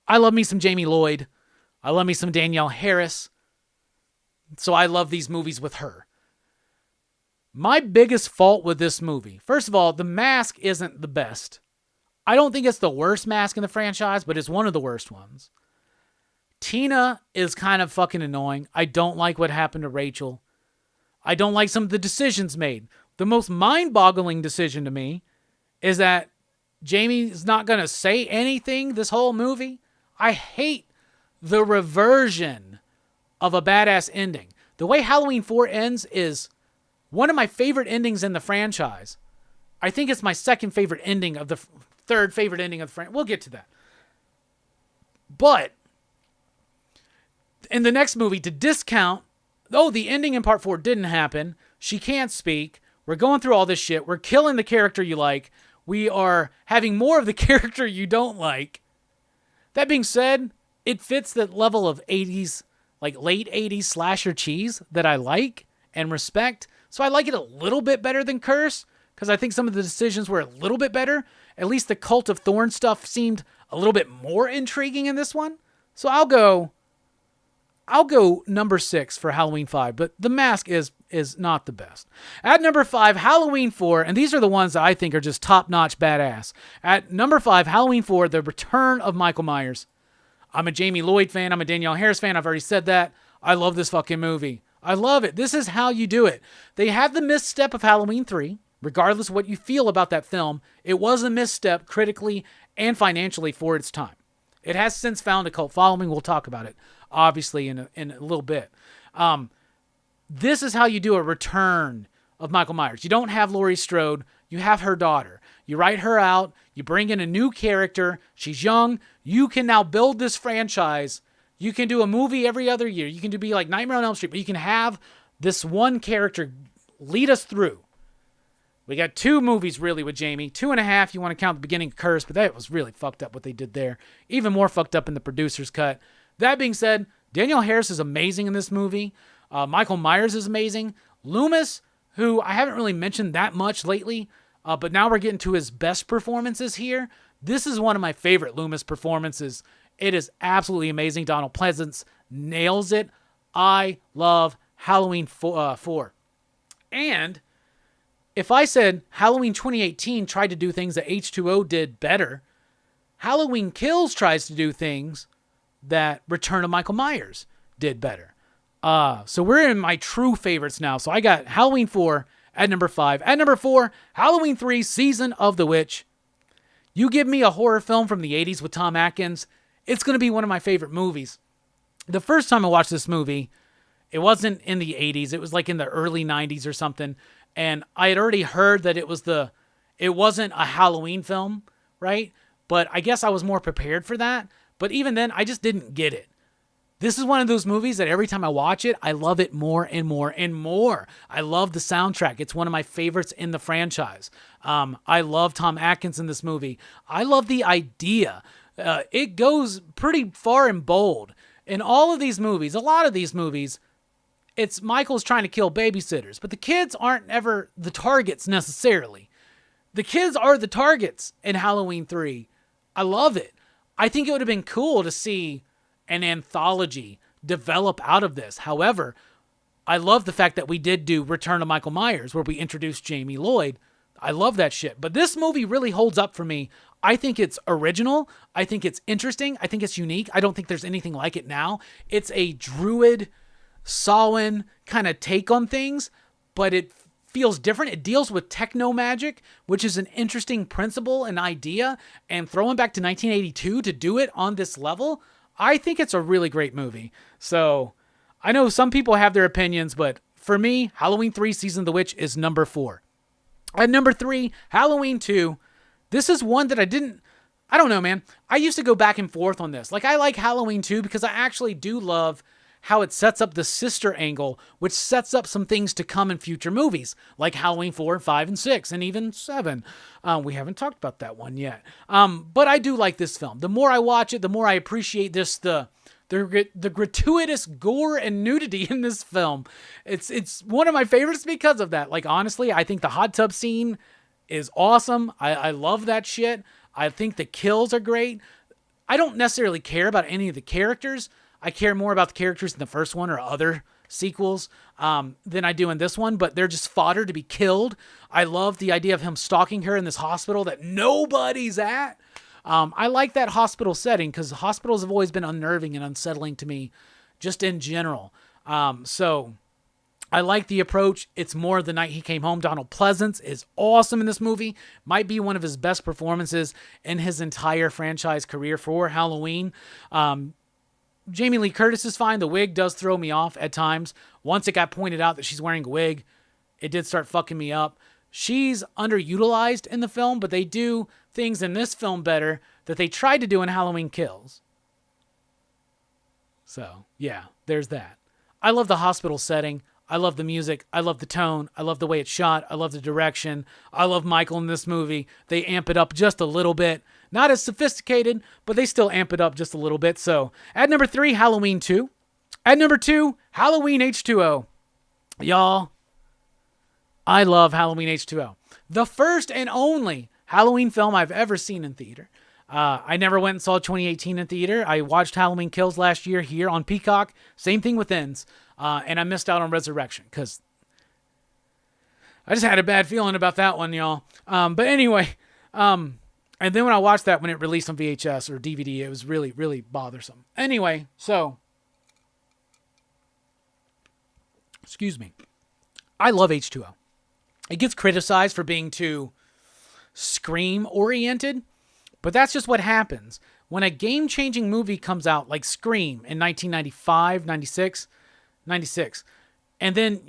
I love me some Jamie Lloyd. I love me some Danielle Harris. So I love these movies with her. My biggest fault with this movie, first of all, the mask isn't the best. I don't think it's the worst mask in the franchise, but it's one of the worst ones. Tina is kind of fucking annoying. I don't like what happened to Rachel. I don't like some of the decisions made. The most mind-boggling decision to me is that Jamie's not going to say anything this whole movie. I hate the reversion of a badass ending. The way Halloween 4 ends is one of my favorite endings in the franchise. I think it's my second favorite ending of the third favorite ending of the franchise. We'll get to that. But in the next movie, to discount, the ending in part 4 didn't happen. She can't speak. We're going through all this shit. We're killing the character you like. We are having more of the character you don't like. That being said, it fits that level of 80s, like late 80s slasher cheese that I like and respect. So I like it a little bit better than Curse, because I think some of the decisions were a little bit better. At least the Cult of Thorn stuff seemed a little bit more intriguing in this one. So I'll go number 6 for Halloween 5, but The Mask is not the best. At number 5, Halloween 4, and these are the ones that I think are just top-notch badass. At number 5, Halloween 4, The Return of Michael Myers. I'm a Jamie Lloyd fan. I'm a Danielle Harris fan. I've already said that. I love this fucking movie. I love it. This is how you do it. They had the misstep of Halloween 3. Regardless of what you feel about that film, it was a misstep critically and financially for its time. It has since found a cult following. We'll talk about it, obviously, in a little bit. This is how you do a return of Michael Myers. You don't have Laurie Strode. You have her daughter. You write her out. You bring in a new character. She's young. You can now build this franchise. You can do a movie every other year. You can be like Nightmare on Elm Street, but you can have this one character lead us through. We got 2 movies really with Jamie. 2.5, you want to count the beginning of Curse, but that was really fucked up what they did there. Even more fucked up in the producer's cut. That being said, Danielle Harris is amazing in this movie. Michael Myers is amazing. Loomis, who I haven't really mentioned that much lately, but now we're getting to his best performances here. This is one of my favorite Loomis performances. It is absolutely amazing. Donald Pleasance nails it. I love Halloween 4. And if I said Halloween 2018 tried to do things that H2O did better, Halloween Kills tries to do things that Return of Michael Myers did better. So we're in my true favorites now. So I got Halloween 4 at number 5. At number 4, Halloween 3, Season of the Witch. You give me a horror film from the 80s with Tom Atkins, it's going to be one of my favorite movies. The first time I watched this movie, it wasn't in the 80s. It was like in the early 90s or something. And I had already heard that it wasn't a Halloween film, right? But I guess I was more prepared for that. But even then, I just didn't get it. This is one of those movies that every time I watch it, I love it more and more and more. I love the soundtrack. It's one of my favorites in the franchise. I love Tom Atkins in this movie. I love the idea. It goes pretty far and bold. In all of these movies, a lot of these movies, it's Michael's trying to kill babysitters, but the kids aren't ever the targets necessarily. The kids are the targets in Halloween 3. I love it. I think it would have been cool to see an anthology develop out of this. However, I love the fact that we did do Return of Michael Myers, where we introduced Jamie Lloyd. I love that shit. But this movie really holds up for me. I think it's original. I think it's interesting. I think it's unique. I don't think there's anything like it now. It's a Druid, Samhain kind of take on things, but it feels different. It deals with techno magic, which is an interesting principle and idea, and throwing back to 1982 to do it on this level, I think it's a really great movie. So I know some people have their opinions, but for me, Halloween 3 Season of the Witch is number 4. At number 3, Halloween 2. This is one that I don't know, man. I used to go back and forth on this. Like, I like Halloween 2 because I actually do love how it sets up the sister angle, which sets up some things to come in future movies, like Halloween 4, 5, and 6, and even 7. We haven't talked about that one yet. But I do like this film. The more I watch it, the more I appreciate the gratuitous gore and nudity in this film. It's one of my favorites because of that. Like, honestly, I think the hot tub scene is awesome. I love that shit. I think the kills are great. I don't necessarily care about any of the characters. I care more about the characters in the first one or other sequels than I do in this one, but they're just fodder to be killed. I love the idea of him stalking her in this hospital that nobody's at. I like that hospital setting because hospitals have always been unnerving and unsettling to me just in general. So I like the approach. It's more The Night He Came Home. Donald Pleasance is awesome in this movie. Might be one of his best performances in his entire franchise career for Halloween. Jamie Lee Curtis is fine. The wig does throw me off at times. Once it got pointed out that she's wearing a wig, it did start fucking me up. She's underutilized in the film, but they do things in this film better that they tried to do in Halloween Kills. So, yeah, there's that. I love the hospital setting. I love the music. I love the tone. I love the way it's shot. I love the direction. I love Michael in this movie. They amp it up just a little bit. Not as sophisticated, but they still amp it up just a little bit. So, at number 3, Halloween 2. At number 2, Halloween H2O. Y'all, I love Halloween H2O. The first and only Halloween film I've ever seen in theater. I never went and saw 2018 in theater. I watched Halloween Kills last year here on Peacock. Same thing with Ends. And I missed out on Resurrection because I just had a bad feeling about that one, y'all. But anyway, and then when I watched that when it released on VHS or DVD, it was really, really bothersome. Anyway, so, excuse me. I love H2O. It gets criticized for being too Scream-oriented, but that's just what happens. When a game-changing movie comes out, like Scream in 1995, 96, and then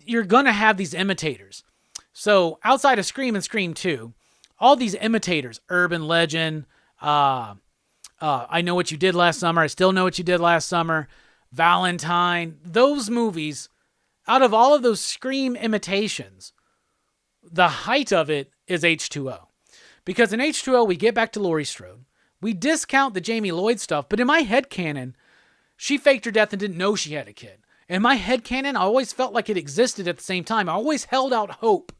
you're going to have these imitators. So outside of Scream and Scream 2, all these imitators, Urban Legend, I Know What You Did Last Summer, I Still Know What You Did Last Summer, Valentine, those movies, out of all of those Scream imitations, the height of it is H2O. Because in H2O, we get back to Laurie Strode. We discount the Jamie Lloyd stuff, but in my headcanon, she faked her death and didn't know she had a kid. In my headcanon, I always felt like it existed at the same time. I always held out hope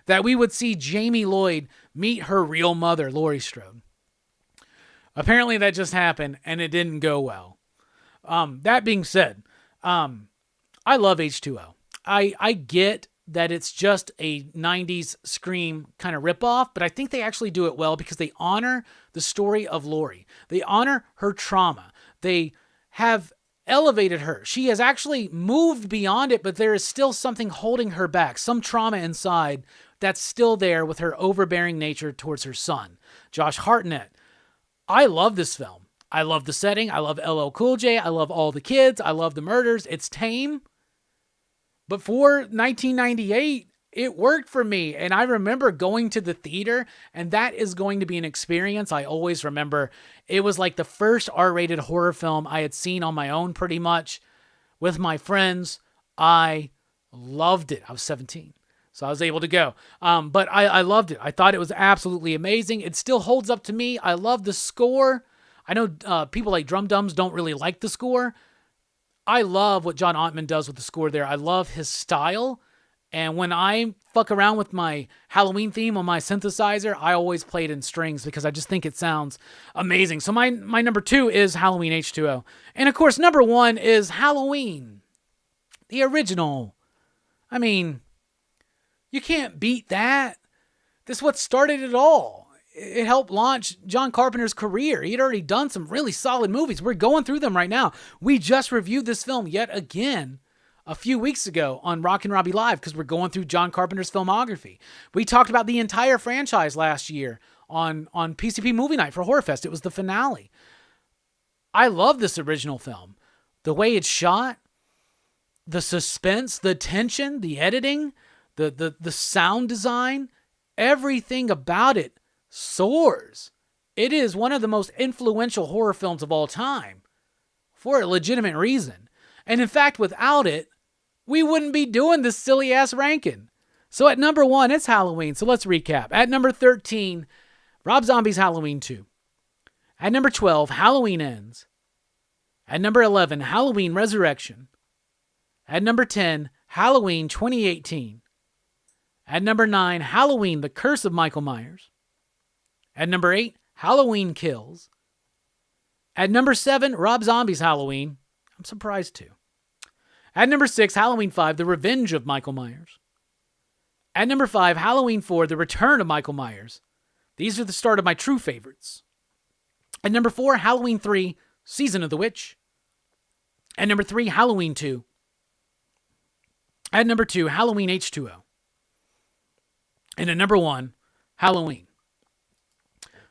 that we would see Jamie Lloyd meet her real mother, Laurie Strode. Apparently that just happened, and it didn't go well. That being said, I love H2O. I get that it's just a 90s Scream kind of ripoff, but I think they actually do it well because they honor the story of Laurie. They honor her trauma. They have elevated her. She has actually moved beyond it, but there is still something holding her back, some trauma inside that's still there with her overbearing nature towards her son, Josh Hartnett. I love this film. I love the setting. I love LL Cool J. I love all the kids. I love the murders. It's tame. But for 1998, it worked for me. And I remember going to the theater, and that is going to be an experience I always remember. It was like the first R-rated horror film I had seen on my own pretty much with my friends. I loved it. I was 17, so I was able to go. But I loved it. I thought it was absolutely amazing. It still holds up to me. I love the score. I know people like Drum Dums don't really like the score. I love what John Ottman does with the score there. I love his style. And when I fuck around with my Halloween theme on my synthesizer, I always play it in strings because I just think it sounds amazing. So my number 2 is Halloween H2O. And of course, number 1 is Halloween, the original. I mean, you can't beat that. This is what started it all. It helped launch John Carpenter's career. He'd already done some really solid movies. We're going through them right now. We just reviewed this film yet again a few weeks ago on Rockin Robbie Live because we're going through John Carpenter's filmography. We talked about the entire franchise last year on PCP Movie Night for Horror Fest. It was the finale. I love this original film. The way it's shot, the suspense, the tension, the editing, the sound design, everything about it soars. It is one of the most influential horror films of all time for a legitimate reason. And in fact, without it, we wouldn't be doing this silly ass ranking. So at number 1, it's Halloween. So let's recap. At number 13, Rob Zombie's Halloween 2. At number 12, Halloween Ends. At number 11, Halloween Resurrection. At number 10, Halloween 2018. At number 9, Halloween The Curse of Michael Myers. At number 8, Halloween Kills. At number 7, Rob Zombie's Halloween. I'm surprised too. At number 6, Halloween 5, The Revenge of Michael Myers. At number 5, Halloween 4, The Return of Michael Myers. These are the start of my true favorites. At number 4, Halloween 3, Season of the Witch. At number 3, Halloween 2. At number 2, Halloween H2O. And at number 1, Halloween.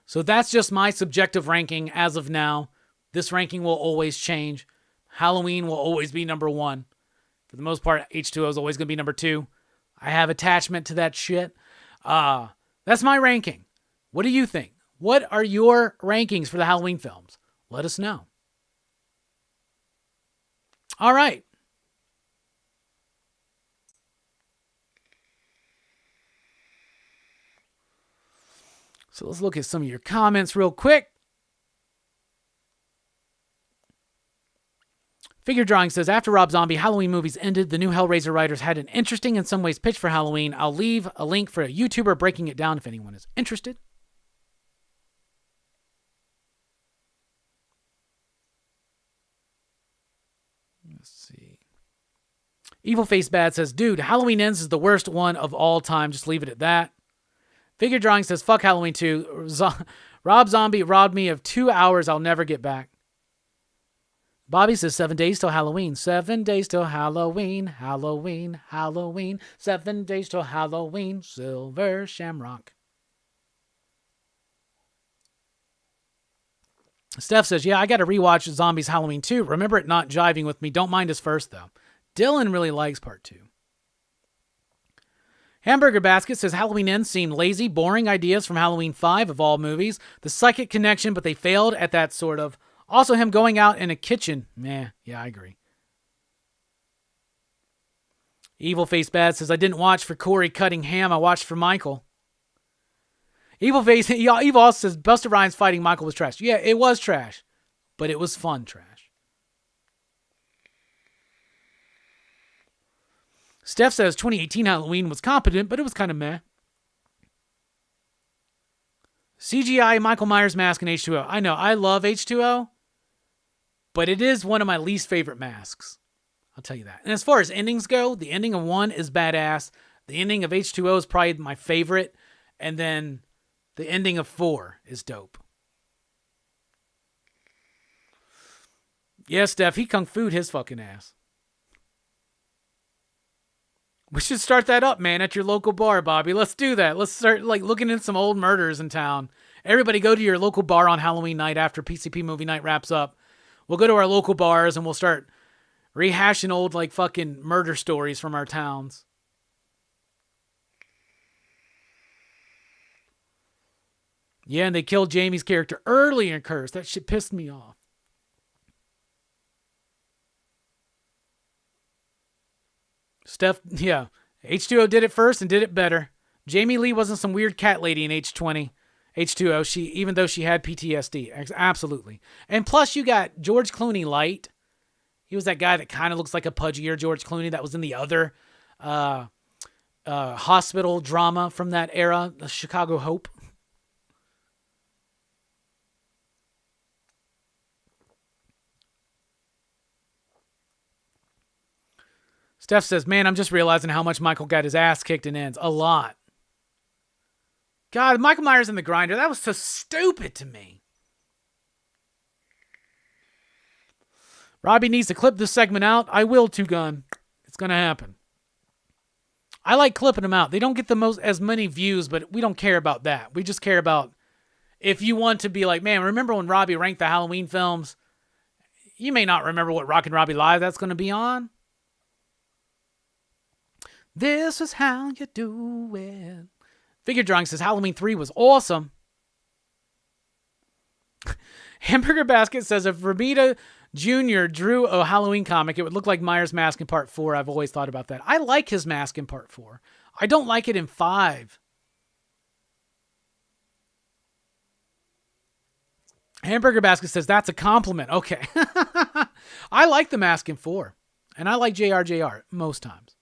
So that's just my subjective ranking as of now. This ranking will always change. Halloween will always be number 1. For the most part, H2O is always going to be number 2. I have attachment to that shit. That's my ranking. What do you think? What are your rankings for the Halloween films? Let us know. All right. So let's look at some of your comments real quick. Figure Drawing says, after Rob Zombie, Halloween movies ended, the new Hellraiser writers had an interesting, in some ways, pitch for Halloween. I'll leave a link for a YouTuber breaking it down if anyone is interested. Let's see. Evil Face Bad says, dude, Halloween Ends is the worst one of all time. Just leave it at that. Figure Drawing says, fuck Halloween 2. Rob Zombie robbed me of 2 hours I'll never get back. Bobby says 7 days till Halloween. 7 days till Halloween. Halloween. Halloween. 7 days till Halloween. Silver Shamrock. Steph says, yeah, I got to rewatch Zombies Halloween 2. Remember it not jiving with me. Don't mind his first, though. Dylan really likes part 2. Hamburger Basket says Halloween Ends seemed lazy, boring ideas from Halloween 5 of all movies. The psychic connection, but they failed at that sort of. Also him going out in a kitchen. Meh, yeah, I agree. Evil Face Bad says, I didn't watch for Corey cutting ham. I watched for Michael. Evil also says, Busta Rhymes fighting Michael was trash. Yeah, it was trash, but it was fun trash. Steph says 2018 Halloween was competent, but it was kind of meh. CGI Michael Myers mask in H2O. I know, I love H2O, but it is one of my least favorite masks. I'll tell you that. And as far as endings go, the ending of 1 is badass. The ending of H2O is probably my favorite. And then the ending of 4 is dope. Yeah, Steph, he kung fu'd his fucking ass. We should start that up, man, at your local bar, Bobby. Let's do that. Let's start looking at some old murders in town. Everybody go to your local bar on Halloween night after PCP movie night wraps up. We'll go to our local bars and we'll start rehashing old fucking murder stories from our towns. Yeah, and they killed Jamie's character early in Curse. That shit pissed me off. Steph, yeah. H2O did it first and did it better. Jamie Lee wasn't some weird cat lady in H2O. Even though she had PTSD. Absolutely. And plus you got George Clooney light. He was that guy that kind of looks like a pudgier George Clooney that was in the other hospital drama from that era, the Chicago Hope. Steph says, man, I'm just realizing how much Michael got his ass kicked in Ends. A lot. God, Michael Myers in the grinder, that was so stupid to me. Robbie needs to clip this segment out. I will, Two Gun. It's going to happen. I like clipping them out. They don't get as many views, but we don't care about that. We just care about if you want to be like, man, remember when Robbie ranked the Halloween films? You may not remember what Rockin Robbie Live that's going to be on. This is how you do it. Figure Drawing says Halloween 3 was awesome. Hamburger Basket says if Ramita Jr. drew a Halloween comic, it would look like Myers' mask in part 4. I've always thought about that. I like his mask in part 4. I don't like it in 5. Hamburger Basket says that's a compliment. Okay. I like the mask in 4. And I like JRJR most times.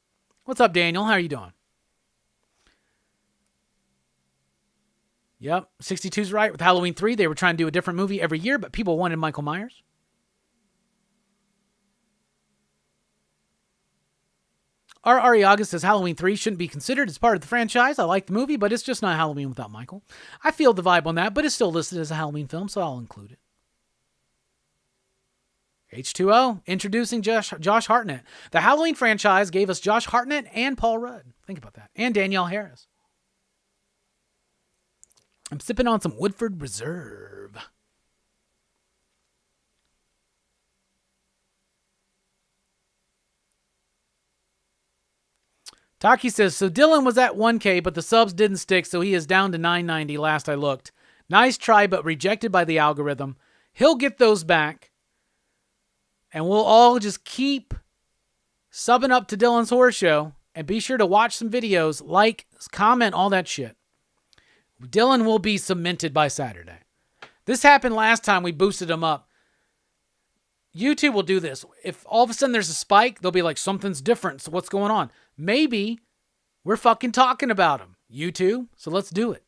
What's up, Daniel? How are you doing? Yep, 62's right. With Halloween 3, they were trying to do a different movie every year, but people wanted Michael Myers. R. Ariaga says Halloween 3 shouldn't be considered as part of the franchise. I like the movie, but it's just not Halloween without Michael. I feel the vibe on that, but it's still listed as a Halloween film, so I'll include it. H2O, introducing Josh Hartnett. The Halloween franchise gave us Josh Hartnett and Paul Rudd. Think about that. And Danielle Harris. I'm sipping on some Woodford Reserve. Taki says, so Dylan was at 1K, but the subs didn't stick, so he is down to 990 last I looked. Nice try, but rejected by the algorithm. He'll get those back. And we'll all just keep subbing up to Dylan's Horror Show. And be sure to watch some videos, like, comment, all that shit. Dylan will be cemented by Saturday. This happened last time we boosted him up. YouTube will do this. If all of a sudden there's a spike, they'll be like, something's different. So what's going on? Maybe we're fucking talking about him. YouTube. So let's do it.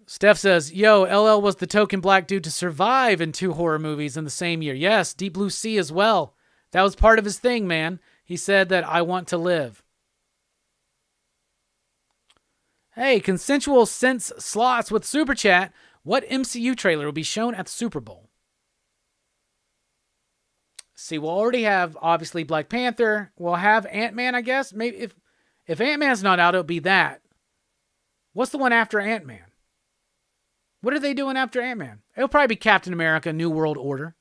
Steph says, yo, LL was the token black dude to survive in 2 horror movies in the same year. Yes, Deep Blue Sea as well. That was part of his thing, man. He said that I want to live. Hey, Consensual Sense Slots with Super Chat. What MCU trailer will be shown at the Super Bowl? See, we'll already have, obviously, Black Panther. We'll have Ant-Man, I guess. Maybe if Ant-Man's not out, it'll be that. What's the one after Ant-Man? What are they doing after Ant-Man? It'll probably be Captain America, New World Order,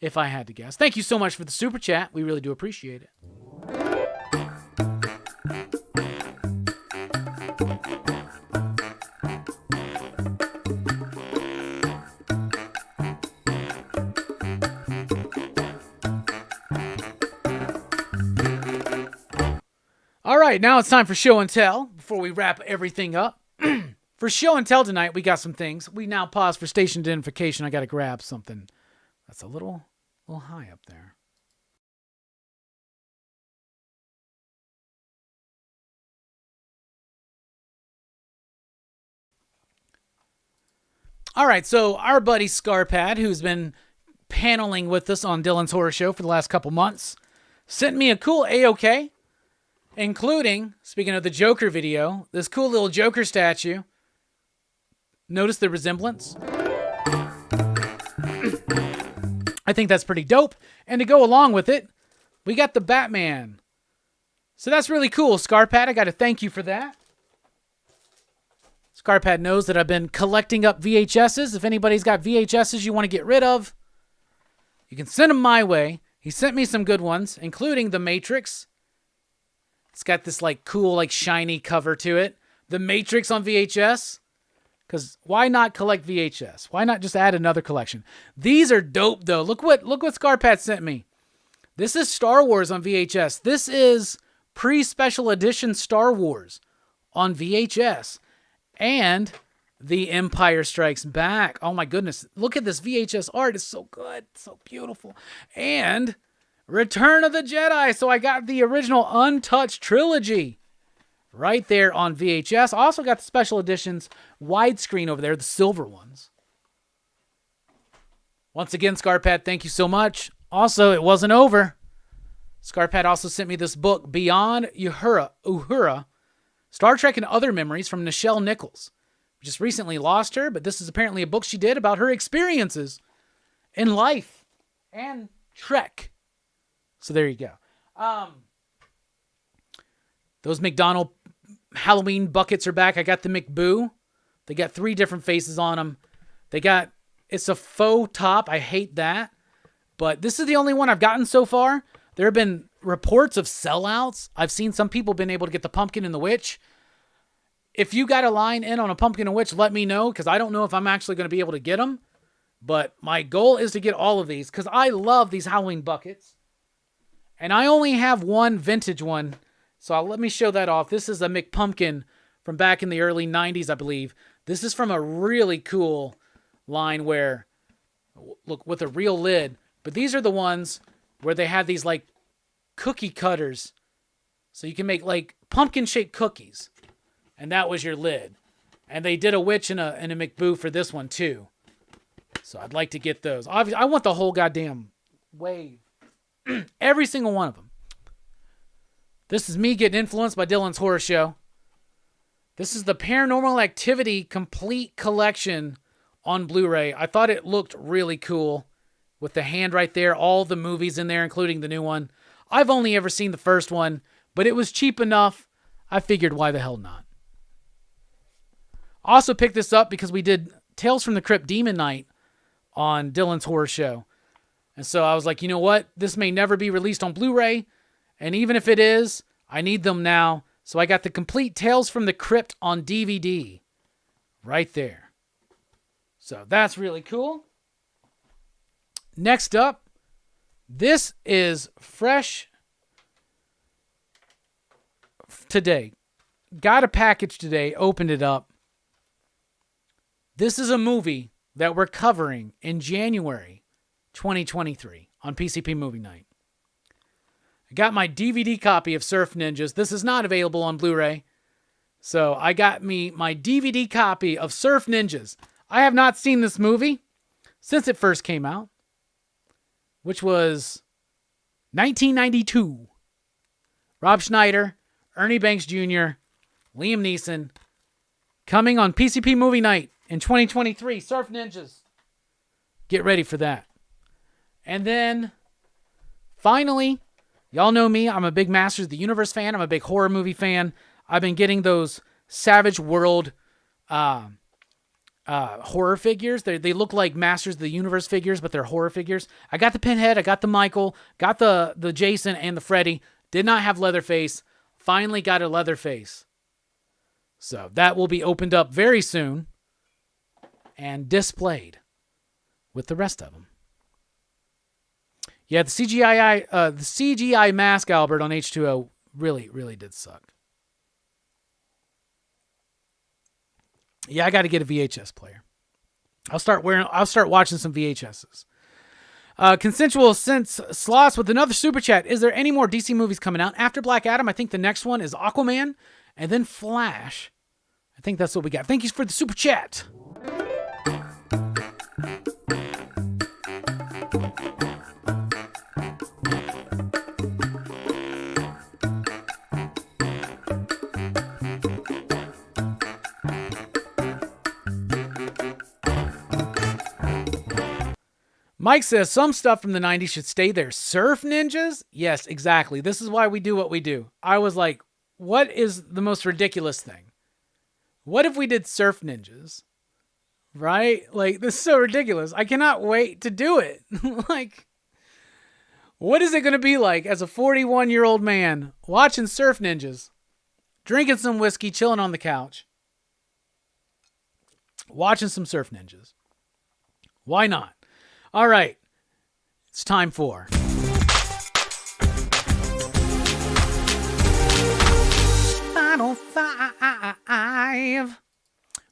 if I had to guess. Thank you so much for the Super Chat. We really do appreciate it. All right, now it's time for show and tell before we wrap everything up. For show and tell tonight, we got some things. We now pause for station identification. I got to grab something that's a little high up there. All right, so our buddy Scarpad, who's been paneling with us on Dylan's Horror Show for the last couple months, sent me a cool AOK, including, speaking of the Joker video, this cool little Joker statue. Notice the resemblance? I think that's pretty dope. And to go along with it, we got the Batman. So that's really cool, Scarpad. I got to thank you for that. Scarpad knows that I've been collecting up VHSs. If anybody's got VHSs you want to get rid of, you can send them my way. He sent me some good ones, including The Matrix. It's got this like cool, like shiny cover to it. The Matrix on VHS. Because why not collect VHS? Why not just add another collection? These are dope, though. Look what Scarpat sent me. This is Star Wars on VHS. This is pre-special edition Star Wars on VHS. And The Empire Strikes Back. Oh, my goodness. Look at this VHS art. It's so good. It's so beautiful. And Return of the Jedi. So I got the original untouched trilogy right there on VHS. Also got the special editions widescreen over there, the silver ones. Once again, Scarpat, thank you so much. Also, it wasn't over. Scarpat also sent me this book, Beyond Uhura, Star Trek and Other Memories from Nichelle Nichols. We just recently lost her, but this is apparently a book she did about her experiences in life and Trek. So there you go. Those McDonald's Halloween buckets are back. I got the McBoo. They got 3 different faces on them. It's a faux top. I hate that. But this is the only one I've gotten so far. There have been reports of sellouts. I've seen some people been able to get the pumpkin and the witch. If you got a line in on a pumpkin and witch, let me know, because I don't know if I'm actually going to be able to get them. But my goal is to get all of these, because I love these Halloween buckets. And I only have one vintage one. So let me show that off. This is a McPumpkin from back in the early 90s, I believe. This is from a really cool line where, look, with a real lid. But these are the ones where they had these like cookie cutters. So you can make like pumpkin-shaped cookies. And that was your lid. And they did a witch and a McBoo for this one too. So I'd like to get those. Obviously, I want the whole goddamn wave. Every single one of them. This is me getting influenced by Dylan's Horror Show. This is the Paranormal Activity Complete Collection on Blu-ray. I thought it looked really cool with the hand right there, all the movies in there, including the new one. I've only ever seen the first one, but it was cheap enough. I figured, why the hell not? Also picked this up because we did Tales from the Crypt Demon Night on Dylan's Horror Show. And so I was like, you know what? This may never be released on Blu-ray. And even if it is, I need them now. So I got the complete Tales from the Crypt on DVD right there. So that's really cool. Next up, this is fresh today. Got a package today, opened it up. This is a movie that we're covering in January 2023 on PCP Movie Night. I got my DVD copy of Surf Ninjas. This is not available on Blu-ray. So I got me my DVD copy of Surf Ninjas. I have not seen this movie since it first came out, which was 1992. Rob Schneider, Ernie Banks Jr., Liam Neeson, coming on PCP Movie Night in 2023. Surf Ninjas. Get ready for that. And then, finally, y'all know me. I'm a big Masters of the Universe fan. I'm a big horror movie fan. I've been getting those Savage World horror figures. They look like Masters of the Universe figures, but they're horror figures. I got the Pinhead, I got the Michael, got the Jason and the Freddy. Did not have Leatherface. Finally got a Leatherface. So that will be opened up very soon and displayed with the rest of them. Yeah, the CGI mask Albert on H2O really, really did suck. Yeah, I got to get a VHS player. I'll start watching some VHSs. Consensual Sense Sloss with another super chat. Is there any more DC movies coming out after Black Adam? I think the next one is Aquaman and then Flash. I think that's what we got. Thank you for the super chat. Mike says some stuff from the 90s should stay there. Surf Ninjas? Yes, exactly. This is why we do what we do. I was like, what is the most ridiculous thing? What if we did Surf Ninjas? Right? Like, this is so ridiculous. I cannot wait to do it. Like, what is it going to be like as a 41-year-old man watching Surf Ninjas, drinking some whiskey, chilling on the couch, watching some Surf Ninjas? Why not? All right, it's time for Final Five.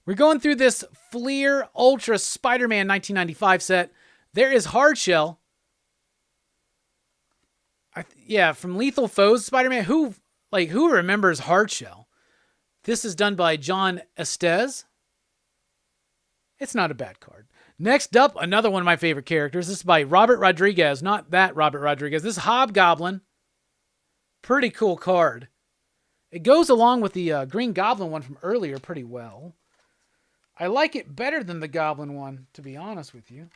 We're going through this Fleer Ultra Spider-Man 1995 set. There is Hardshell. From Lethal Foes Spider-Man. Who remembers Hardshell? This is done by John Estes. It's not a bad card. Next up, another one of my favorite characters. This is by Robert Rodriguez. Not that Robert Rodriguez. This is Hobgoblin. Pretty cool card. It goes along with the Green Goblin one from earlier pretty well. I like it better than the Goblin one, to be honest with you.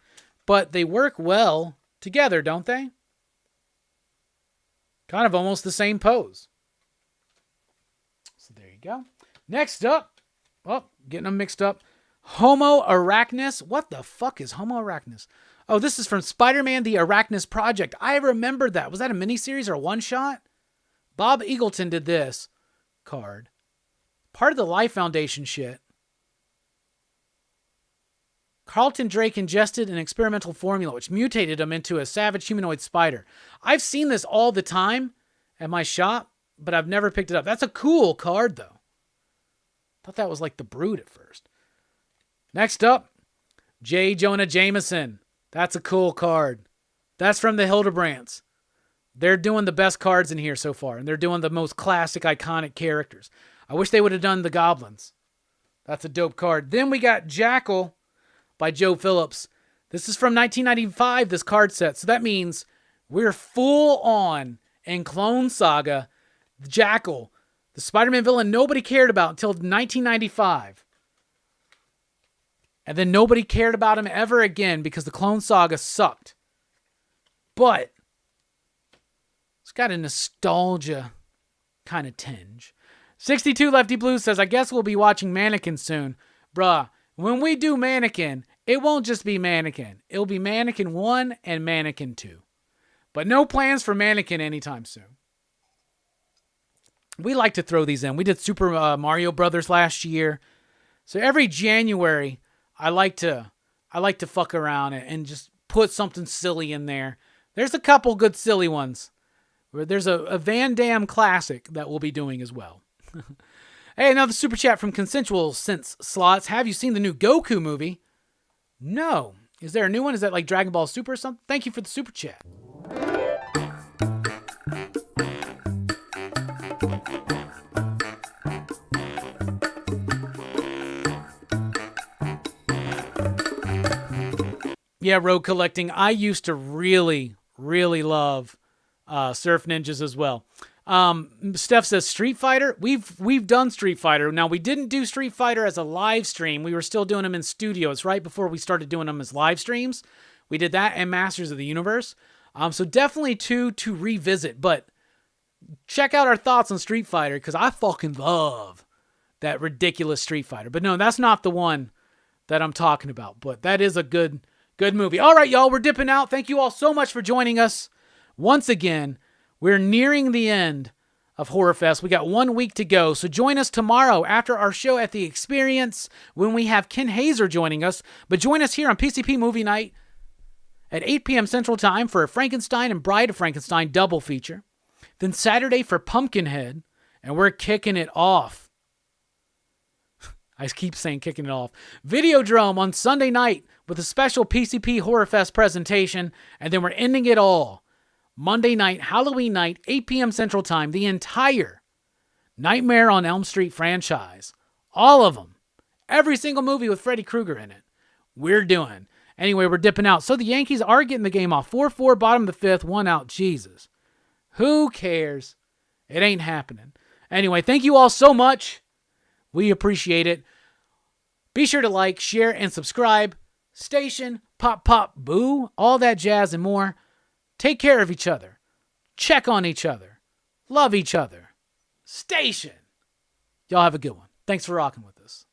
But they work well together, don't they? Kind of almost the same pose. So there you go. Next up, getting them mixed up. Homo Arachnus. What the fuck is Homo Arachnus? Oh, this is from Spider-Man the Arachnus Project. I remember that. Was that a miniseries or a one-shot? Bob Eagleton did this card. Part of the Life Foundation shit. Carlton Drake ingested an experimental formula which mutated him into a savage humanoid spider. I've seen this all the time at my shop, but I've never picked it up. That's a cool card, though. Thought that was like the Brood at first. Next up, J. Jonah Jameson. That's a cool card. That's from the Hildebrands. They're doing the best cards in here so far, and they're doing the most classic, iconic characters. I wish they would have done the Goblins. That's a dope card. Then we got Jackal by Joe Phillips. This is from 1995, this card set. So that means we're full on in Clone Saga. Jackal, the Spider-Man villain nobody cared about until 1995. And then nobody cared about him ever again because the Clone Saga sucked. But it's got a nostalgia kind of tinge. 62 Lefty Blue says, I guess we'll be watching Mannequin soon. Bruh, when we do Mannequin, it won't just be Mannequin. It'll be Mannequin 1 and Mannequin 2. But no plans for Mannequin anytime soon. We like to throw these in. We did Super Mario Brothers last year. So every January, I like to fuck around and just put something silly in there. There's a couple good silly ones. There's a Van Damme classic that we'll be doing as well. Hey, another super chat from Consensual Sense Slots. Have you seen the new Goku movie? No. Is there a new one? Is that like Dragon Ball Super or something? Thank you for the super chat. Yeah, Rogue Collecting. I used to really love Surf Ninjas as well. Steph says Street Fighter. We've done Street Fighter. Now, we didn't do Street Fighter as a live stream. We were still doing them in studio. It's right before we started doing them as live streams. We did that and Masters of the Universe. So definitely two to revisit. But check out our thoughts on Street Fighter because I fucking love that ridiculous Street Fighter. But no, that's not the one that I'm talking about. But that is a good movie. All right, y'all, we're dipping out. Thank you all so much for joining us. Once again, we're nearing the end of Horror Fest. We got 1 week to go. So join us tomorrow after our show at The Experience when we have Ken Hazer joining us. But join us here on PCP Movie Night at 8 p.m. Central Time for a Frankenstein and Bride of Frankenstein double feature. Then Saturday for Pumpkinhead, and we're kicking it off. I keep saying kicking it off. Videodrome on Sunday night with a special PCP Horror Fest presentation, and then we're ending it all Monday night, Halloween night, 8 p.m. Central Time, the entire Nightmare on Elm Street franchise. All of them. Every single movie with Freddy Krueger in it. We're doing. Anyway, we're dipping out. So the Yankees are getting the game off. 4-4, bottom of the fifth, 1 out. Jesus. Who cares? It ain't happening. Anyway, thank you all so much. We appreciate it. Be sure to like, share, and subscribe. Station, pop, pop, boo, all that jazz and more. Take care of each other. Check on each other. Love each other. Station. Y'all have a good one. Thanks for rocking with us.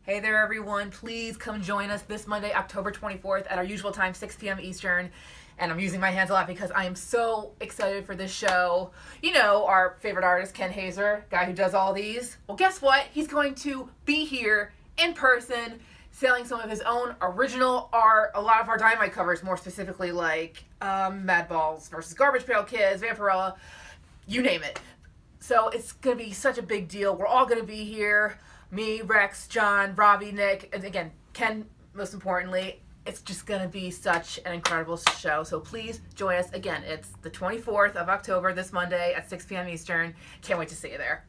Hey there, everyone. Please come join us this Monday, October 24th at our usual time, 6 p.m. Eastern. And I'm using my hands a lot because I am so excited for this show. You know, our favorite artist, Ken Hazer, guy who does all these. Well, guess what? He's going to be here in person selling some of his own original art. A lot of our Dynamite covers, more specifically like Madballs versus Garbage Pail Kids, Vampirella, you name it. So it's going to be such a big deal. We're all going to be here. Me, Rex, John, Robbie, Nick, and again, Ken, most importantly. It's just going to be such an incredible show. So please join us. Again, it's the 24th of October, this Monday at 6 p.m. Eastern. Can't wait to see you there.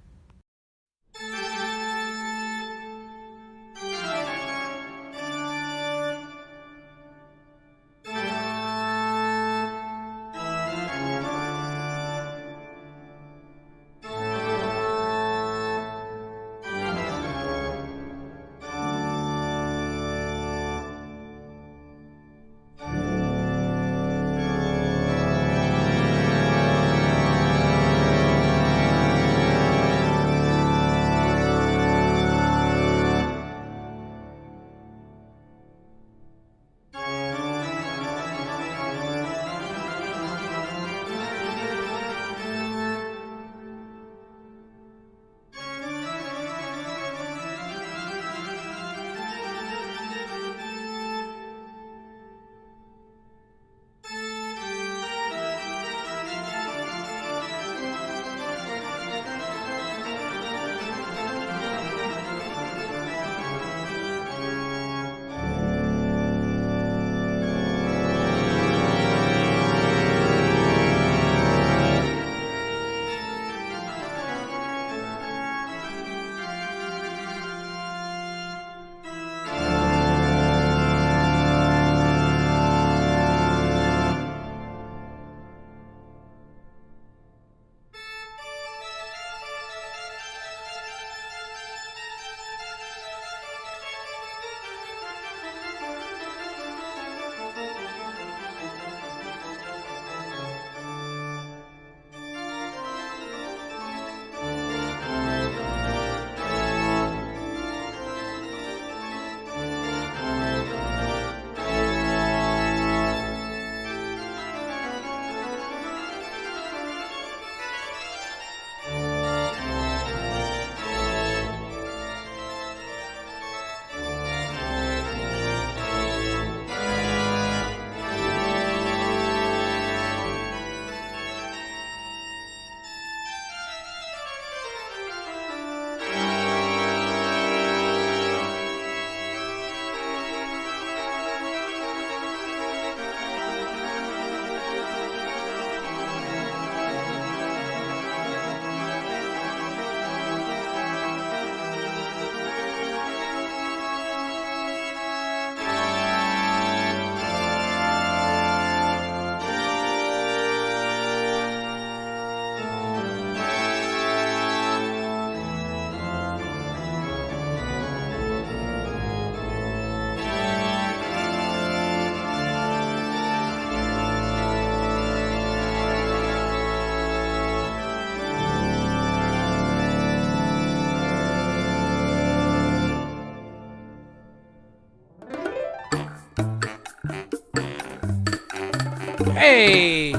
Hey!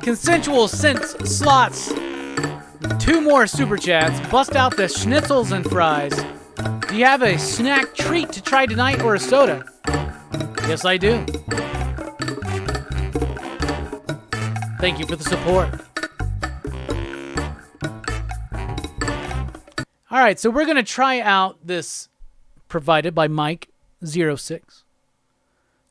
Consensual Sense slots. 2 more super chats. Bust out the schnitzels and fries. Do you have a snack treat to try tonight or a soda? Yes, I do. Thank you for the support. All right, so we're going to try out this provided by Mike06.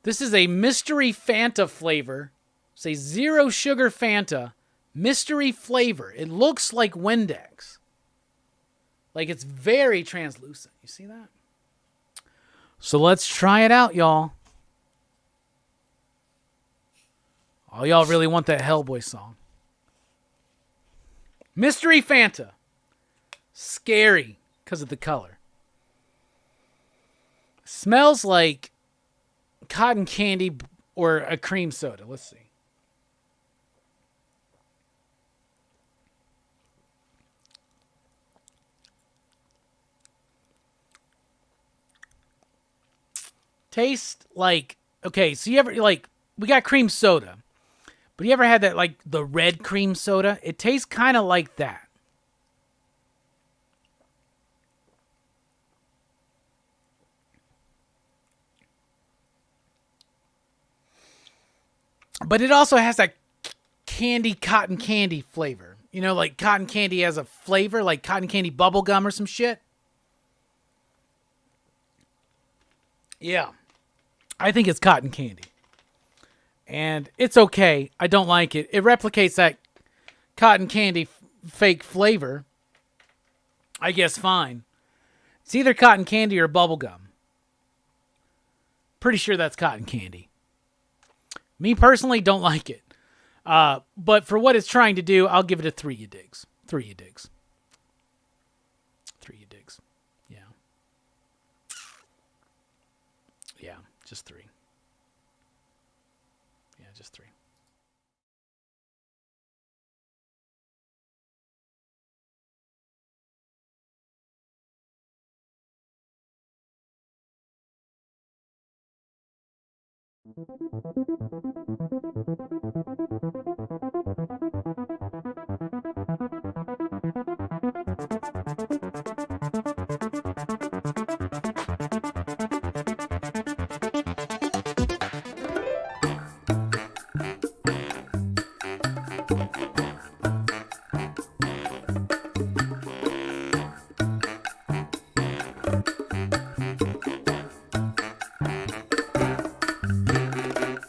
This is a mystery Fanta flavor. It's a 0 sugar Fanta mystery flavor. It looks like Windex. Like it's very translucent. You see that? So let's try it out, y'all. Oh, y'all really want that Hellboy song. Mystery Fanta. Scary because of the color. Smells like cotton candy or a cream soda. Let's see. tastes like, okay, so you ever, like, we got cream soda, but you ever had that, like, the red cream soda? It tastes kind of like that. But it also has that cotton candy flavor. You know, like cotton candy has a flavor, like cotton candy bubble gum or some shit. Yeah. I think it's cotton candy. And it's okay. I don't like it. It replicates that cotton candy fake flavor. I guess fine. It's either cotton candy or bubble gum. Pretty sure that's cotton candy. Me personally, don't like it. But for what it's trying to do, I'll give it a 3 you digs. 3 you digs. 3 you digs. Yeah. Yeah, just 3. Yeah, just 3.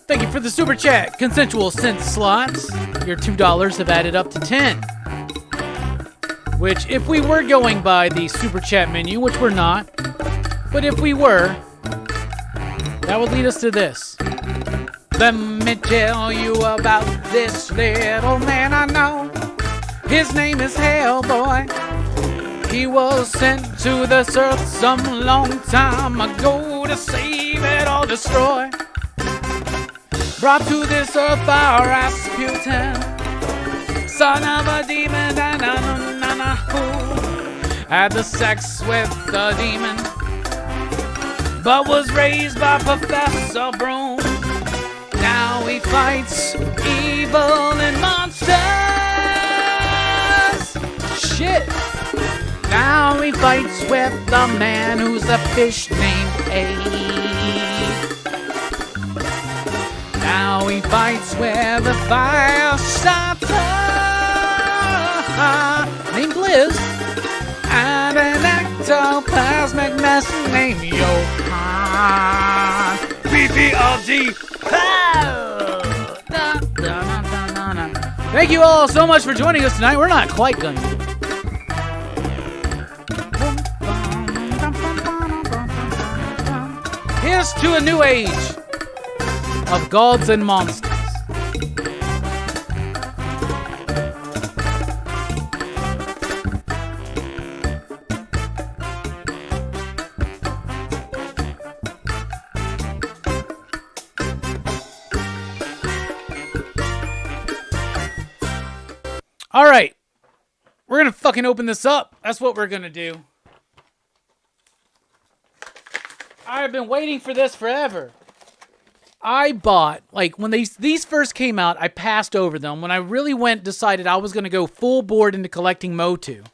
Thank you for the super chat. Consensual synth slots. Your $2 have added up to 10. Which, if we were going by the super chat menu, which we're not, but if we were, that would lead us to this. Let me tell you about this little man I know. His name is Hellboy. He was sent to this earth some long time ago to save it or destroy. Brought to this earth by Rasputin, son of a demon, who had the sex with the demon, but was raised by Professor Broom. Now he fights evil and monsters. Shit. Now he fights with the man who's a fish named Abe. Now he fights with a fire starter named Liz and an ectoplasmic mess named Johann. BBLG. Thank you all so much for joining us tonight. We're not quite done yet. Here's to a new age of gods and monsters. All right. We're going to fucking open this up. That's what we're going to do. I've been waiting for this forever. I bought, like, when these first came out, I passed over them. When I really decided I was going to go full board into collecting Motu,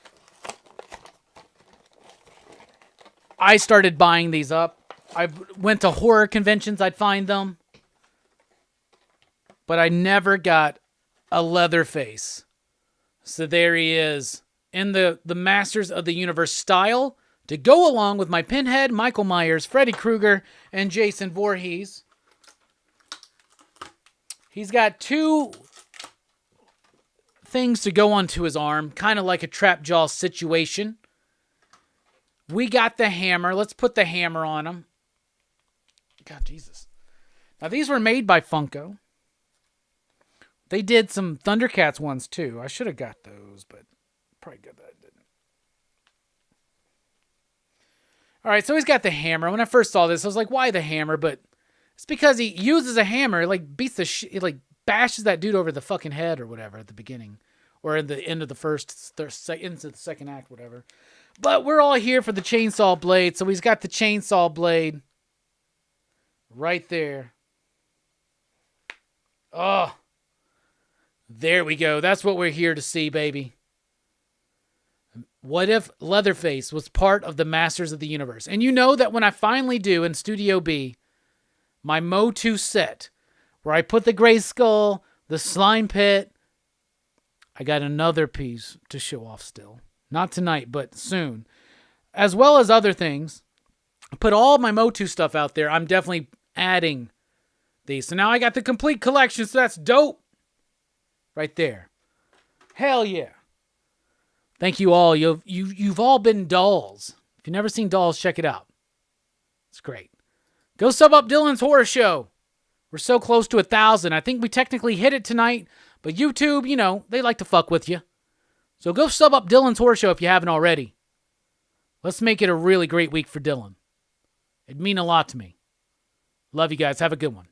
I started buying these up. I went to horror conventions, I'd find them. But I never got a Leatherface. So there he is, in the Masters of the Universe style, to go along with my Pinhead, Michael Myers, Freddy Krueger, and Jason Voorhees. He's got 2 things to go onto his arm, kind of like a trap jaw situation. We got the hammer. Let's put the hammer on him. God, Jesus. Now, these were made by Funko. They did some Thundercats ones, too. I should have got those, but probably good that I didn't. All right, so he's got the hammer. When I first saw this, I was like, why the hammer? But it's because he uses a hammer, like beats the shit, like bashes that dude over the fucking head or whatever at the beginning, or at the end of the into the second act, whatever. But we're all here for the chainsaw blade, so he's got the chainsaw blade. Right there. Oh. There we go. That's what we're here to see, baby. What if Leatherface was part of the Masters of the Universe? And you know that when I finally do in Studio B, my Motu set, where I put the Gray Skull, the Slime Pit, I got another piece to show off still. Not tonight, but soon. As well as other things. I put all my Motu stuff out there. I'm definitely adding these. So now I got the complete collection, so that's dope. Right there. Hell yeah. Thank you all. You've all been dolls. If you've never seen Dolls, check it out. It's great. Go sub up Dylan's Horror Show. We're so close to 1,000. I think we technically hit it tonight, but YouTube, you know, they like to fuck with you. So go sub up Dylan's Horror Show if you haven't already. Let's make it a really great week for Dylan. It'd mean a lot to me. Love you guys. Have a good one.